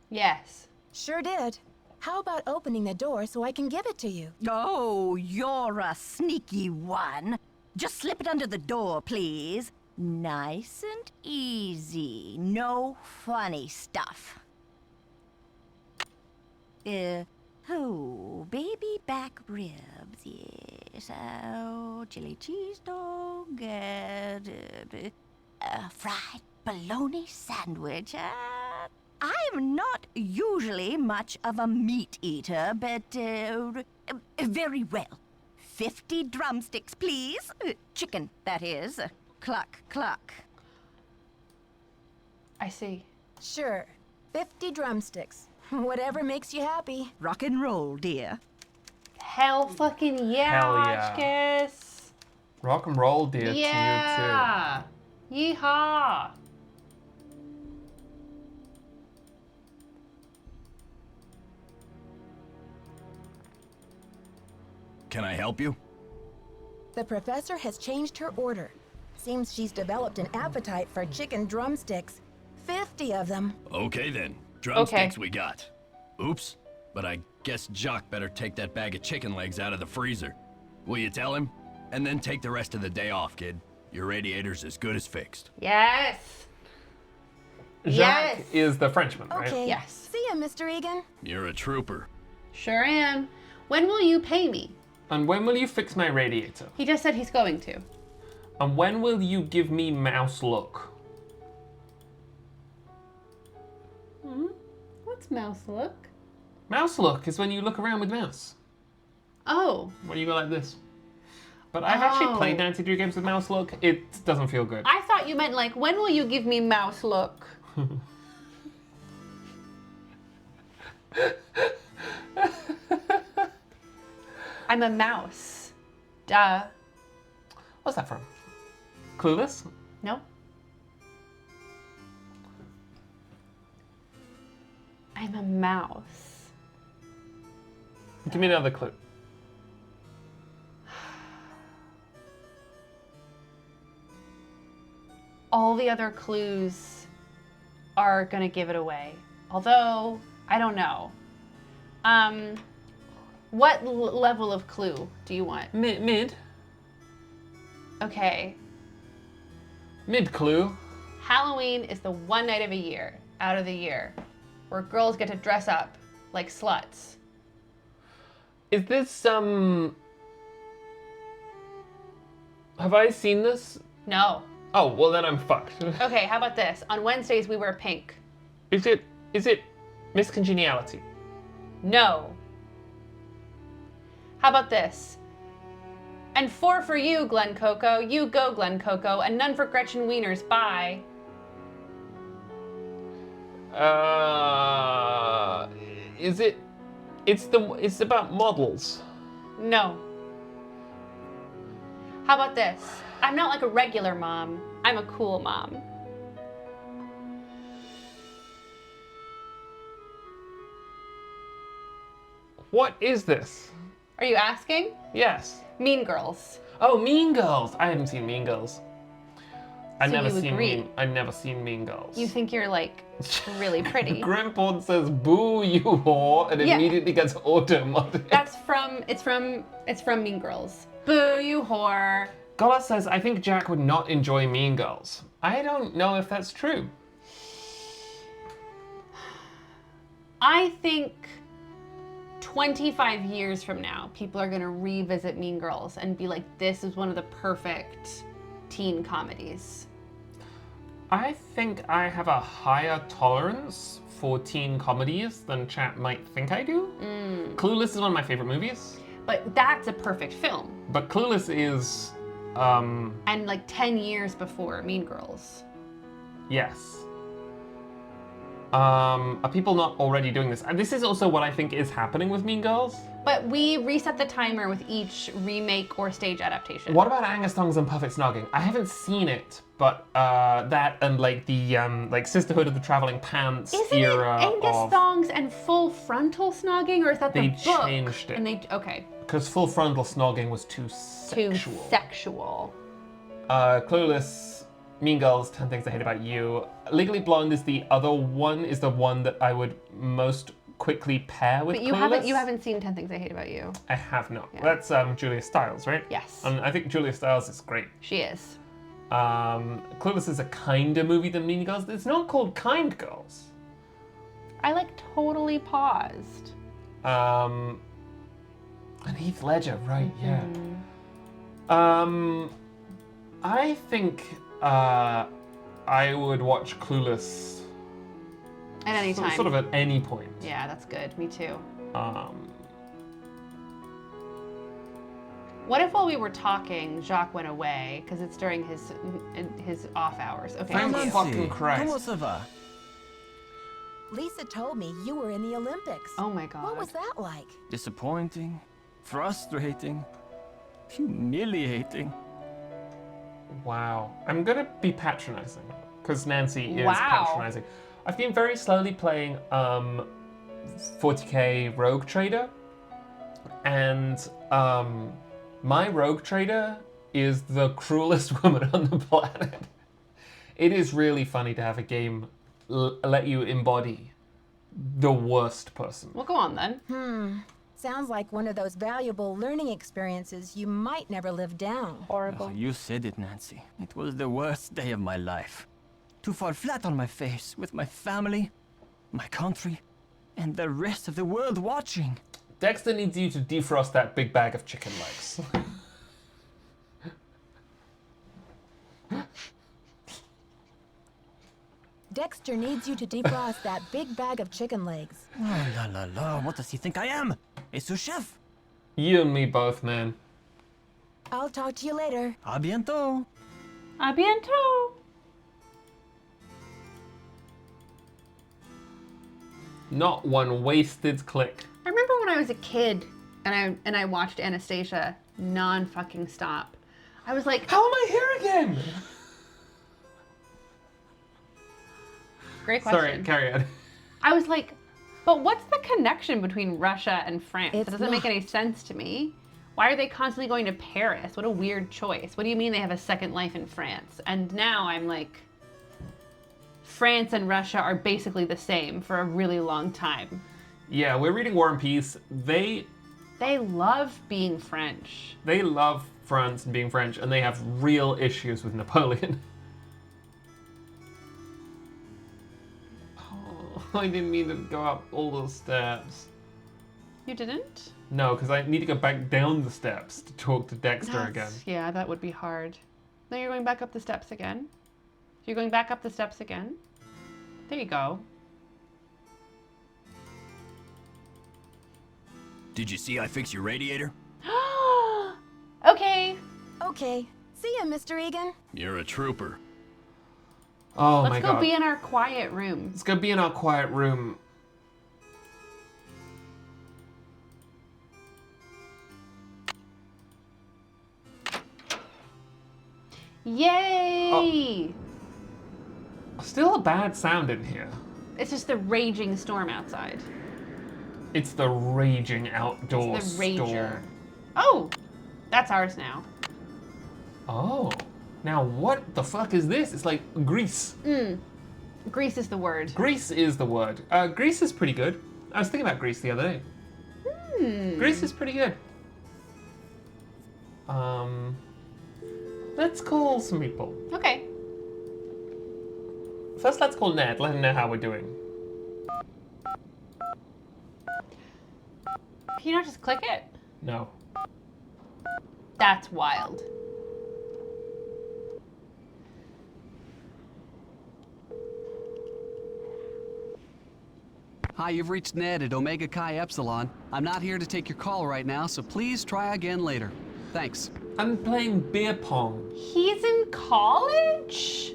Yes. Sure did. How about opening the door so I can give it to you? Oh, you're a sneaky one. Just slip it under the door, please. Nice and easy. No funny stuff. Baby back ribs, yes. Oh, chili cheese dog, fried bologna sandwich. I'm not usually much of a meat eater, but very well. 50 drumsticks, please. Chicken, that is. Cluck, cluck. I see. Sure. 50 drumsticks. Whatever makes you happy. Rock and roll, dear. Hell fucking yeah, Hell yeah. Hotchkiss. Rock and roll, dear, Yeah. Yeehaw. Can I help you? The professor has changed her order. Seems she's developed an appetite for chicken drumsticks. 50 of them. Okay then. Drumsticks we got. Oops. But I guess Jock better take that bag of chicken legs out of the freezer. Will you tell him? And then take the rest of the day off, kid. Your radiator's as good as fixed. Yes. too. Jacques Yes. is the Frenchman, right? Okay. Yes. See ya, Mr. Egan. You're a trooper. Sure am. When will you pay me? And when will you fix my radiator? He just said he's going to. And when will you give me mouse look? What's mouse look? Mouse look is when you look around with mouse. Oh, When you go like this. But I've actually played Oh. 93 games with mouse look. It doesn't feel good. I thought you meant like, when will you give me mouse look? I'm a mouse. Duh. What's that from? Clueless? No. I'm a mouse. Give me another clue. All the other clues are gonna give it away. Although, I don't know. What level of clue do you want? Mid. Okay. Mid clue. Halloween is the one night of a year, out of the year, where girls get to dress up like sluts. Is this, Have I seen this? No. Oh, well then I'm fucked. Okay, how about this? On Wednesdays we wear pink. Is it Miss Congeniality? No. How about this? And 4 for you, Glen Coco. You go, Glen Coco. And none for Gretchen Wieners. Bye. It's about models. No. How about this? I'm not like a regular mom. I'm a cool mom. What is this? Are you asking? Yes. Mean Girls. Oh, Mean Girls. I haven't seen Mean Girls. I've So never you seen agree. I've never seen Mean Girls. You think you're like really pretty. Grimport says, "Boo, you whore," and Yeah. immediately gets auto-modded. It's from Mean Girls. Boo, you whore. Gola says, "I think Jack would not enjoy Mean Girls." I don't know if that's true. I think 25 years from now, people are going to revisit Mean Girls and be like, this is one of the perfect teen comedies. I think I have a higher tolerance for teen comedies than chat might think I do. Clueless is one of my favorite movies, But that's a perfect film. but Clueless is, And like 10 years before Mean Girls. yes. Are people not already doing this? And this is also what I think is happening with Mean Girls. But we reset the timer with each remake or stage adaptation. What about Angus Thongs and Perfect Snogging? I haven't seen it, but that and like the like Sisterhood of the Traveling Pants Isn't era it Angus of Thongs and full frontal snogging, or is that the They book? changed it. And they okay, because full frontal snogging was too too sexual. sexual. Clueless, Mean Girls, 10 Things I Hate About You. Legally Blonde is the other one, is the one that I would most quickly pair with But you Clueless. haven't seen 10 Things I Hate About You. I have not. Yeah. That's Julia Stiles, right? Yes. And I think Julia Stiles is great. She is. Clueless is a kinder movie than Mean Girls. It's not called Kind Girls. I like totally paused. And Heath Ledger, right? Yeah. I think I would watch Clueless At any time. sort of at any point. Yeah, that's good. Me too. What if while we were talking, Jacques went away because it's during his off hours? Okay. Thank I'll see you. fucking Christ. Comment ça va? Lisa told me you were in the Olympics. Oh my god. What was that like? Disappointing, frustrating, humiliating. Wow. I'm gonna be patronizing because Nancy is Wow. patronizing. I've been very slowly playing 40k Rogue Trader, and my Rogue Trader is the cruelest woman on the planet. It is really funny to have a game let you embody the worst person. Well, go on then. Sounds like one of those valuable learning experiences you might never live down. Horrible. Oh, you said it, Nancy. It was the worst day of my life. To fall flat on my face with my family, my country, and the rest of the world watching. Dexter needs you to defrost that big bag of chicken legs. Dexter needs you to defrost that big bag of chicken legs. Oh, la la la, what does he think I am? A sous chef? You and me both, man. I'll talk to you later. A bientôt. A bientôt. Not one wasted click. I remember when I was a kid and I watched Anastasia non-fucking stop. I was like, How am I here again? great question. Sorry, carry on. I was like, but what's the connection between Russia and France? It's It doesn't make not. any sense to me. Why are they constantly going to Paris? What a weird choice. What do you mean they have a second life in France? And now I'm like, France and Russia are basically the same for a really long time. Yeah, we're reading War and Peace. They love being French. love France and being French, and they have real issues with Napoleon. Oh, I didn't mean to go up all those steps. You didn't? No, because I need to go back down the steps to talk to Dexter again. Yeah, that would be hard. No, you're going back up the steps again. You're going back up the steps again. There you go. Did you see I fixed your radiator? Okay. Okay. See ya, Mr. Egan. You're a trooper. Oh my Let's go god. be in our quiet room. Let's go be in our quiet room. Yay! Still a bad sound in here. It's just the raging storm outside. It's the raging outdoor It's the rager. storm. Oh, that's ours now. Oh. Now what the fuck is this? It's like Greece. Grease is the word. Greece is the word. Greece is pretty good. I was thinking about Greece the other day. Greece is pretty good. Let's call some people. Okay. First, let's call Ned. Let him know how we're doing. Can you not just click it? No. That's wild. Hi, you've reached Ned at Omega Chi Epsilon. I'm not here to take your call right now, so please try again later. Thanks. I'm playing beer pong. He's in college?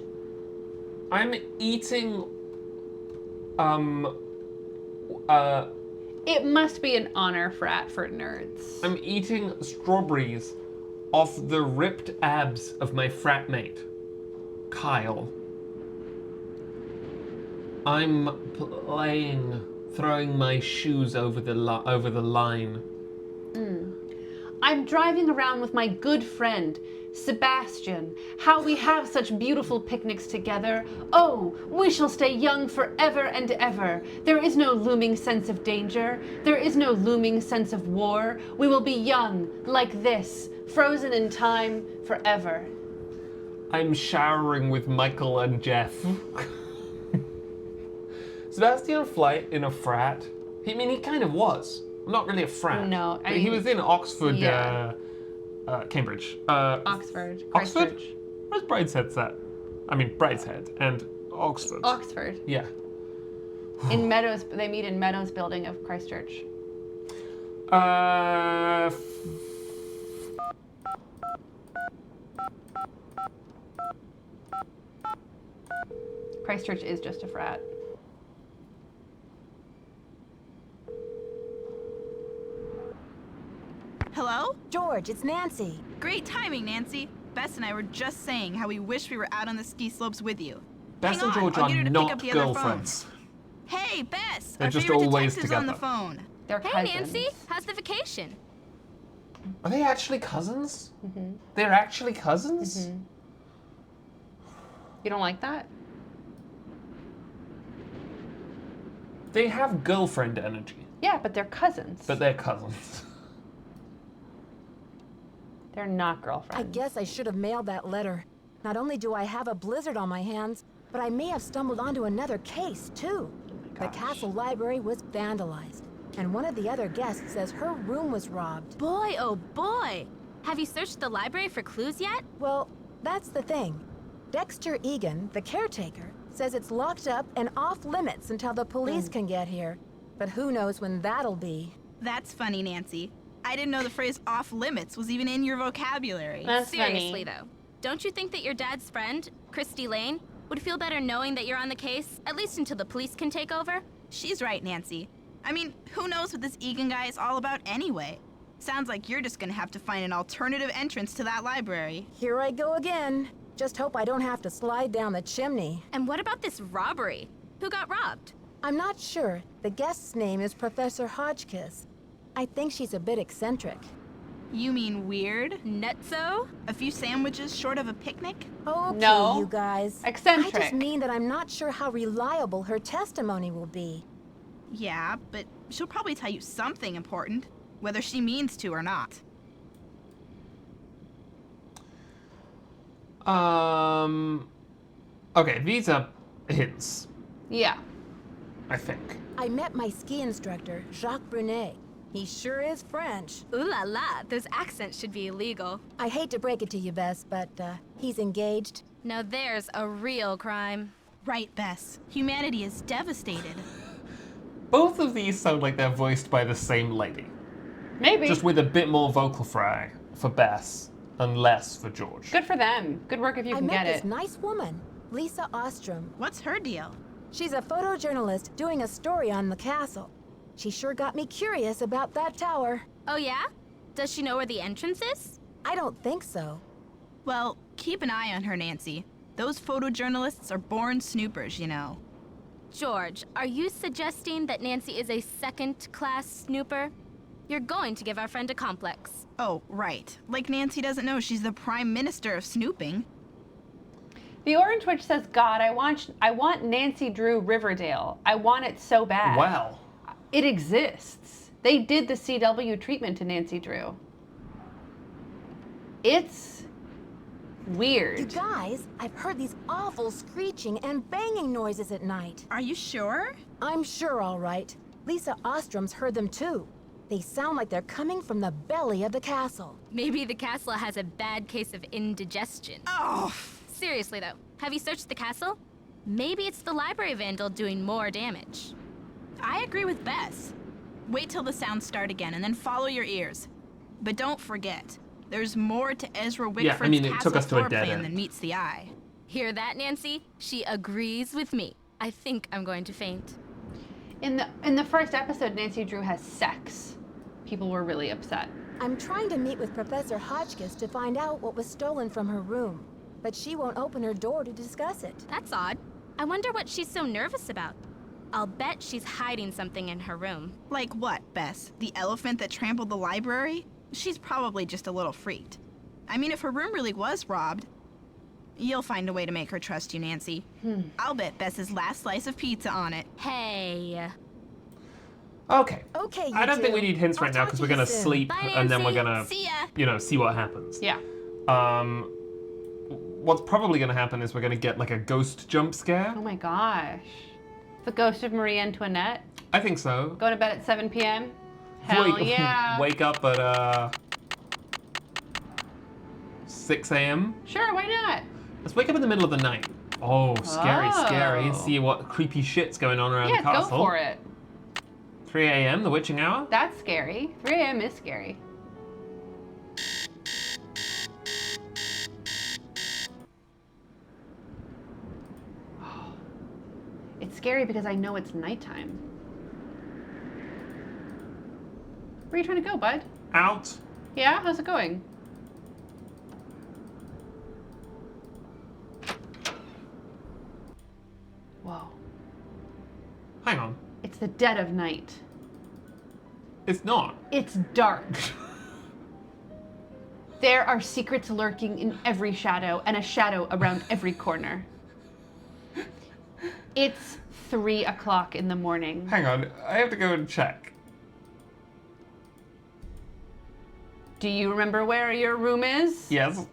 I'm eating. It must be an honor frat for nerds. I'm eating strawberries off the ripped abs of my frat mate, Kyle. I'm playing, throwing my shoes over the line. I'm driving around with my good friend, Sebastian. How we have such beautiful picnics together. Oh, we shall stay young forever and ever. There is no looming sense of danger. There is no looming sense of war. We will be young, like this, frozen in time forever. I'm showering with Michael and Jeff. Sebastian Flight in a frat. I mean, he kind of was. Not really a frat. No, I but he mean, was in Oxford, yeah. Cambridge. Oxford. Oxford? Christchurch. Where's Brideshead's at? I mean, Brideshead and Oxford. Oxford. Yeah. In Meadows, they meet in Meadows building of Christchurch. Christchurch is just a frat. Hello? George, it's Nancy. Great timing, Nancy. Bess and I were just saying how we wish we were out on the ski slopes with you. Bess Hang and on, George I'll are get her to pick not up the other phone. girlfriends. Hey, Bess! They're our just favorite always detective's on the together. phone. They're Hey, cousins. Nancy, how's the vacation? Are they actually cousins? They're actually cousins? You don't like that? They have girlfriend energy, Yeah, but they're cousins. but they're cousins. They're not girlfriends. I guess I should have mailed that letter. Not only do I have a blizzard on my hands, but I may have stumbled onto another case, too. The castle library was vandalized, and one of the other guests says her room was robbed. Boy, oh boy! Have you searched the library for clues yet? Well, that's the thing. Dexter Egan, the caretaker, says it's locked up and off limits until the police can get here. But who knows when that'll be. That's funny, Nancy. I didn't know the phrase off limits was even in your vocabulary. That's Seriously, funny. though. Don't you think that your dad's friend, Christy Lane, would feel better knowing that you're on the case, at least until the police can take over? She's right, Nancy. I mean, who knows what this Egan guy is all about anyway? Sounds like you're just gonna have to find an alternative entrance to that library. Here I go again. Just hope I don't have to slide down the chimney. And what about this robbery? Who got robbed? I'm not sure. The guest's name is Professor Hotchkiss. I think she's a bit eccentric. You mean weird? Nutso? A few sandwiches short of a picnic? Okay, No. you guys. Eccentric. I just mean that I'm not sure how reliable her testimony will be. Yeah, but she'll probably tell you something important, whether she means to or not. Okay, these are hints, Yeah. I think. I met my ski instructor, Jacques Brunet. He sure is French. Ooh la la, those accents should be illegal. I hate to break it to you, Bess, but he's engaged. Now there's a real crime. Right, Bess. Humanity is devastated. Both of these sound like they're voiced by the same lady, Maybe. just with a bit more vocal fry for Bess and less for George. Good for them. Good work if you I can met get this it. nice woman, Lisa Ostrom. What's her deal? She's a photojournalist doing a story on the castle. She sure got me curious about that tower. Oh yeah? Does she know where the entrance is? I don't think so. Well, keep an eye on her, Nancy. Those photojournalists are born snoopers, you know. George, are you suggesting that Nancy is a second-class snooper? You're going to give our friend a complex. Oh, right. Like Nancy doesn't know she's the prime minister of snooping. The Orange Witch says, God, I want Nancy Drew Riverdale. I want it so bad. Wow. It exists. They did the CW treatment to Nancy Drew. It's You weird. guys, I've heard these awful screeching and banging noises at night. Are you sure? I'm sure, all right. Lisa Ostrom's heard them too. They sound like they're coming from the belly of the castle. Maybe the castle has a bad case of indigestion. Oh, Seriously though, have you searched the castle? Maybe it's the library vandal doing more damage. I agree with Bess. Wait till the sounds start again and then follow your ears. But don't forget, there's more to Ezra Wickford's it castle took us to a floor dead plan end. than meets the eye. Hear that, Nancy? She agrees with me. I think I'm going to faint. In the first episode, Nancy Drew has sex. People were really upset. I'm trying to meet with Professor Hotchkiss to find out what was stolen from her room, but she won't open her door to discuss it. That's odd. I wonder what she's so nervous about. I'll bet she's hiding something in her room. Like what, Bess? The elephant that trampled the library? She's probably just a little freaked. I mean, if her room really was robbed, you'll find a way to make her trust you, Nancy. I'll bet Bess's last slice of pizza on it. Hey. Okay. Okay, you I don't think two. we need hints I'll right now talk because to we're you gonna soon. sleep Bye, and then we're Nancy. gonna, See ya. see what happens. Yeah. What's probably gonna happen is we're gonna get like a ghost jump scare. Oh my gosh. The ghost of Marie Antoinette. I think so. Going to bed at 7 p.m. Hell wake, yeah. Wake up at 6 a.m. Sure, why not? Let's wake up in the middle of the night. Oh, scary, scary. And Oh. see what creepy shit's going on around Yeah, the castle. go for it. 3 a.m. the witching hour. That's scary. 3 a.m. is scary. It's scary because I know it's nighttime. Where are you trying to go, bud? Out. Yeah? How's it going? Whoa. Hang on. It's the dead of night. It's not. It's dark. There are secrets lurking in every shadow and a shadow around every corner. It's 3 o'clock in the morning. Hang on. I have to go and check. Do you remember where your room is? Yes.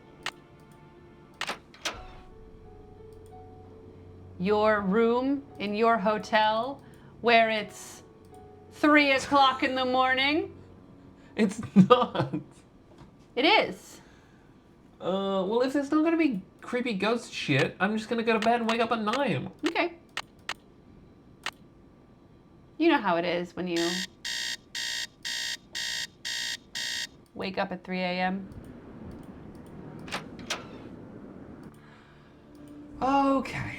Your room in your hotel where it's 3 o'clock in the morning? It's not. It is. Well, if there's not gonna be creepy ghost shit, I'm just gonna go to bed and wake up at 9. Okay. You know how it is when you wake up at 3 a.m. Okay.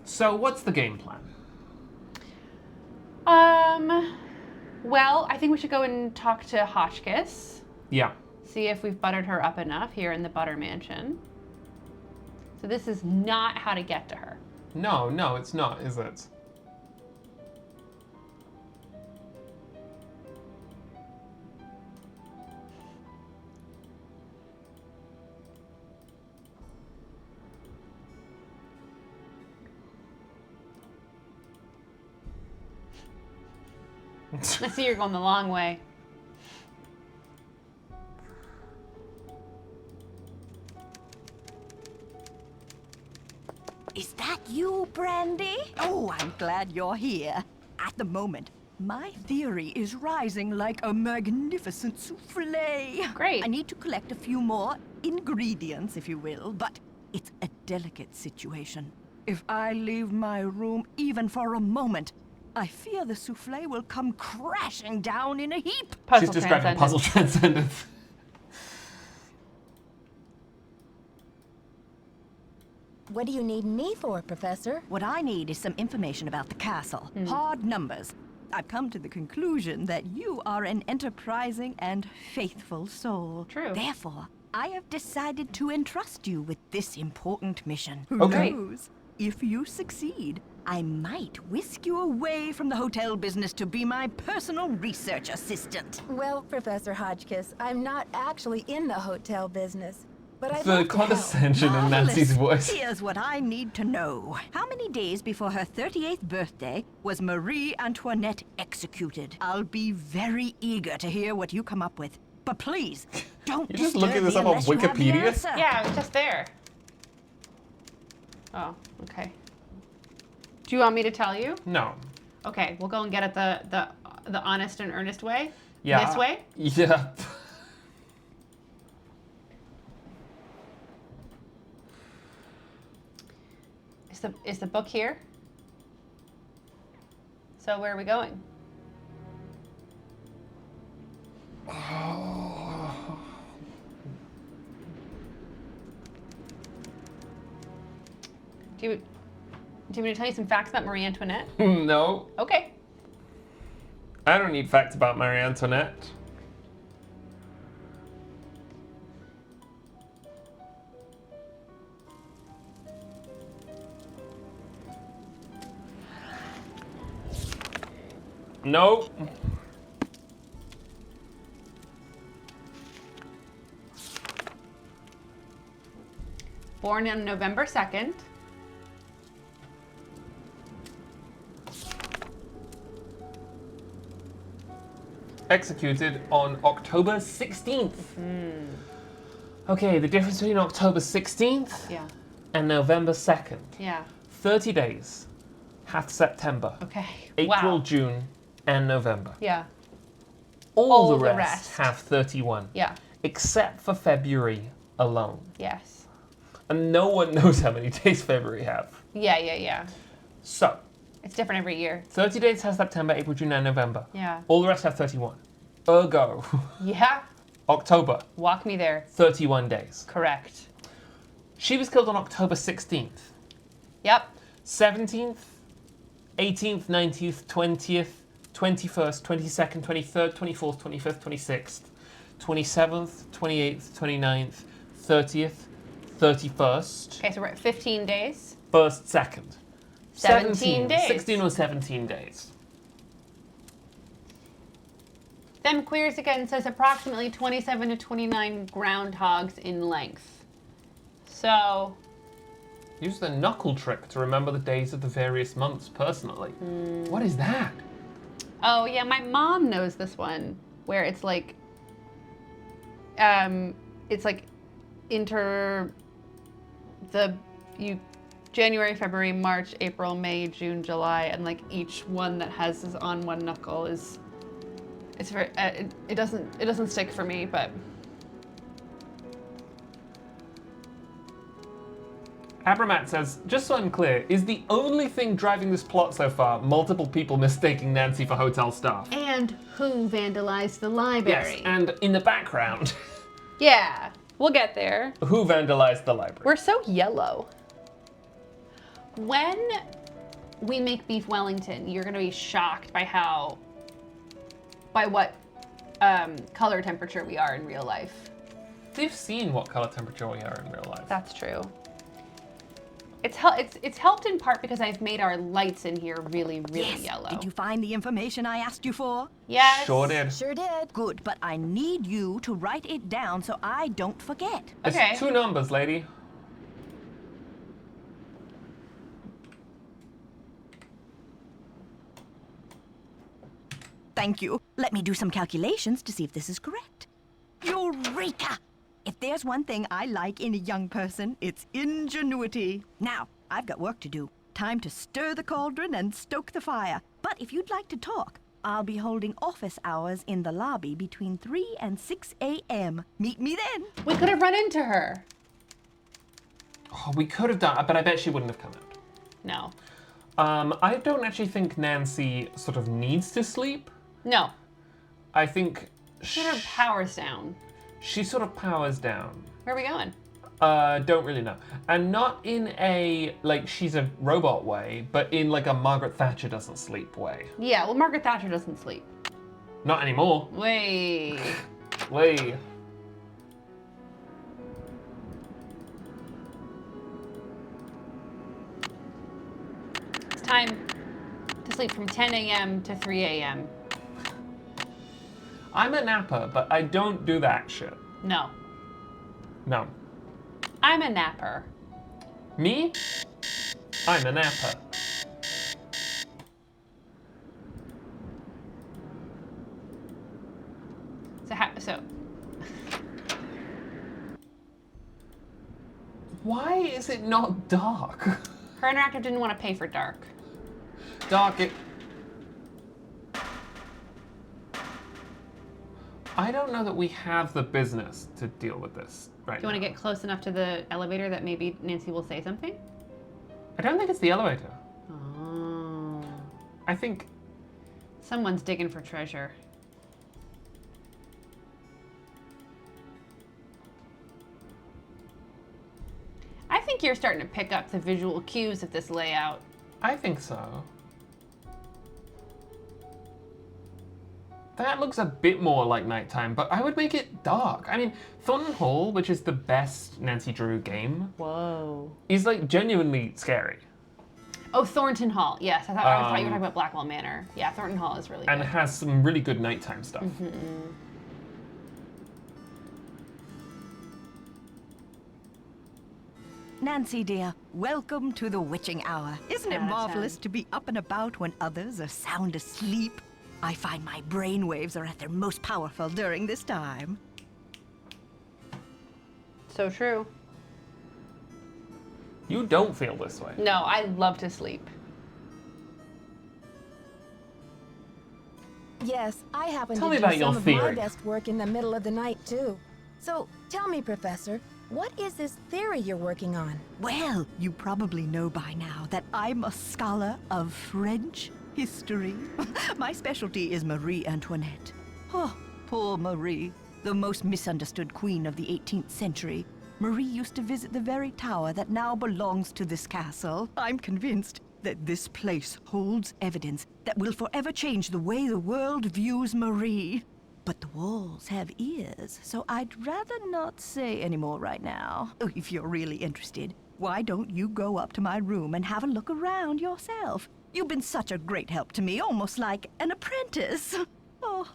So what's the game plan? Well, I think we should go and talk to Hotchkiss. Yeah. See if we've buttered her up enough here in the Butter Mansion. So this is not how to get to her. No, it's not, is it? I see you're going the long way. Is that you, Brandy? Oh, I'm glad you're here. At the moment, my theory is rising like a magnificent souffle. Great. I need to collect a few more ingredients, if you will, but it's a delicate situation. If I leave my room even for a moment, I fear the souffle will come crashing down in a heap. She's describing puzzle transcendence. What do you need me for, Professor? What I need is some information about the castle. Hard numbers. I've come to the conclusion that you are an enterprising and faithful soul. True. Therefore, I have decided to entrust you with this important mission. Okay. Who knows? If you succeed, I might whisk you away from the hotel business to be my personal research assistant. Well, Professor Hotchkiss, I'm not actually in the hotel business, but I'd The love to help. condescension in Nancy's voice. Here's what I need to know. How many days before her 38th birthday was Marie Antoinette executed? I'll be very eager to hear what you come up with. But please, don't You're just disturb looking this me up on unless you have the Wikipedia? answer. Yeah, I was just there. Oh, okay. Do you want me to tell you? No. Okay, we'll go and get it the honest and earnest way. Yeah. This way. Yeah. Is the book here? So where are we going? Do you want me to tell you some facts about Marie Antoinette? No. Okay. I don't need facts about Marie Antoinette. Nope. Born on November 2nd. Executed on October 16th. Okay, the difference between October 16th Yeah. and November 2nd. Yeah. 30 days. Half September. Okay. April, Wow. June, and November. Yeah. All All the the rest rest. have 31. Yeah. Except for February alone. Yes. And no one knows how many days February have. Yeah. So, It's different every year. 30 days has September, April, June, and November. Yeah. All the rest have 31. Ergo, Yeah. October, Walk me there. 31 days. Correct. She was killed on October 16th. Yep. 17th, 18th, 19th, 20th, 21st, 22nd, 23rd, 24th, 25th, 26th, 27th, 28th, 29th, 30th, 31st, Okay, so we're at 15 days. 1st, 2nd. 17 days. 16 or 17 days. Them Queers again says approximately 27 to 29 groundhogs in length. So, Use the knuckle trick to remember the days of the various months personally. What is that? oh yeah, my mom knows this one where it's like January, February, March, April, May, June, July, and like each one that has this on one knuckle is it's very it doesn't stick for me, but Abramat says, just so I'm clear, is the only thing driving this plot so far multiple people mistaking Nancy for hotel staff? and who vandalized the library? Yes, and in the background, Yeah, we'll get there. who vandalized the library? We're so yellow. When we make beef Wellington, you're gonna be shocked by how by what color temperature we are in real life. They've seen what color temperature we are in real life. That's true. It's helped in part because I've made our lights in here really, really Yes. yellow. Did you find the information I asked you for? Yes. Sure did. Sure did. Good, but I need you to write it down so I don't forget. It's Okay. 2 numbers, lady. Thank you. Let me do some calculations to see if this is correct. Eureka! If there's one thing I like in a young person, it's ingenuity. Now, I've got work to do. Time to stir the cauldron and stoke the fire. But if you'd like to talk, I'll be holding office hours in the lobby between 3 and 6 a.m. Meet me then. We could have run into her. Oh, we could have done, but I bet she wouldn't have come out. No. I don't actually think Nancy sort of needs to sleep. No. I think Get her powers down. she sort of powers down. Where are we going? Don't really know. And not in a, like, she's a robot way, but in, like, a Margaret Thatcher doesn't sleep way. Yeah, well, Margaret Thatcher doesn't sleep. Not anymore. Wait. Way. It's time to sleep from 10 a.m. to 3 a.m. I'm a napper, but I don't do that shit. No. No. I'm a napper. Me? I'm a napper. So Why is it not dark? her interactive didn't want to pay for dark. Dark it. I don't know that we have the business to deal with this right Do you want to now. get close enough to the elevator that maybe Nancy will say something? I don't think it's the elevator. Oh. I think Someone's digging for treasure. I think you're starting to pick up the visual cues of this layout. I think so. That looks a bit more like nighttime, but I would make it dark. I mean, Thornton Hall, which is the best Nancy Drew game, Whoa. is like genuinely scary Oh, Thornton Hall. Yes, I thought you were talking about Blackwell Manor. Yeah, Thornton Hall is really and good. has some really good nighttime stuff. Nancy, dear, welcome to the witching hour. Isn't it 10 out of marvelous 10. to be up and about when others are sound asleep? I find my brain waves are at their most powerful during this time. So true. You don't feel this way. No, I love to sleep. Yes, I happen Tell to me do about your some of my theory. best work in the middle of the night, too. So, tell me, Professor, what is this theory you're working on? Well, you probably know by now that I'm a scholar of French history. My specialty is Marie Antoinette. Oh, poor Marie, the most misunderstood queen of the 18th century. Marie used to visit the very tower that now belongs to this castle. I'm convinced that this place holds evidence that will forever change the way the world views Marie. But the walls have ears, so I'd rather not say any more right now. Oh, if you're really interested, why don't you go up to my room and have a look around yourself? You've been such a great help to me, almost like an apprentice. Oh,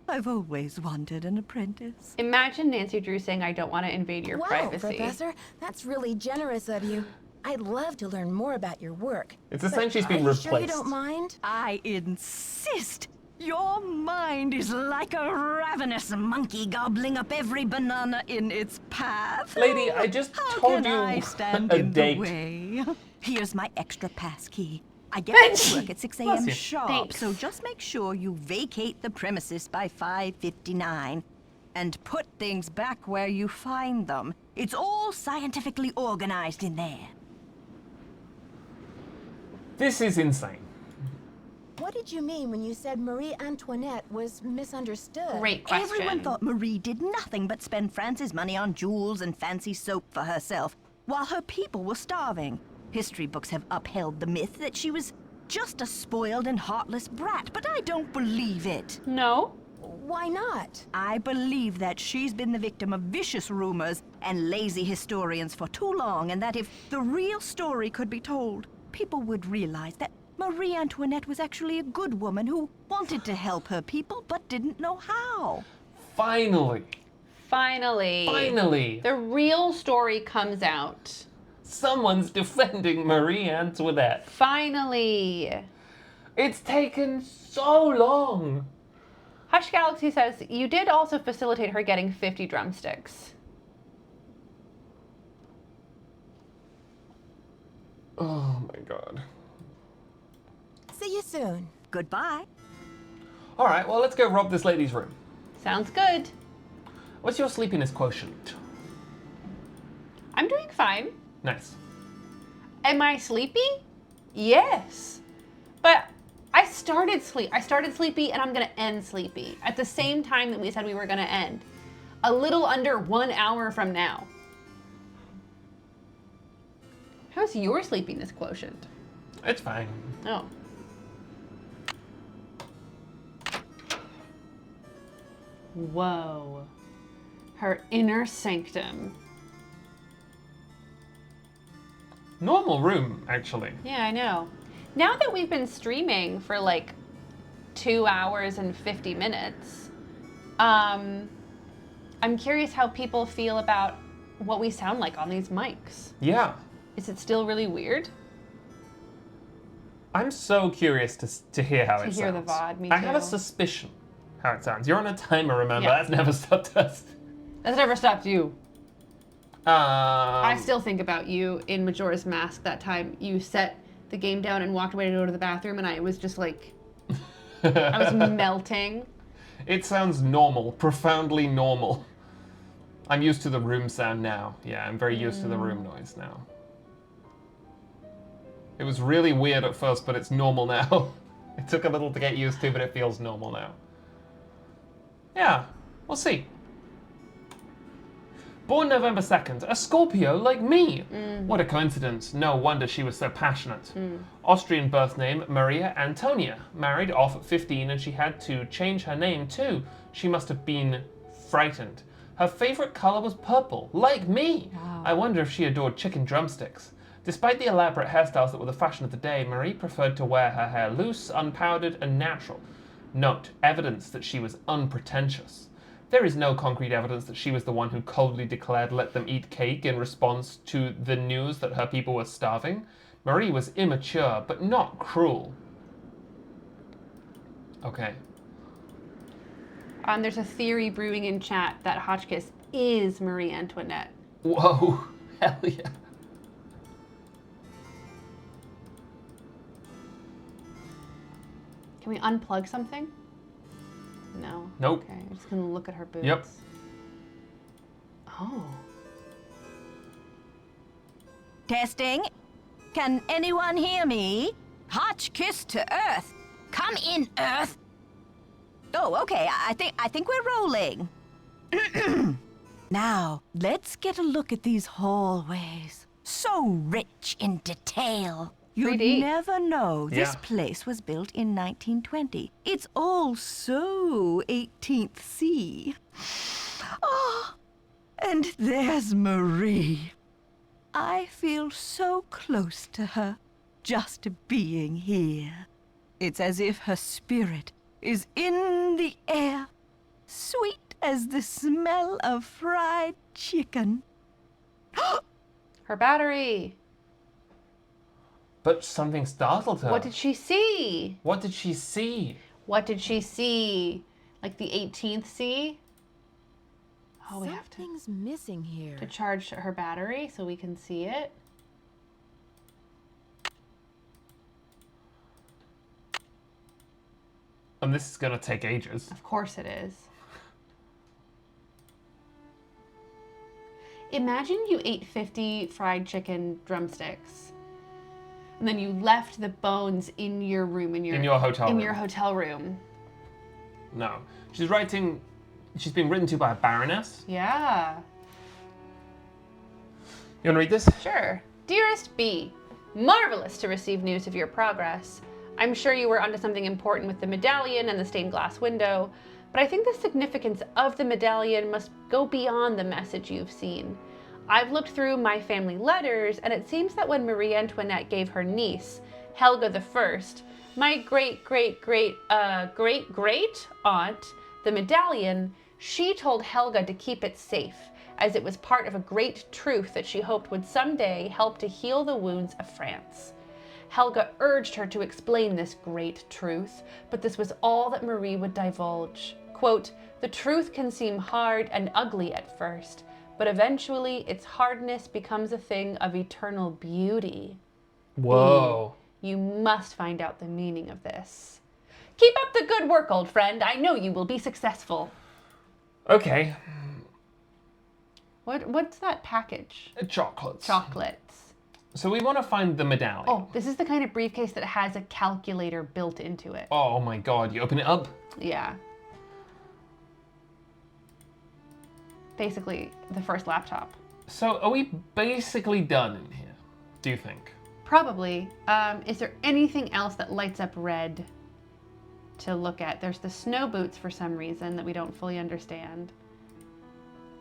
I've always wanted an apprentice. Imagine Nancy Drew saying, I don't want to invade your Wow, privacy. Professor, that's really generous of you. I'd love to learn more about your work. It's a sign But she's been are you sure you replaced. don't mind? I insist. Your mind is like a ravenous monkey gobbling up every banana in its path. Lady, I just How told can you I stand a in date. the way? Here's my extra pass key. I get back to work at 6 Bless a.m. you. sharp, Thanks. so just make sure you vacate the premises by 5:59 and put things back where you find them. It's all scientifically organized in there. This is insane. What did you mean when you said Marie Antoinette was misunderstood? Great question. Everyone thought Marie did nothing but spend France's money on jewels and fancy soap for herself, while her people were starving. History books have upheld the myth that she was just a spoiled and heartless brat, but I don't believe it. No? Why not? I believe that she's been the victim of vicious rumors and lazy historians for too long, and that if the real story could be told, people would realize that Marie Antoinette was actually a good woman who wanted to help her people but didn't know how. Finally. Finally. The real story comes out. Someone's defending Marie Antoinette. Finally. It's taken so long. Hush Galaxy says, you did also facilitate her getting 50 drumsticks. Oh my god. See you soon. Goodbye. All right, well, let's go rob this lady's room. Sounds good. What's your sleepiness quotient? I'm doing fine. Nice. Am I sleepy? Yes. But I started sleepy and I'm gonna end sleepy at the same time that we said we were gonna end. A little under 1 hour from now. How's your sleepiness quotient? It's fine. Oh. Whoa. Her inner sanctum. Normal room, actually. Yeah, I know. Now that we've been streaming for like 2 hours and 50 minutes, I'm curious how people feel about what we sound like on these mics. Yeah. Is it still really weird? I'm so curious to hear how it sounds. To hear the VOD, me I have a too. suspicion how it sounds. You're on a timer, remember? Yeah. That's never stopped us. That's never stopped you. I I still think about you in Majora's Mask that time you set the game down and walked away to go to the bathroom and I was just like, I was melting. It sounds normal, profoundly normal. I'm used to the room sound now. Yeah, I'm very used to the room noise now. It was really weird at first, but it's normal now. It took a little to get used to, but it feels normal now. Yeah, we'll see. Born November 2nd, a Scorpio like me. What a coincidence. No wonder she was so passionate. Austrian birth name, Maria Antonia. Married off at 15 and she had to change her name too. She must have been frightened. Her favorite color was purple, like me. Wow. I wonder if she adored chicken drumsticks. Despite the elaborate hairstyles that were the fashion of the day, Marie preferred to wear her hair loose, unpowdered, and natural. Note, evidence that she was unpretentious. There is no concrete evidence that she was the one who coldly declared let them eat cake in response to the news that her people were starving. Marie was immature, but not cruel. Okay. There's a theory brewing in chat that Hotchkiss is Marie Antoinette. Whoa, hell yeah. Can we unplug something? No. Nope. Okay, I'm just gonna look at her boots. Yep. Oh. Testing. Can anyone hear me? Hotchkiss to Earth. Come in, Earth. Oh, okay. I think we're rolling. Now, let's get a look at these hallways. So rich in detail. You'd 3D. never know this Yeah. place was built in 1920. It's all so 18th C. Oh, and there's Marie. I feel so close to her, just being here. It's as if her spirit is in the air, sweet as the smell of fried chicken. Her battery. But something startled her. What did she see? What did she see? What did she see? Like the 18th C? Oh, we have to Something's missing here. charge her battery so we can see it. And this is gonna take ages. Of course it is. Imagine you ate 50 fried chicken drumsticks. And then you left the bones in your room, in your hotel room. In your hotel room. No. She's being written to by a baroness. Yeah. You wanna read this? Sure. Dearest B, marvelous to receive news of your progress. I'm sure you were onto something important with the medallion and the stained glass window. but I think the significance of the medallion must go beyond the message you've seen. I've looked through my family letters, and it seems that when Marie Antoinette gave her niece, Helga I, my great-great-great-great-aunt, the medallion, she told Helga to keep it safe, as it was part of a great truth that she hoped would someday help to heal the wounds of France. Helga urged her to explain this great truth, but this was all that Marie would divulge. Quote, "The truth can seem hard and ugly at first, but eventually its hardness becomes a thing of eternal beauty." Whoa. You must find out the meaning of this. Keep up the good work, old friend. I know you will be successful. Okay. What's that package? Chocolates. Chocolates. So we want to find the medallion. Oh, this is the kind of briefcase that has a calculator built into it. Oh my god, you open it up? Yeah. Basically, the first laptop. So are we basically done in here, do you think? Probably. Is there anything else that lights up red to look at? There's the snow boots for some reason that we don't fully understand.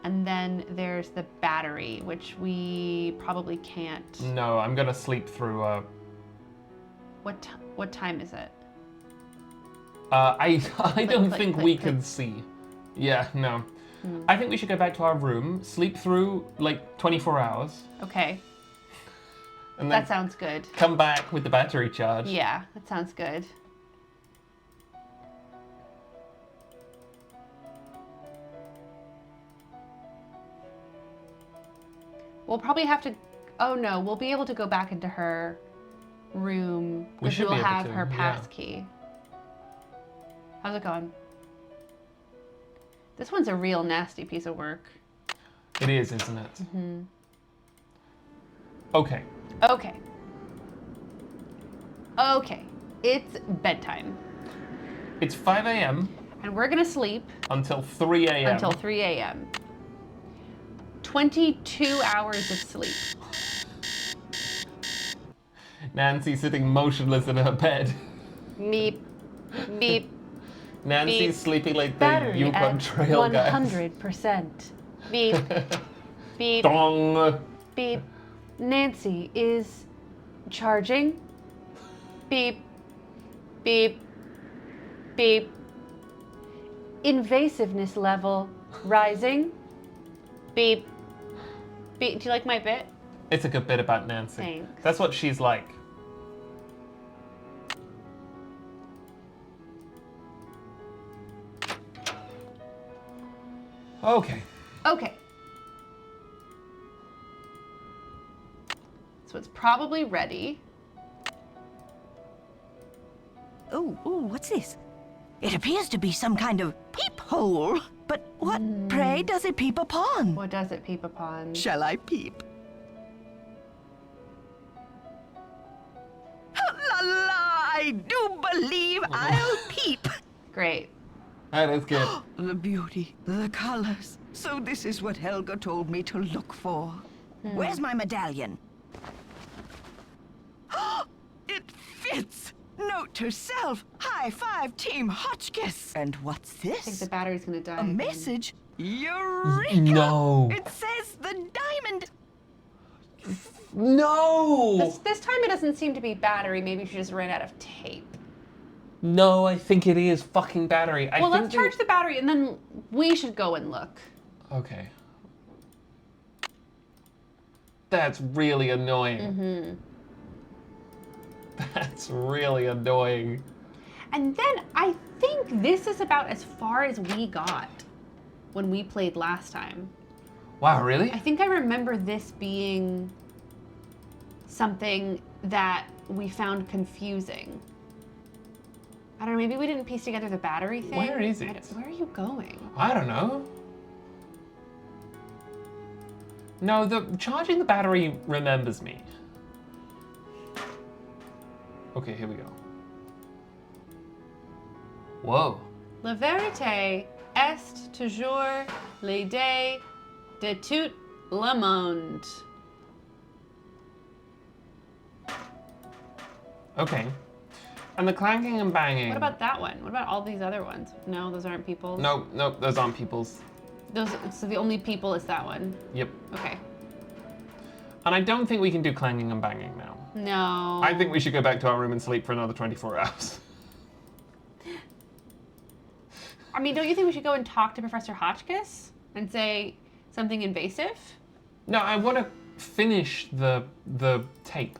And then there's the battery, which we probably can't. No, I'm gonna sleep through. What time is it? I don't click, think click, we click. can see. Yeah, no. I think we should go back to our room, sleep through like 24 hours, Okay, and then that sounds good. come back with the battery charge. Yeah, that sounds good. We'll probably have to. Oh no, we'll be able to go back into her room We because should we'll be able have to, her yeah. pass key. How's it going? This one's a real nasty piece of work. It is, isn't it? Okay. Okay. Okay. It's bedtime. It's 5 a.m. And we're gonna sleep until 3 a.m. until 3 a.m. 22 hours of sleep. Nancy sitting motionless in her bed. Meep, beep. Nancy's Beep. sleeping like the Battery Yukon at Trail guys. 100%. Beep, beep, Dong. beep. Nancy is charging. Beep, beep, beep. Invasiveness level rising. Beep, beep. Do you like my bit? It's a good bit about Nancy. Thanks. That's what she's like. Okay. Okay. So it's probably ready. Oh, what's this? It appears to be some kind of peephole. But what, pray, does it peep upon? What does it peep upon? Shall I peep? La la, I do believe I'll peep. Great. That is good. The beauty, the colors. So this is what Helga told me to look for. Where's my medallion? It fits! Note to self, high five Team Hotchkiss. And what's I think this? the battery's gonna die. A again. message? Eureka! No. It says the diamond. No! This time it doesn't seem to be battery. Maybe she just ran out of tape. No, I think it is fucking battery. Well, let's charge the battery and then we should go and look. Okay. That's really annoying. That's really annoying. And then I think this is about as far as we got when we played last time. Wow, really? I think I remember this being something that we found confusing. I don't know, maybe we didn't piece together the battery thing. Where is it? Where are you going? I don't know. No, the charging the battery remembers me. Okay, here we go. Whoa. La vérité est toujours l'idée de tout le monde. Okay. And the clanking and banging. What about that one? What about all these other ones? No, those aren't people's. No, those aren't people's. So the only people is that one. Yep. Okay. And I don't think we can do clanging and banging now. No. I think we should go back to our room and sleep for another 24 hours. I mean, don't you think we should go and talk to Professor Hotchkiss and say something invasive? No, I want to finish the tape.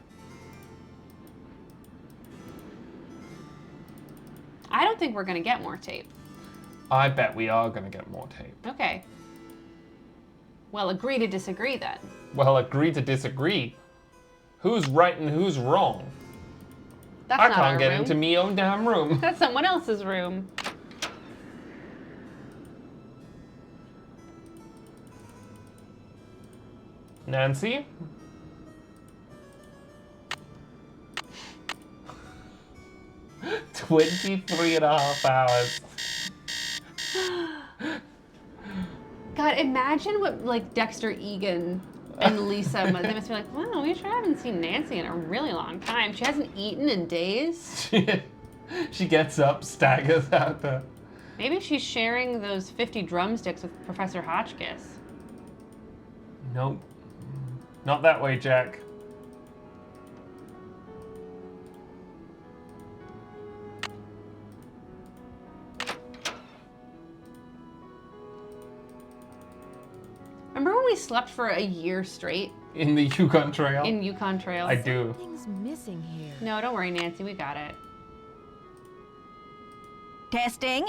I don't think we're gonna get more tape. I bet we are going to get more tape. Okay. Well, agree to disagree then. Well, agree to disagree. Who's right and who's wrong? That's I not can't our get room. into me own damn room. That's someone else's room. Nancy? "23 and a half hours. God, imagine what like Dexter Egan and Lisa they must be like, wow, we sure haven't seen Nancy in a really long time. She hasn't eaten in days. She gets up, staggers out there. Maybe she's sharing those 50 drumsticks with Professor Hotchkiss. Nope. Not that way, Jack. Remember when we slept for a year straight In the Yukon Trail? in Yukon Trails? I do. Something's missing here. No, don't worry, Nancy, we got it. Testing.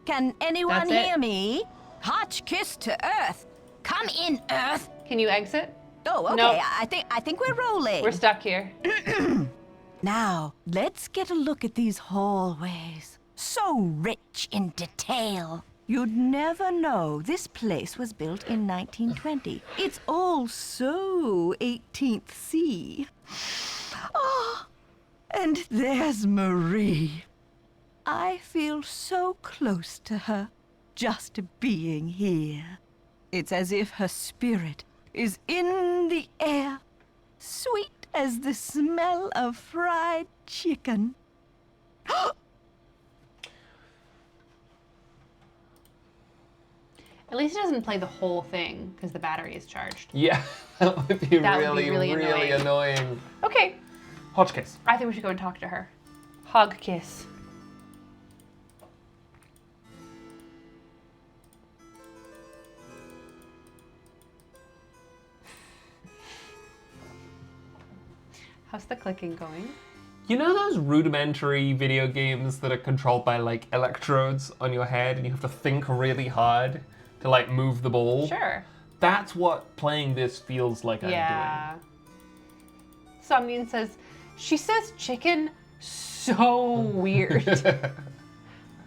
Can anyone That's it? hear me? Hotchkiss to Earth. Come in, Earth. Can you exit? Oh, okay. Nope. I think we're rolling. We're stuck here. Now, let's get a look at these hallways. So rich in detail. You'd never know this place was built in 1920. It's all so 18th C. Oh, and there's Marie. I feel so close to her, just being here. It's as if her spirit is in the air, sweet as the smell of fried chicken. At least it doesn't play the whole thing because the battery is charged. Yeah, that would be That would really, be really really annoying. Okay, Hotchkiss. I think we should go and talk to her. Hug kiss. How's the clicking going? You know those rudimentary video games that are controlled by like electrodes on your head and you have to think really hard to like move the ball? Sure. That's what playing this feels like Yeah. Somnian says, she says chicken so weird. I'm doing.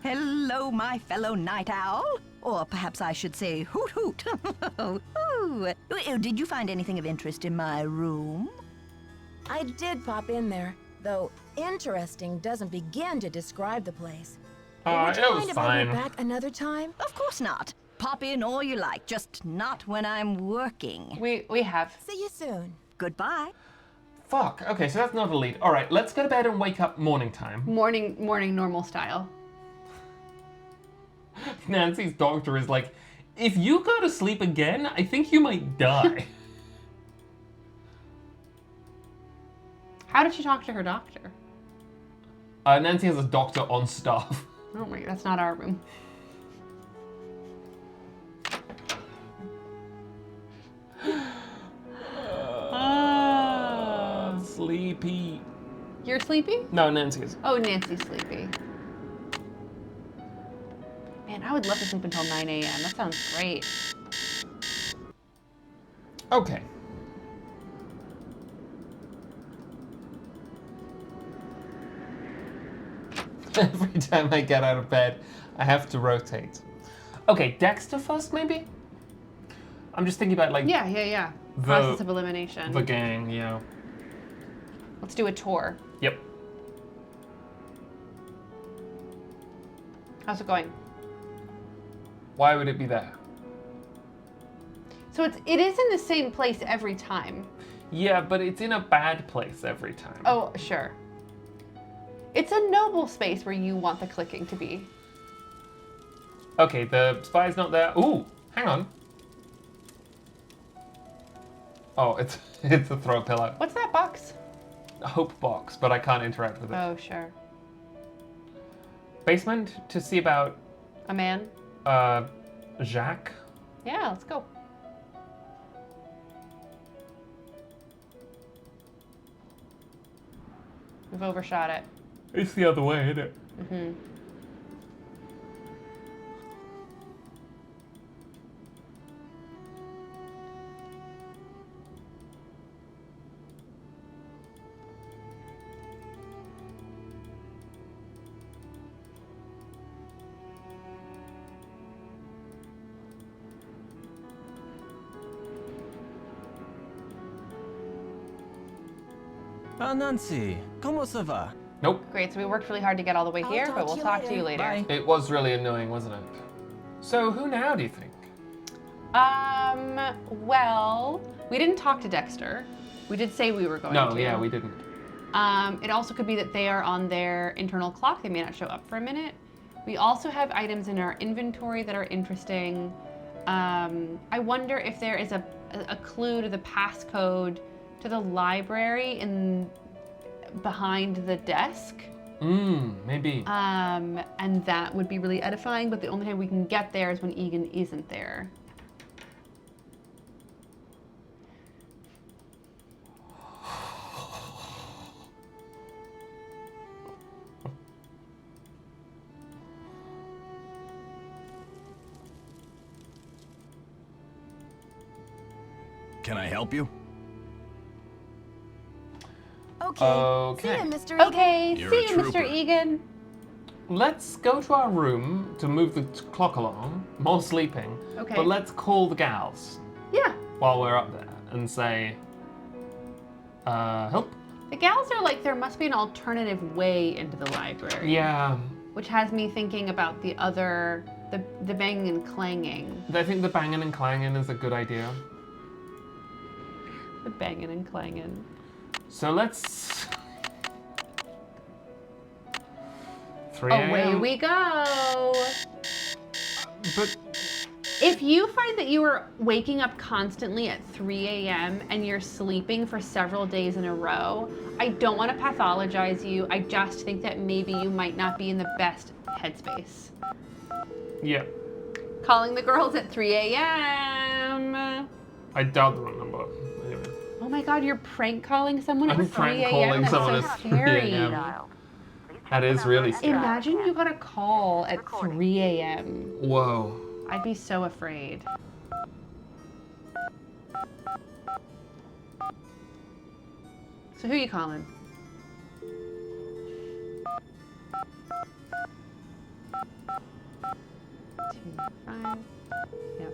Hello, my fellow night owl. Or perhaps I should say hoot hoot. Ooh. Did you find anything of interest in my room? I did pop in there, though interesting doesn't begin to describe the place. Would you It was mind if I went fine. back another time? Of course not. Pop in all you like, just not when I'm working. we have. See you soon. Goodbye. Fuck. Okay, so that's not a lead. All right, let's go to bed and wake up morning time. Morning normal style. Nancy's doctor is like, if you go to sleep again, I think you might die. How did she talk to her doctor? Nancy has a doctor on staff. Oh my, that's not our room. Sleepy. You're sleepy? No, Nancy is. Oh, Nancy's sleepy. Man, I would love to sleep until 9 a.m. That sounds great. Okay. Every time I get out of bed, I have to rotate. Okay, Dexter first, maybe? I'm just thinking about, like, Yeah. Process of elimination. the gang, yeah. Let's do a tour. Yep. How's it going? Why would it be there? So it is in the same place every time. Yeah, but it's in a bad place every time. Oh, sure. It's a noble space where you want the clicking to be. Okay, the spy's not there. Ooh, hang on. Oh, it's a throw pillow. What's that box? A hope box, but I can't interact with it. Oh, sure. Basement to see about A man? Jacques. Yeah, let's go. We've overshot it. It's the other way, isn't it? Mm-hmm. Ah, Nancy, ¿cómo se va? Nope. Great, so we worked really hard to get all the way I'll here, talk but to we'll you talk to later. you later. Bye. It was really annoying, wasn't it? So who now do you think? Well, we didn't talk to Dexter. We did say we were going to. No, yeah, we didn't. It also could be that they are on their internal clock. They may not show up for a minute. We also have items in our inventory that are interesting. I wonder if there is a clue to the passcode to the library behind the desk. Maybe. And that would be really edifying, but the only time we can get there is when Egan isn't there. Can I help you? Okay. Okay. See you, Mr. Egan. Okay, You're see a you, Mr. trooper. Egan. Let's go to our room to move the clock along. More sleeping. Okay. But let's call the gals Yeah. while we're up there and say, help. The gals are like, there must be an alternative way into the library. Yeah. Which has me thinking about the banging and clanging. I think the banging and clanging is a good idea. The banging and clanging. So let's... 3 Away a.m. we go. But If you find that you are waking up constantly at 3 a.m. and you're sleeping for several days in a row, I don't want to pathologize you. I just think that maybe you might not be in the best headspace. yeah, Calling the girls at 3 a.m. I doubt the wrong number. Anyway. Oh my god, you're prank calling someone I'm at 3 prank a.m.? calling That's someone so at 3 scary. a.m.. That is really scary. Imagine you got a call at 3 a.m. Whoa. I'd be so afraid. So who are you calling? Two, 5. Yep.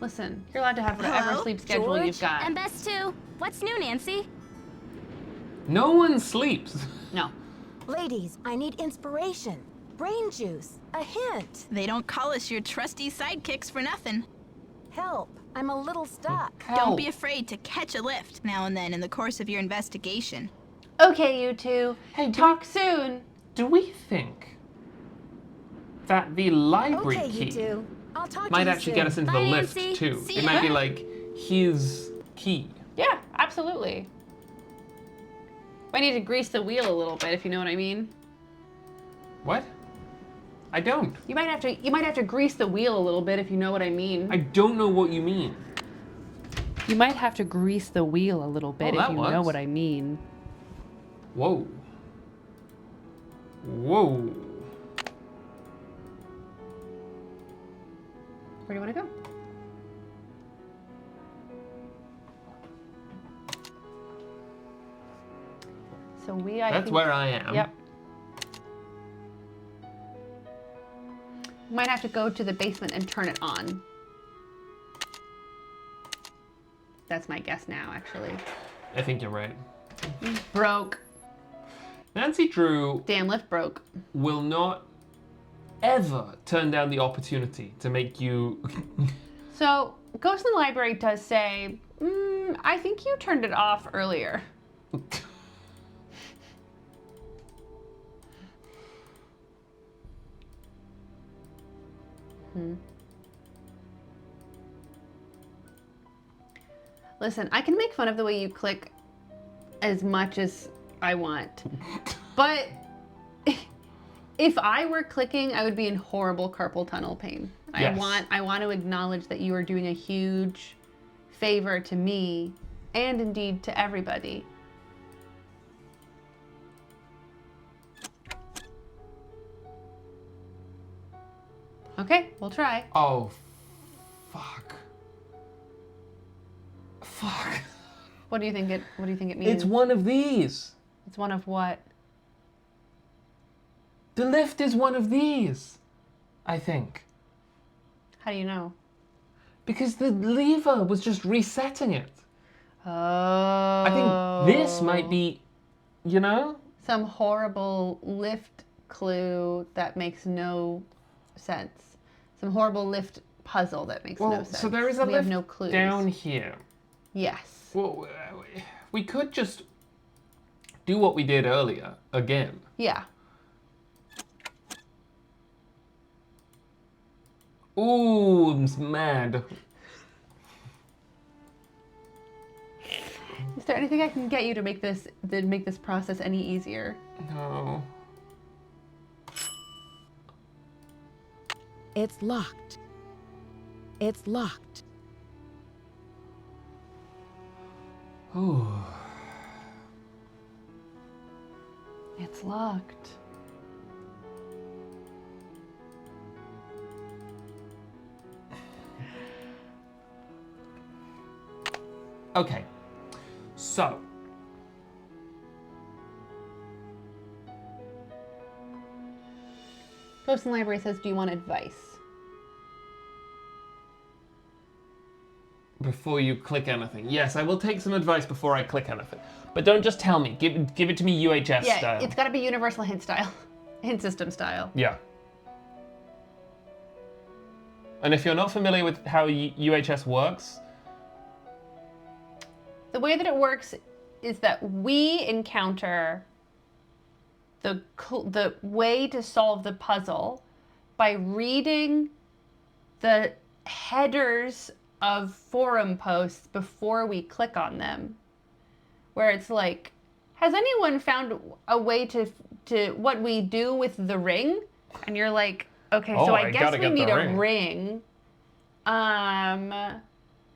Listen, you're allowed to have whatever Hello, sleep schedule you've George? got. And best too. What's new, Nancy? No one sleeps. No. Ladies, I need inspiration. Brain juice. A hint. They don't call us your trusty sidekicks for nothing. Help. I'm a little stuck. Don't be afraid to catch a lift now and then in the course of your investigation. Okay, you two. Hey, Talk soon. Do we think that the library Okay, key you two. I'll talk to might you actually soon. get us into Bye, the lift Nancy. too? See It ya. might be like his key. Yeah, absolutely. I need to grease the wheel a little bit, if you know what I mean. What? I don't. You might have to grease the wheel a little bit, if you know what I mean. I don't know what you mean. You might have to grease the wheel a little bit, Oh, if that you know works. what I mean. Whoa. Whoa. Where do you want to go? So I That's think, where I am. Yep. Might have to go to the basement and turn it on. That's my guess now, actually. I think you're right. Broke. Nancy Drew Damn lift broke. will not ever turn down the opportunity to make you. So, Ghost in the Library does say I think you turned it off earlier. Listen, I can make fun of the way you click as much as I want, but if I were clicking, I would be in horrible carpal tunnel pain. Yes. I want to acknowledge that you are doing a huge favor to me and indeed to everybody. Okay, we'll try. Oh, fuck. Fuck. What do you think it means? It's one of these. It's one of what? The lift is one of these, I think. How do you know? Because the lever was just resetting it. Oh. I think this might be, you know? Some horrible lift clue that makes no sense. Some horrible lift puzzle that makes no sense. So there is a we lift have no clues. down here. Yes. Well, we could just do what we did earlier again. Yeah. Ooh, I'm mad. Is there anything I can get you to make this process any easier? No. It's locked. It's locked. Ooh. It's locked. Okay. So. Ghost in the Library says, do you want advice? Before you click anything. Yes, I will take some advice before I click anything. But don't just tell me. Give it to me UHS Yeah, style. it's got to be universal hint style. Hint system style. Yeah. And if you're not familiar with how UHS works, The way that it works is that we encounter the way to solve the puzzle by reading the headers of forum posts before we click on them, where it's like, has anyone found a way to what we do with the ring? And you're like, okay, so I guess we need a ring.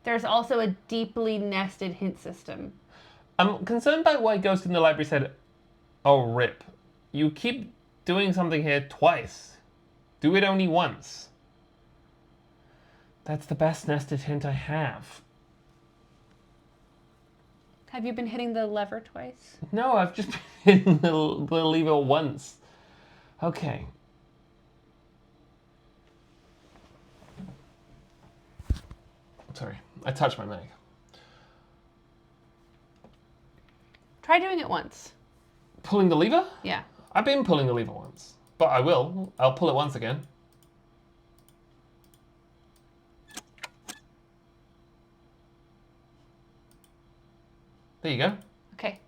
There's also a deeply nested hint system. I'm concerned by why Ghost in the Library said, oh, rip. You keep doing something here twice. Do it only once. That's the best nested hint I have. Have you been hitting the lever twice? No, I've just been hitting the lever once. Okay. Sorry, I touched my mic. Try doing it once. Pulling the lever? Yeah. I've been pulling the lever once, but I will. I'll pull it once again. There you go. Okay.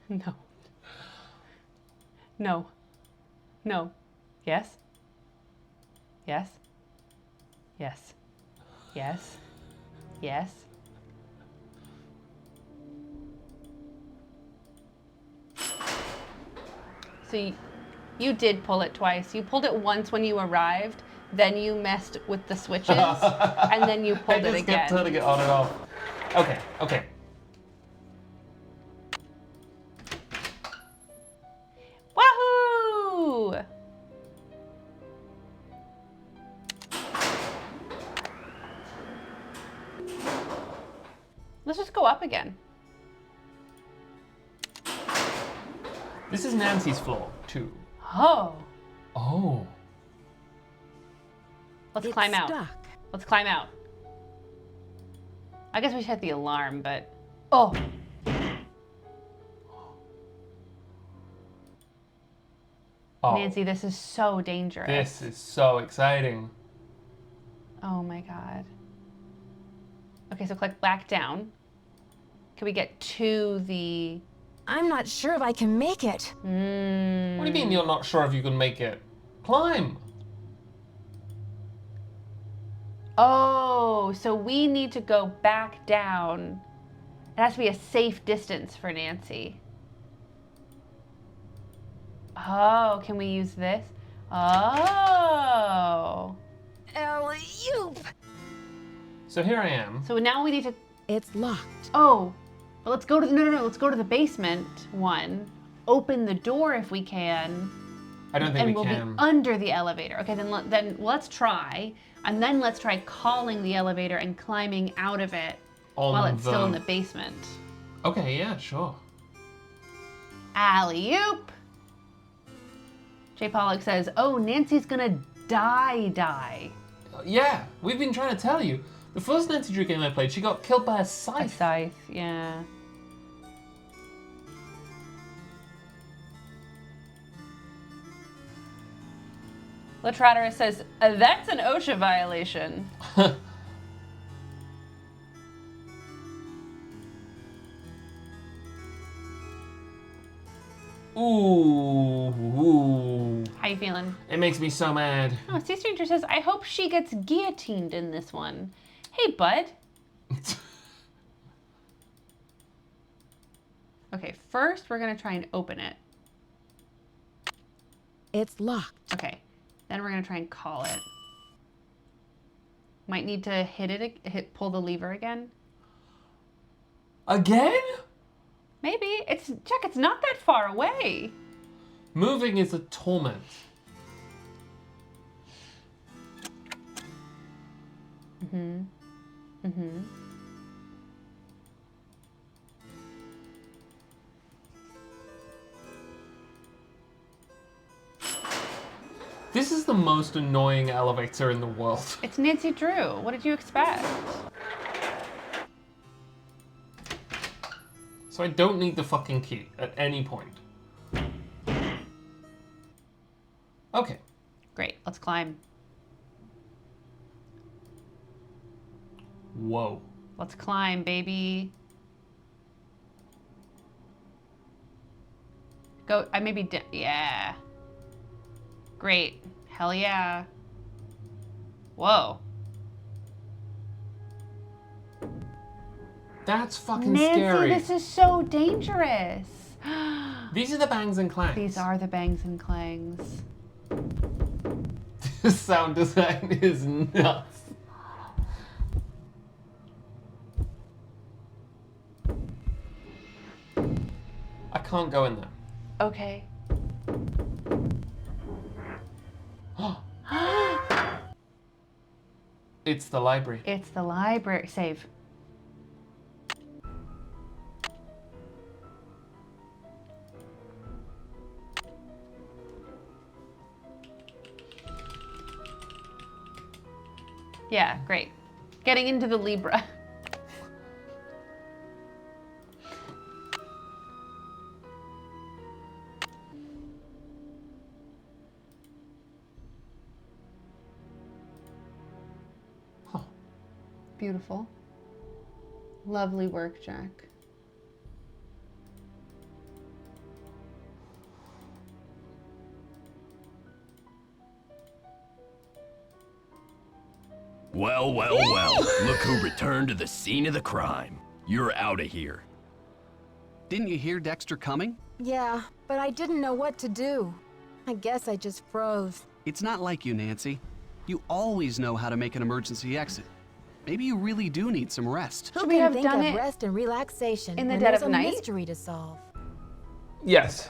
No. No. No. Yes. Yes. Yes. Yes. Yes. So you did pull it twice. You pulled it once when you arrived, then you messed with the switches, and then you pulled it again. I just kept turning it on and off. Okay, okay. Wahoo! Let's just go up again. This is Nancy's floor, too. Oh. Oh. Let's It's climb out. stuck. Let's climb out. I guess we should hit the alarm, but... Oh! Oh, Nancy, this is so dangerous. this is so exciting. Oh my god. Okay, so click back down. Can we get to the... I'm not sure if I can make it. What do you mean you're not sure if you can make it? Climb. Oh, so we need to go back down. It has to be a safe distance for Nancy. Oh, can we use this? Oh. Alley-oop! So here I am. So now we need to... It's locked. Oh, but let's go to... No. Let's go to the basement one. Open the door if we can. I don't think And we we'll can. be under the elevator. Okay, then let's try. And then let's try calling the elevator and climbing out of it while it's still in the basement. Okay, yeah, sure. Alley-oop! Jay Pollock says, oh, Nancy's gonna die. Yeah, we've been trying to tell you. The first Nancy Drew game I played, she got killed by a A scythe. scythe, yeah. Latraterus says, that's an OSHA violation. Ooh. How you feeling? It makes me so mad. Oh, Sea Stranger says, I hope she gets guillotined in this one. Hey, bud. Okay, first we're gonna try and open it. It's locked. Okay, then we're gonna try and call it. Might need to pull the lever again. Again? Maybe. Jack, it's not that far away. Moving is a torment. This is the most annoying elevator in the world. It's Nancy Drew. What did you expect? So I don't need the fucking key at any point. Okay. Great, let's climb. Whoa. Let's climb, baby. Go, yeah. Great, hell yeah. Whoa. That's fucking Nancy, scary. this is so dangerous. These are the bangs and clangs. These are the bangs and clangs. This sound design is nuts. I can't go in there. Okay. It's the library. It's the library. Save. Yeah, great. Getting into the Libra. Huh. Beautiful. Lovely work, Jack. Well. Look who returned to the scene of the crime. You're out of here. Didn't you hear Dexter coming? Yeah, but I didn't know what to do. I guess I just froze. It's not like you, Nancy. You always know how to make an emergency exit. Maybe you really do need some rest. Who Should we can have think done of it rest and relaxation in the when dead there's of a night? mystery to solve? Yes.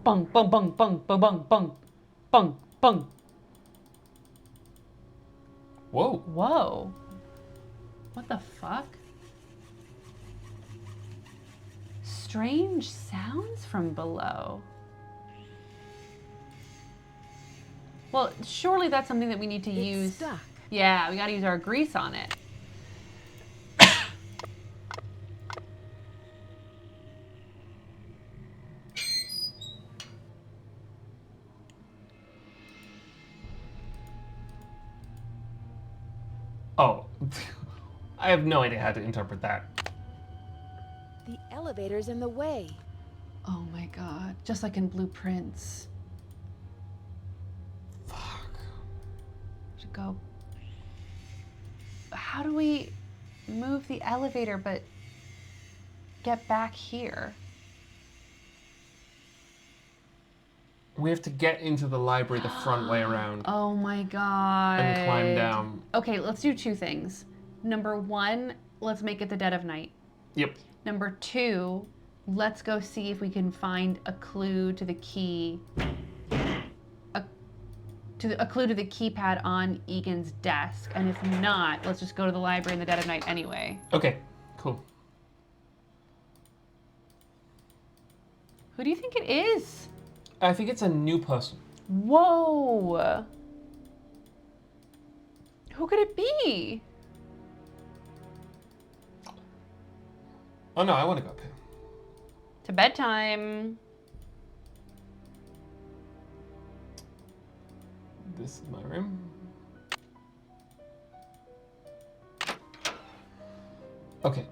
Bung, bung, bung, bung, bung, bung, bung, bung, bung. Whoa. Whoa. What the fuck? Strange sounds from below. Well, surely that's something that we need to It's use. stuck. Yeah, we gotta use our grease on it. Oh, I have no idea how to interpret that. The elevator's in the way. Oh my god. Just like in Blueprints. Fuck. Should go. How do we move the elevator but get back here? We have to get into the library the front way around Oh my god. and climb down. Okay, let's do two things. Number one, let's make it the dead of night. Yep. Number two, let's go see if we can find a clue to the key. A clue to the keypad on Egan's desk. And if not, let's just go to the library in the dead of night anyway. Okay, cool. Who do you think it is? I think it's a new person. Whoa. Who could it be? Oh no, I want to go up here. To bedtime. This is my room. Okay.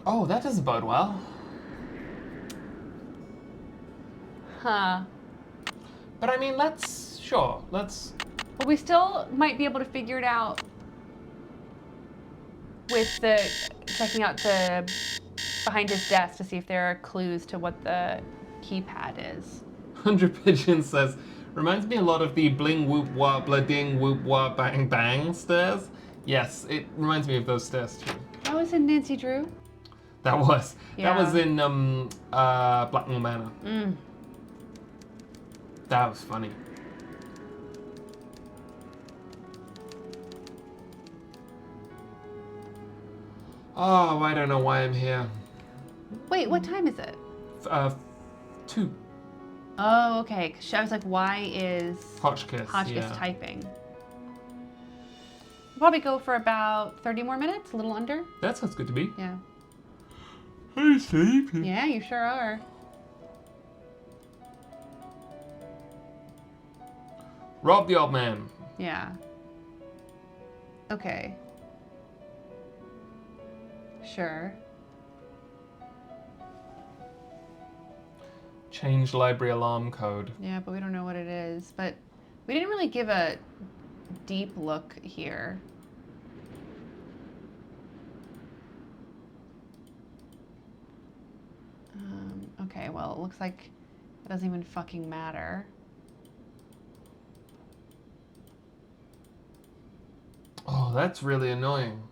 Oh, that doesn't bode well. Huh. But I mean, let's But we still might be able to figure it out with the checking out the behind his desk to see if there are clues to what the keypad is. 100 Pigeons says, reminds me a lot of the bling whoop wah blah ding whoop wah bang bang stairs. Yes, it reminds me of those stairs too. That was in Nancy Drew. That was Yeah. in Blackmore Manor. Mm. That was funny. Oh, I don't know why I'm here. Wait, what time is it? 2. Oh, okay. 'Cause I was like, why is Hotchkiss. Hotchkiss Yeah. typing? We'll probably go for about 30 more minutes, a little under. That sounds good to me. Yeah. I'm sleepy. Yeah, you sure are. Rob the old man. Yeah. Okay. Sure. Change library alarm code. Yeah, but we don't know what it is. But we didn't really give a deep look here. Okay, well, it looks like it doesn't even fucking matter. Oh, that's really annoying.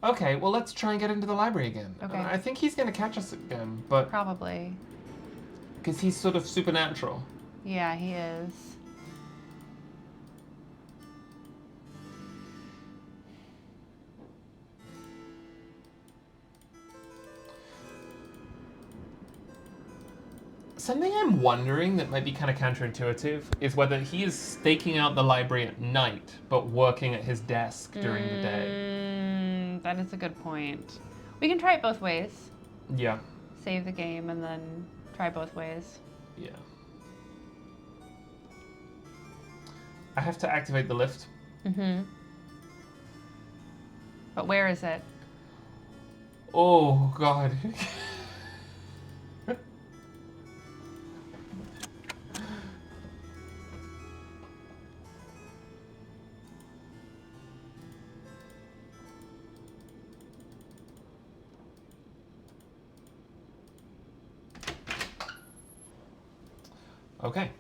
Okay, well, let's try and get into the library again. Okay. I think he's going to catch us again, but Probably. because he's sort of supernatural. Yeah, he is. Something I'm wondering that might be kind of counterintuitive is whether he is staking out the library at night, but working at his desk during the day. That is a good point. We can try it both ways. Yeah, Save the game and then try both ways. yeah. I have to activate the lift. Mm-hmm. But where is it? Oh, God. Okay.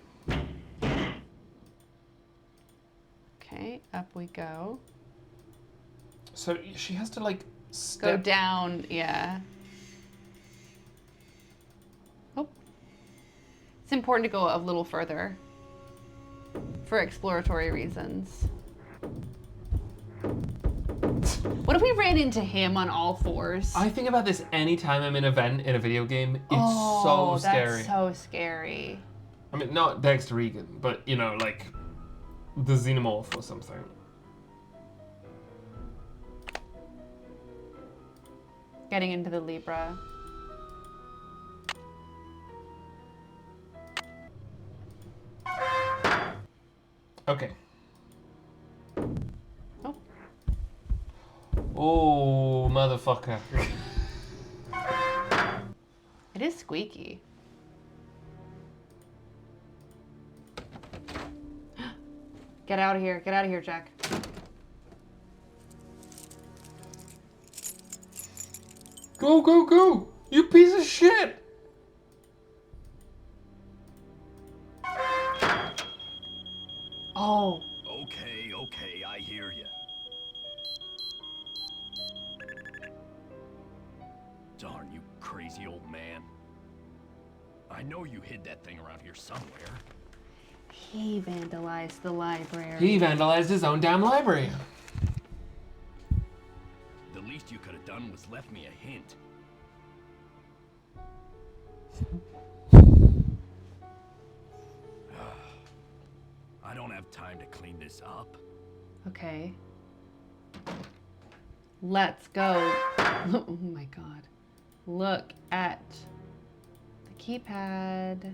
Okay, up we go. So she has to like Go step down, yeah. Oh. It's important to go a little further for exploratory reasons. What if we ran into him on all fours? I think about this anytime I'm in an event in a video game. It's oh, so scary. That's so scary. I mean, not Dexter Egan, but, you know, like, the Xenomorph or something. Getting into the Libra. Okay. Oh. Oh, motherfucker. It is squeaky. Get out of here. Get out of here, Jack. Go, go, go! You piece of shit! Oh. Okay, okay, I hear you. Darn you crazy old man. I know you hid that thing around here somewhere. He vandalized the library. He vandalized his own damn library. The least you could have done was left me a hint. I don't have time to clean this up. Okay. Let's go. Oh my god. Look at the keypad.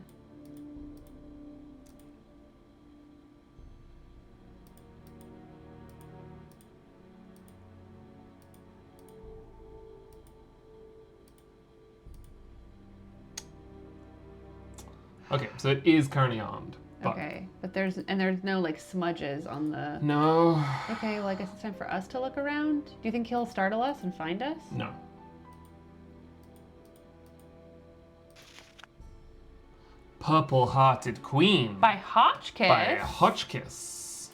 Okay, so it is currently armed. But Okay, but there's no like smudges on the. no. Okay, well I guess it's time for us to look around. Do you think he'll startle us and find us? No. Purple-Hearted Queen. By Hotchkiss. By Hotchkiss.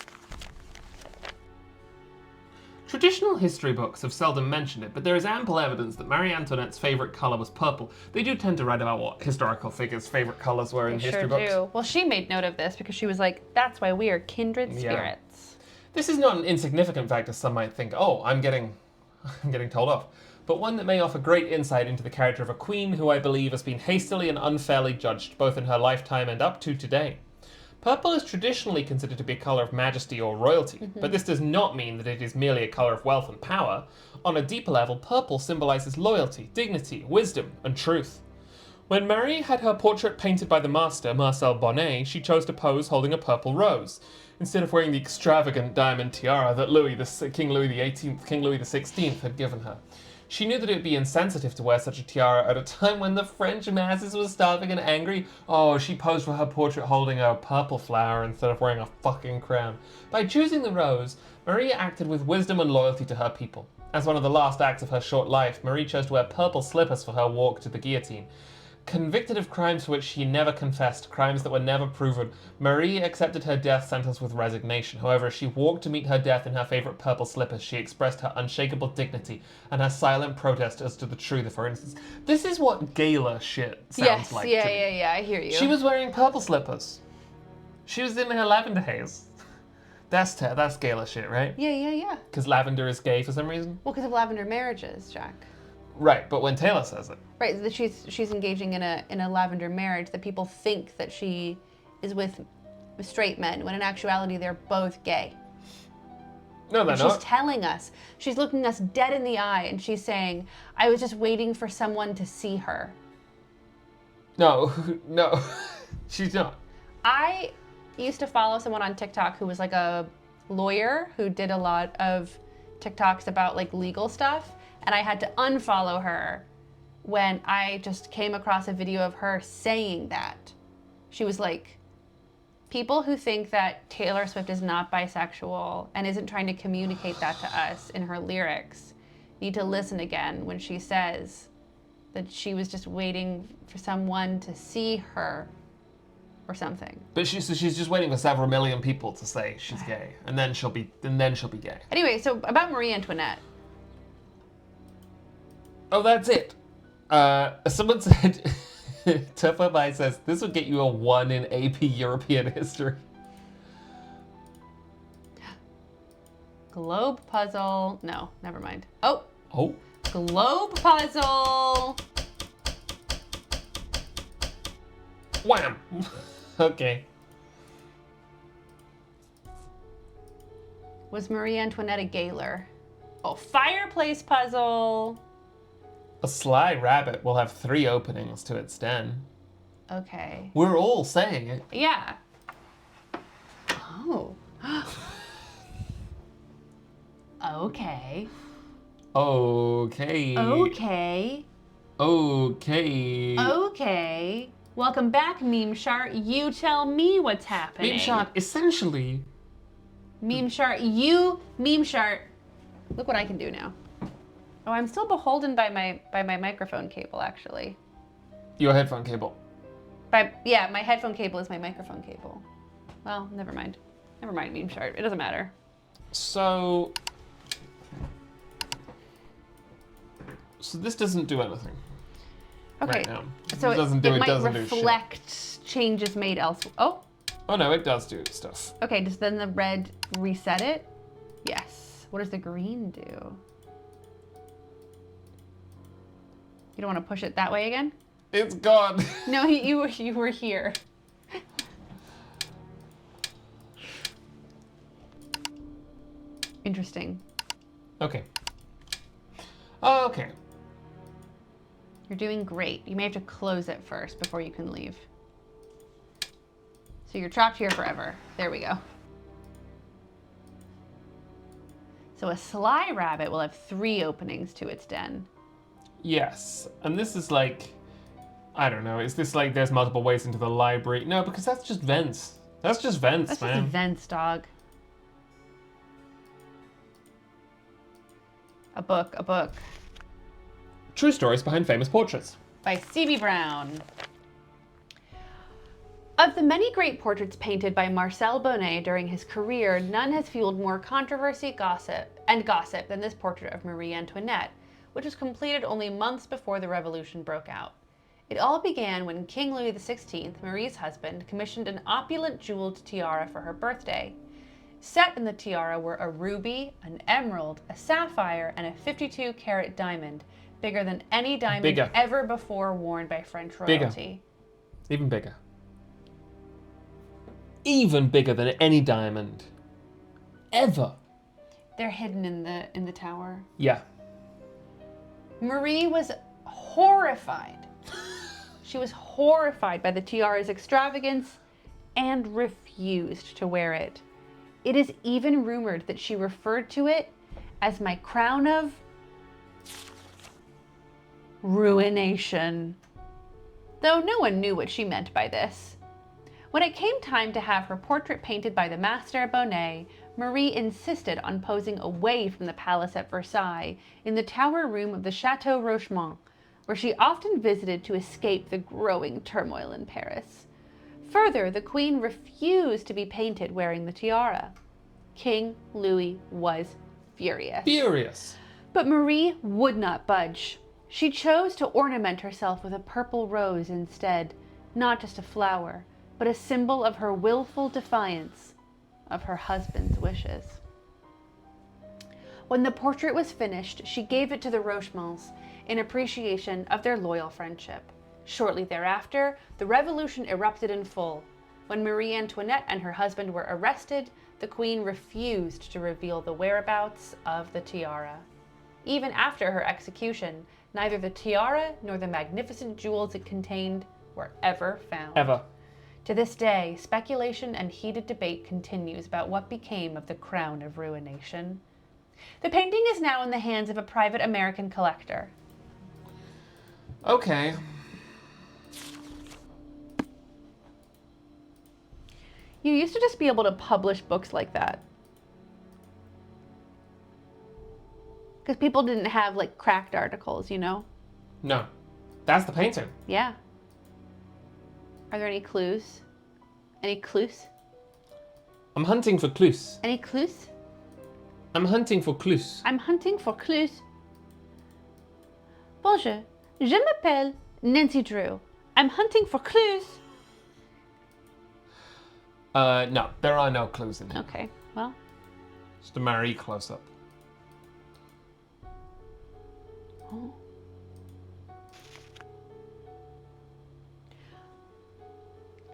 Traditional history books have seldom mentioned it, but there is ample evidence that Marie Antoinette's favorite color was purple. They do tend to write about what historical figures' favorite colors were in They history sure books. do. Well, she made note of this because she was like, "That's why we are kindred Yeah. spirits." This is not an insignificant fact, as some might think. Oh, I'm getting told off. But one that may offer great insight into the character of a queen who I believe has been hastily and unfairly judged, both in her lifetime and up to today. Purple is traditionally considered to be a colour of majesty or royalty, but this does not mean that it is merely a colour of wealth and power. On a deeper level, purple symbolises loyalty, dignity, wisdom, and truth. When Marie had her portrait painted by the master, Marcel Bonnet, she chose to pose holding a purple rose, instead of wearing the extravagant diamond tiara that King Louis XVI had given her. She knew that it would be insensitive to wear such a tiara at a time when the French masses were starving and angry. Oh, she posed for her portrait holding a purple flower instead of wearing a fucking crown. By choosing the rose, Marie acted with wisdom and loyalty to her people. As one of the last acts of her short life, Marie chose to wear purple slippers for her walk to the guillotine. Convicted of crimes for which she never confessed, crimes that were never proven, Marie accepted her death sentence with resignation. However, as she walked to meet her death in her favourite purple slippers, she expressed her unshakable dignity and her silent protest as to the truth of her innocence. This is what gala shit sounds like to me. Yeah, I hear you. She was wearing purple slippers. She was in her lavender haze. That's gala shit, right? Yeah. Because lavender is gay for some reason? Well, because of lavender marriages, Jack. Right, but when Taylor says it. Right, that she's engaging in a lavender marriage, that people think that she is with straight men, when in actuality they're both gay. No, they're And not. she's telling us, she's looking us dead in the eye, and she's saying, "I was just waiting for someone to see her." No, she's not. I used to follow someone on TikTok who was like a lawyer who did a lot of TikToks about like legal stuff, and I had to unfollow her when I just came across a video of her saying that. She was like, people who think that Taylor Swift is not bisexual and isn't trying to communicate that to us in her lyrics need to listen again when she says that she was just waiting for someone to see her or something. But she's just waiting for several million people to say she's gay, and then she'll be gay. Anyway, so about Marie Antoinette. Oh, that's it. Someone said, Tuffa says, this would get you a 1 in AP European history. Globe puzzle. No, never mind. Oh, Oh. globe puzzle. Wham! Okay. Was Marie Antoinette a Gaylor? Oh, fireplace puzzle. A sly rabbit will have 3 openings to its den. Okay. We're all saying it. Yeah. Oh. Okay. Okay. Okay. Okay. Okay. Welcome back, Meme Shart. You tell me what's happening. Meme Shart, essentially. Meme Shart, you Meme Shart. Look what I can do now. Oh, I'm still beholden by my microphone cable, actually. Your headphone cable. Yeah, my headphone cable is my microphone cable. Well, never mind. Never mind, Meme Shart. It doesn't matter. So this doesn't do anything. Okay. Right now. So it doesn't do. it It might doesn't do shit. reflect changes made elsewhere. Oh. Oh no, it does do stuff. Okay. Does then the red reset it? Yes. What does the green do? You don't want to push it that way again? It's gone. No, you were here. Interesting. Okay. Okay. You're doing great. You may have to close it first before you can leave. So you're trapped here forever. There we go. So a sly rabbit will have 3 openings to its den. Yes, and this is like, I don't know. Is this like there's multiple ways into the library? No, because that's just vents. That's just vents, That's man. just vents, dog. A book. True stories behind famous portraits. By C.B. Brown. Of the many great portraits painted by Marcel Bonnet during his career, none has fueled more controversy, gossip than this portrait of Marie Antoinette, which was completed only months before the revolution broke out. It all began when King Louis XVI, Marie's husband, commissioned an opulent jeweled tiara for her birthday. Set in the tiara were a ruby, an emerald, a sapphire, and a 52-carat diamond, bigger than any diamond ever before worn by French royalty. Even bigger. Even bigger than any diamond. Ever. They're hidden in the tower. Yeah. Marie was horrified. She was horrified by the tiara's extravagance and refused to wear it. It is even rumored that she referred to it as my crown of ruination. Though no one knew what she meant by this. When it came time to have her portrait painted by the master Bonnet, Marie insisted on posing away from the palace at Versailles in the tower room of the Chateau Rochemont, where she often visited to escape the growing turmoil in Paris. Further, the queen refused to be painted wearing the tiara. King Louis was furious. Furious. But Marie would not budge. She chose to ornament herself with a purple rose instead, not just a flower, but a symbol of her willful defiance of her husband's wishes. When the portrait was finished, she gave it to the Rochemonts in appreciation of their loyal friendship. Shortly thereafter, the revolution erupted in full. When Marie Antoinette and her husband were arrested, the queen refused to reveal the whereabouts of the tiara. Even after her execution, neither the tiara nor the magnificent jewels it contained were ever found. Ever. To this day, speculation and heated debate continues about what became of the crown of ruination. The painting is now in the hands of a private American collector. Okay. You used to just be able to publish books like that. Because people didn't have like cracked articles, you know? No. That's the painting. Yeah. Are there any clues? Any clues? I'm hunting for clues. Any clues? I'm hunting for clues. I'm hunting for clues. Bonjour, je m'appelle Nancy Drew. I'm hunting for clues. No, there are no clues in here. Okay, well. Just a Marie close-up.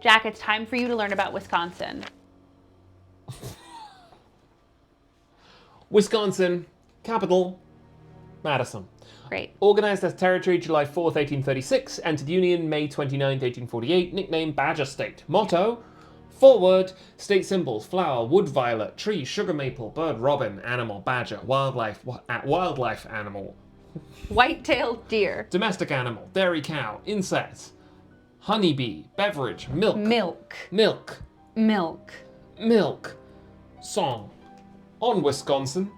Jack, it's time for you to learn about Wisconsin. Wisconsin, capital, Madison. Great. Organized as territory July 4th, 1836, entered Union May 29th, 1848, nickname Badger State. Motto, forward, state symbols, flower, wood violet, tree, sugar maple, bird, robin, animal, badger, wildlife animal, White-tailed deer. domestic animal, dairy cow, insect, honeybee, beverage, milk, Milk. milk, Milk. milk, song, on Wisconsin,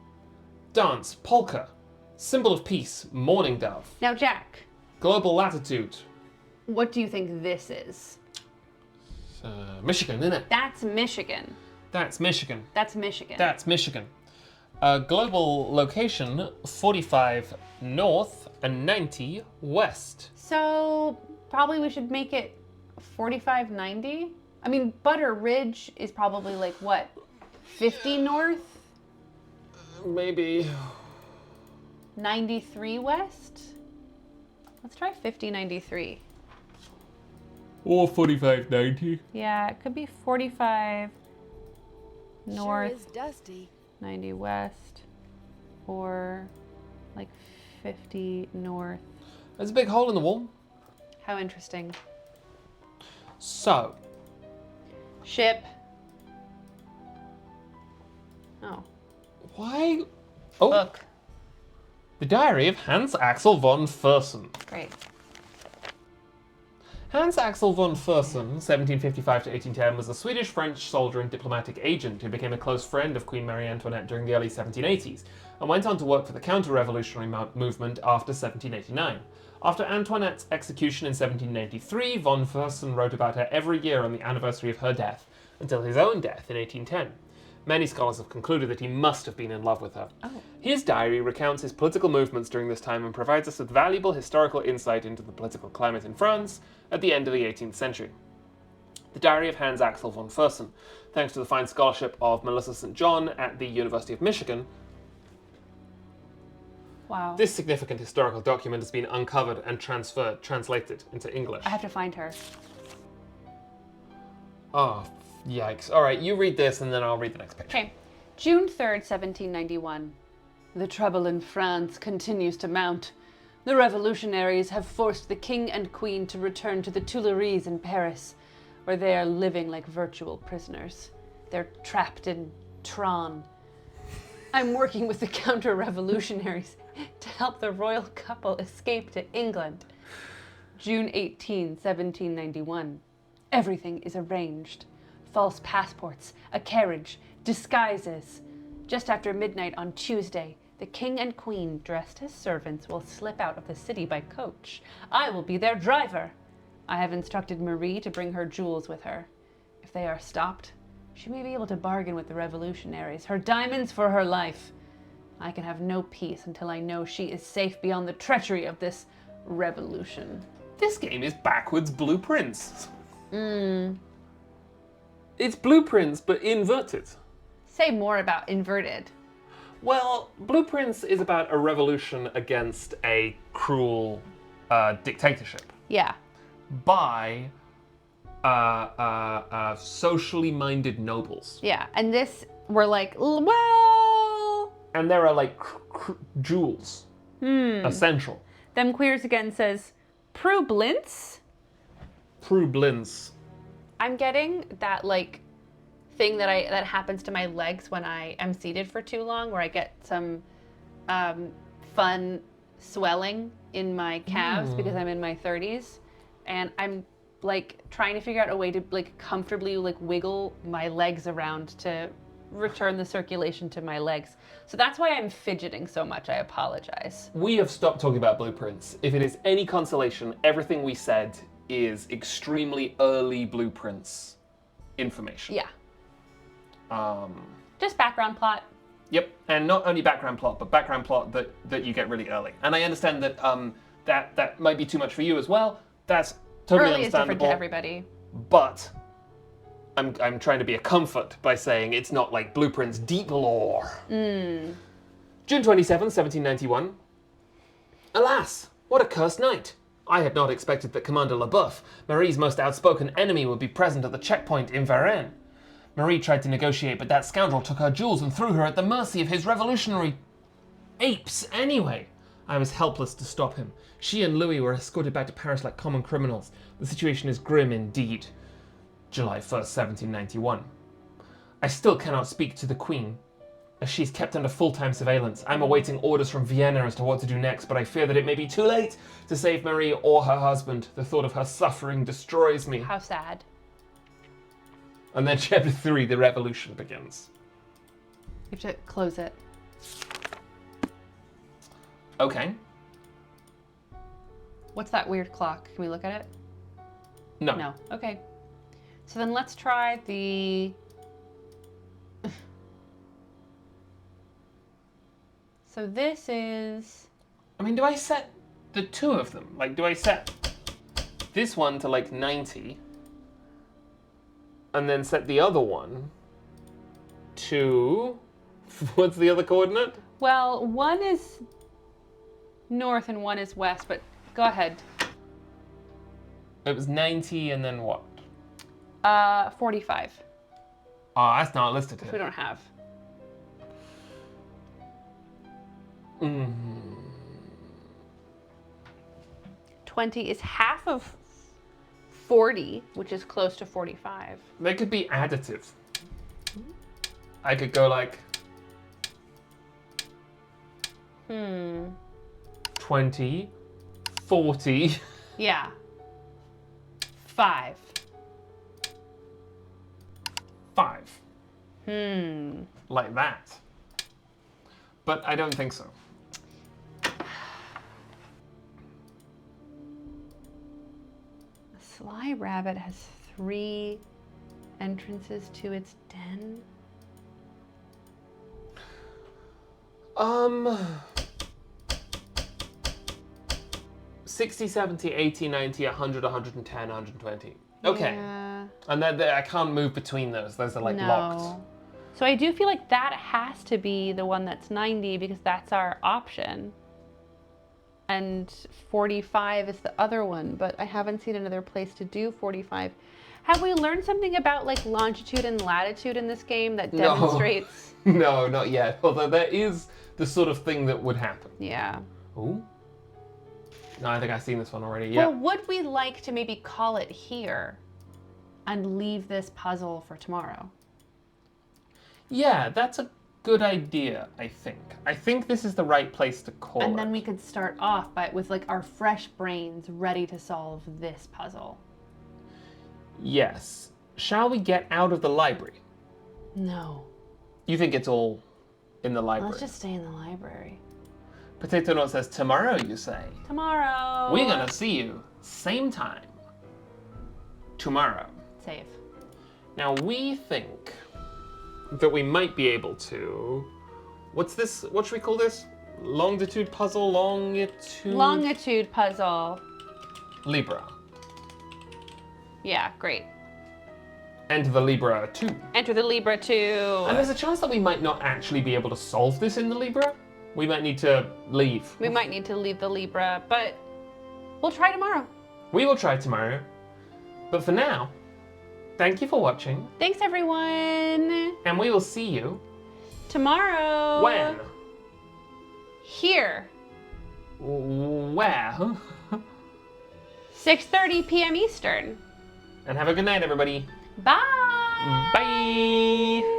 dance, polka, symbol of peace, mourning dove, Now, Jack, global latitude, what do you think this is? Michigan, innit? That's Michigan. That's Michigan. That's Michigan. That's Michigan. Global location, 45 north and 90 west. So probably we should make it 45-90. I mean, Butter Ridge is probably like what, 50 north, Maybe. 93 west? Let's try 50-93. Or 45-90. Yeah, it could be 45 north, Sure is dusty. 90 west, or like 50 north. There's a big hole in the wall. How interesting. So, Ship. Oh, why? Oh, book. the diary of Hans Axel von Fersen. Great. Hans Axel von Fersen, 1755 to 1810, was a Swedish-French soldier and diplomatic agent who became a close friend of Queen Marie Antoinette during the early 1780s, and went on to work for the counter-revolutionary movement after 1789. After Antoinette's execution in 1793, von Fersen wrote about her every year on the anniversary of her death, until his own death in 1810. Many scholars have concluded that he must have been in love with her. Oh. His diary recounts his political movements during this time and provides us with valuable historical insight into the political climate in France at the end of the 18th century. The Diary of Hans Axel von Fersen, thanks to the fine scholarship of Melissa St. John at the University of Michigan. Wow. This significant historical document has been uncovered and translated into English. I have to find her. Oh, yikes. All right, you read this and then I'll read the next page. Okay. June 3rd, 1791. The trouble in France continues to mount. The revolutionaries have forced the king and queen to return to the Tuileries in Paris, where they are living like virtual prisoners. They're trapped in Tron. I'm working with the counter-revolutionaries to help the royal couple escape to England. June 18, 1791. Everything is arranged. False passports, a carriage, disguises. Just after midnight on Tuesday, the king and queen, dressed as servants, will slip out of the city by coach. I will be their driver. I have instructed Marie to bring her jewels with her. If they are stopped, she may be able to bargain with the revolutionaries. Her diamonds for her life. I can have no peace until I know she is safe beyond the treachery of this revolution. This game is backwards blueprints. It's blueprints, but inverted. Say more about inverted. Well, Blueprints is about a revolution against a cruel dictatorship Yeah. by socially minded nobles. Yeah. And this, we're like, well, And there are like jewels. Essential. them queers again says, Prue Blintz? Prue Blintz. I'm getting that like thing that happens to my legs when I am seated for too long, where I get some fun swelling in my calves because I'm in my 30s, and I'm like trying to figure out a way to like comfortably like wiggle my legs around to return the circulation to my legs. So that's why I'm fidgeting so much. I apologize. We have stopped talking about blueprints. If it is any consolation, everything we said is extremely early Blueprints information. Yeah. Just background plot. Yep, and not only background plot, but background plot that you get really early. And I understand that that might be too much for you as well. That's totally Early is different understandable. to everybody. But I'm trying to be a comfort by saying it's not like Blueprint's deep lore. June 27, 1791. Alas, what a cursed night. I had not expected that Commander LaBeouf, Marie's most outspoken enemy, would be present at the checkpoint in Varennes. Marie tried to negotiate, but that scoundrel took her jewels and threw her at the mercy of his revolutionary apes anyway. I was helpless to stop him. She and Louis were escorted back to Paris like common criminals. The situation is grim indeed. July 1st, 1791. I still cannot speak to the Queen, as she's kept under full-time surveillance. I'm awaiting orders from Vienna as to what to do next, but I fear that it may be too late to save Marie or her husband. The thought of her suffering destroys me. How sad. And then chapter 3, the revolution begins. You have to close it. Okay. What's that weird clock? Can we look at it? No. No. Okay. So then let's try the... So this is... I mean, do I set the two of them? Like, do I set this one to like 90 and then set the other one to... What's the other coordinate? Well, one is north and one is west, but go ahead. It was 90 and then what? 45, Oh, that's not listed which we here. don't have. 20 is half of 40, which is close to 45. They could be additive. I could go like 20, 40. Yeah. 5. 5. Hmm. Like that. But I don't think so. A sly rabbit has 3 entrances to its den. 60, 70, 80, 90, 100, 110, 120. Okay. Yeah. And then I can't move between those. Those are like locked. So I do feel like that has to be the one that's 90 because that's our option. And 45 is the other one, but I haven't seen another place to do 45. Have we learned something about like longitude and latitude in this game that demonstrates? No, not yet. Although there is the sort of thing that would happen. Yeah. Ooh. No, I think I've seen this one already. Yeah. Well, would we like to maybe call it here and leave this puzzle for tomorrow? Yeah, that's a good idea, I think. I think this is the right place to call it. And then we could start off with like our fresh brains ready to solve this puzzle. Yes. Shall we get out of the library? No. You think it's all in the library? Let's just stay in the library. Potato Note says, tomorrow, you say? Tomorrow. We're gonna see you, same time, tomorrow. Save. Now, we think that we might be able to... What's this? What should we call this? Longitude puzzle? Longitude puzzle. Libra. Yeah, great. Enter the Libra 2. Enter the Libra 2. And there's a chance that we might not actually be able to solve this in the Libra. We might need to leave. We might need to leave the Libra, but we'll try tomorrow. We will try tomorrow. But for now, thank you for watching. Thanks, everyone. And we will see you tomorrow. When? Here. Where? 6:30 p.m. Eastern. And have a good night, everybody. Bye. Bye.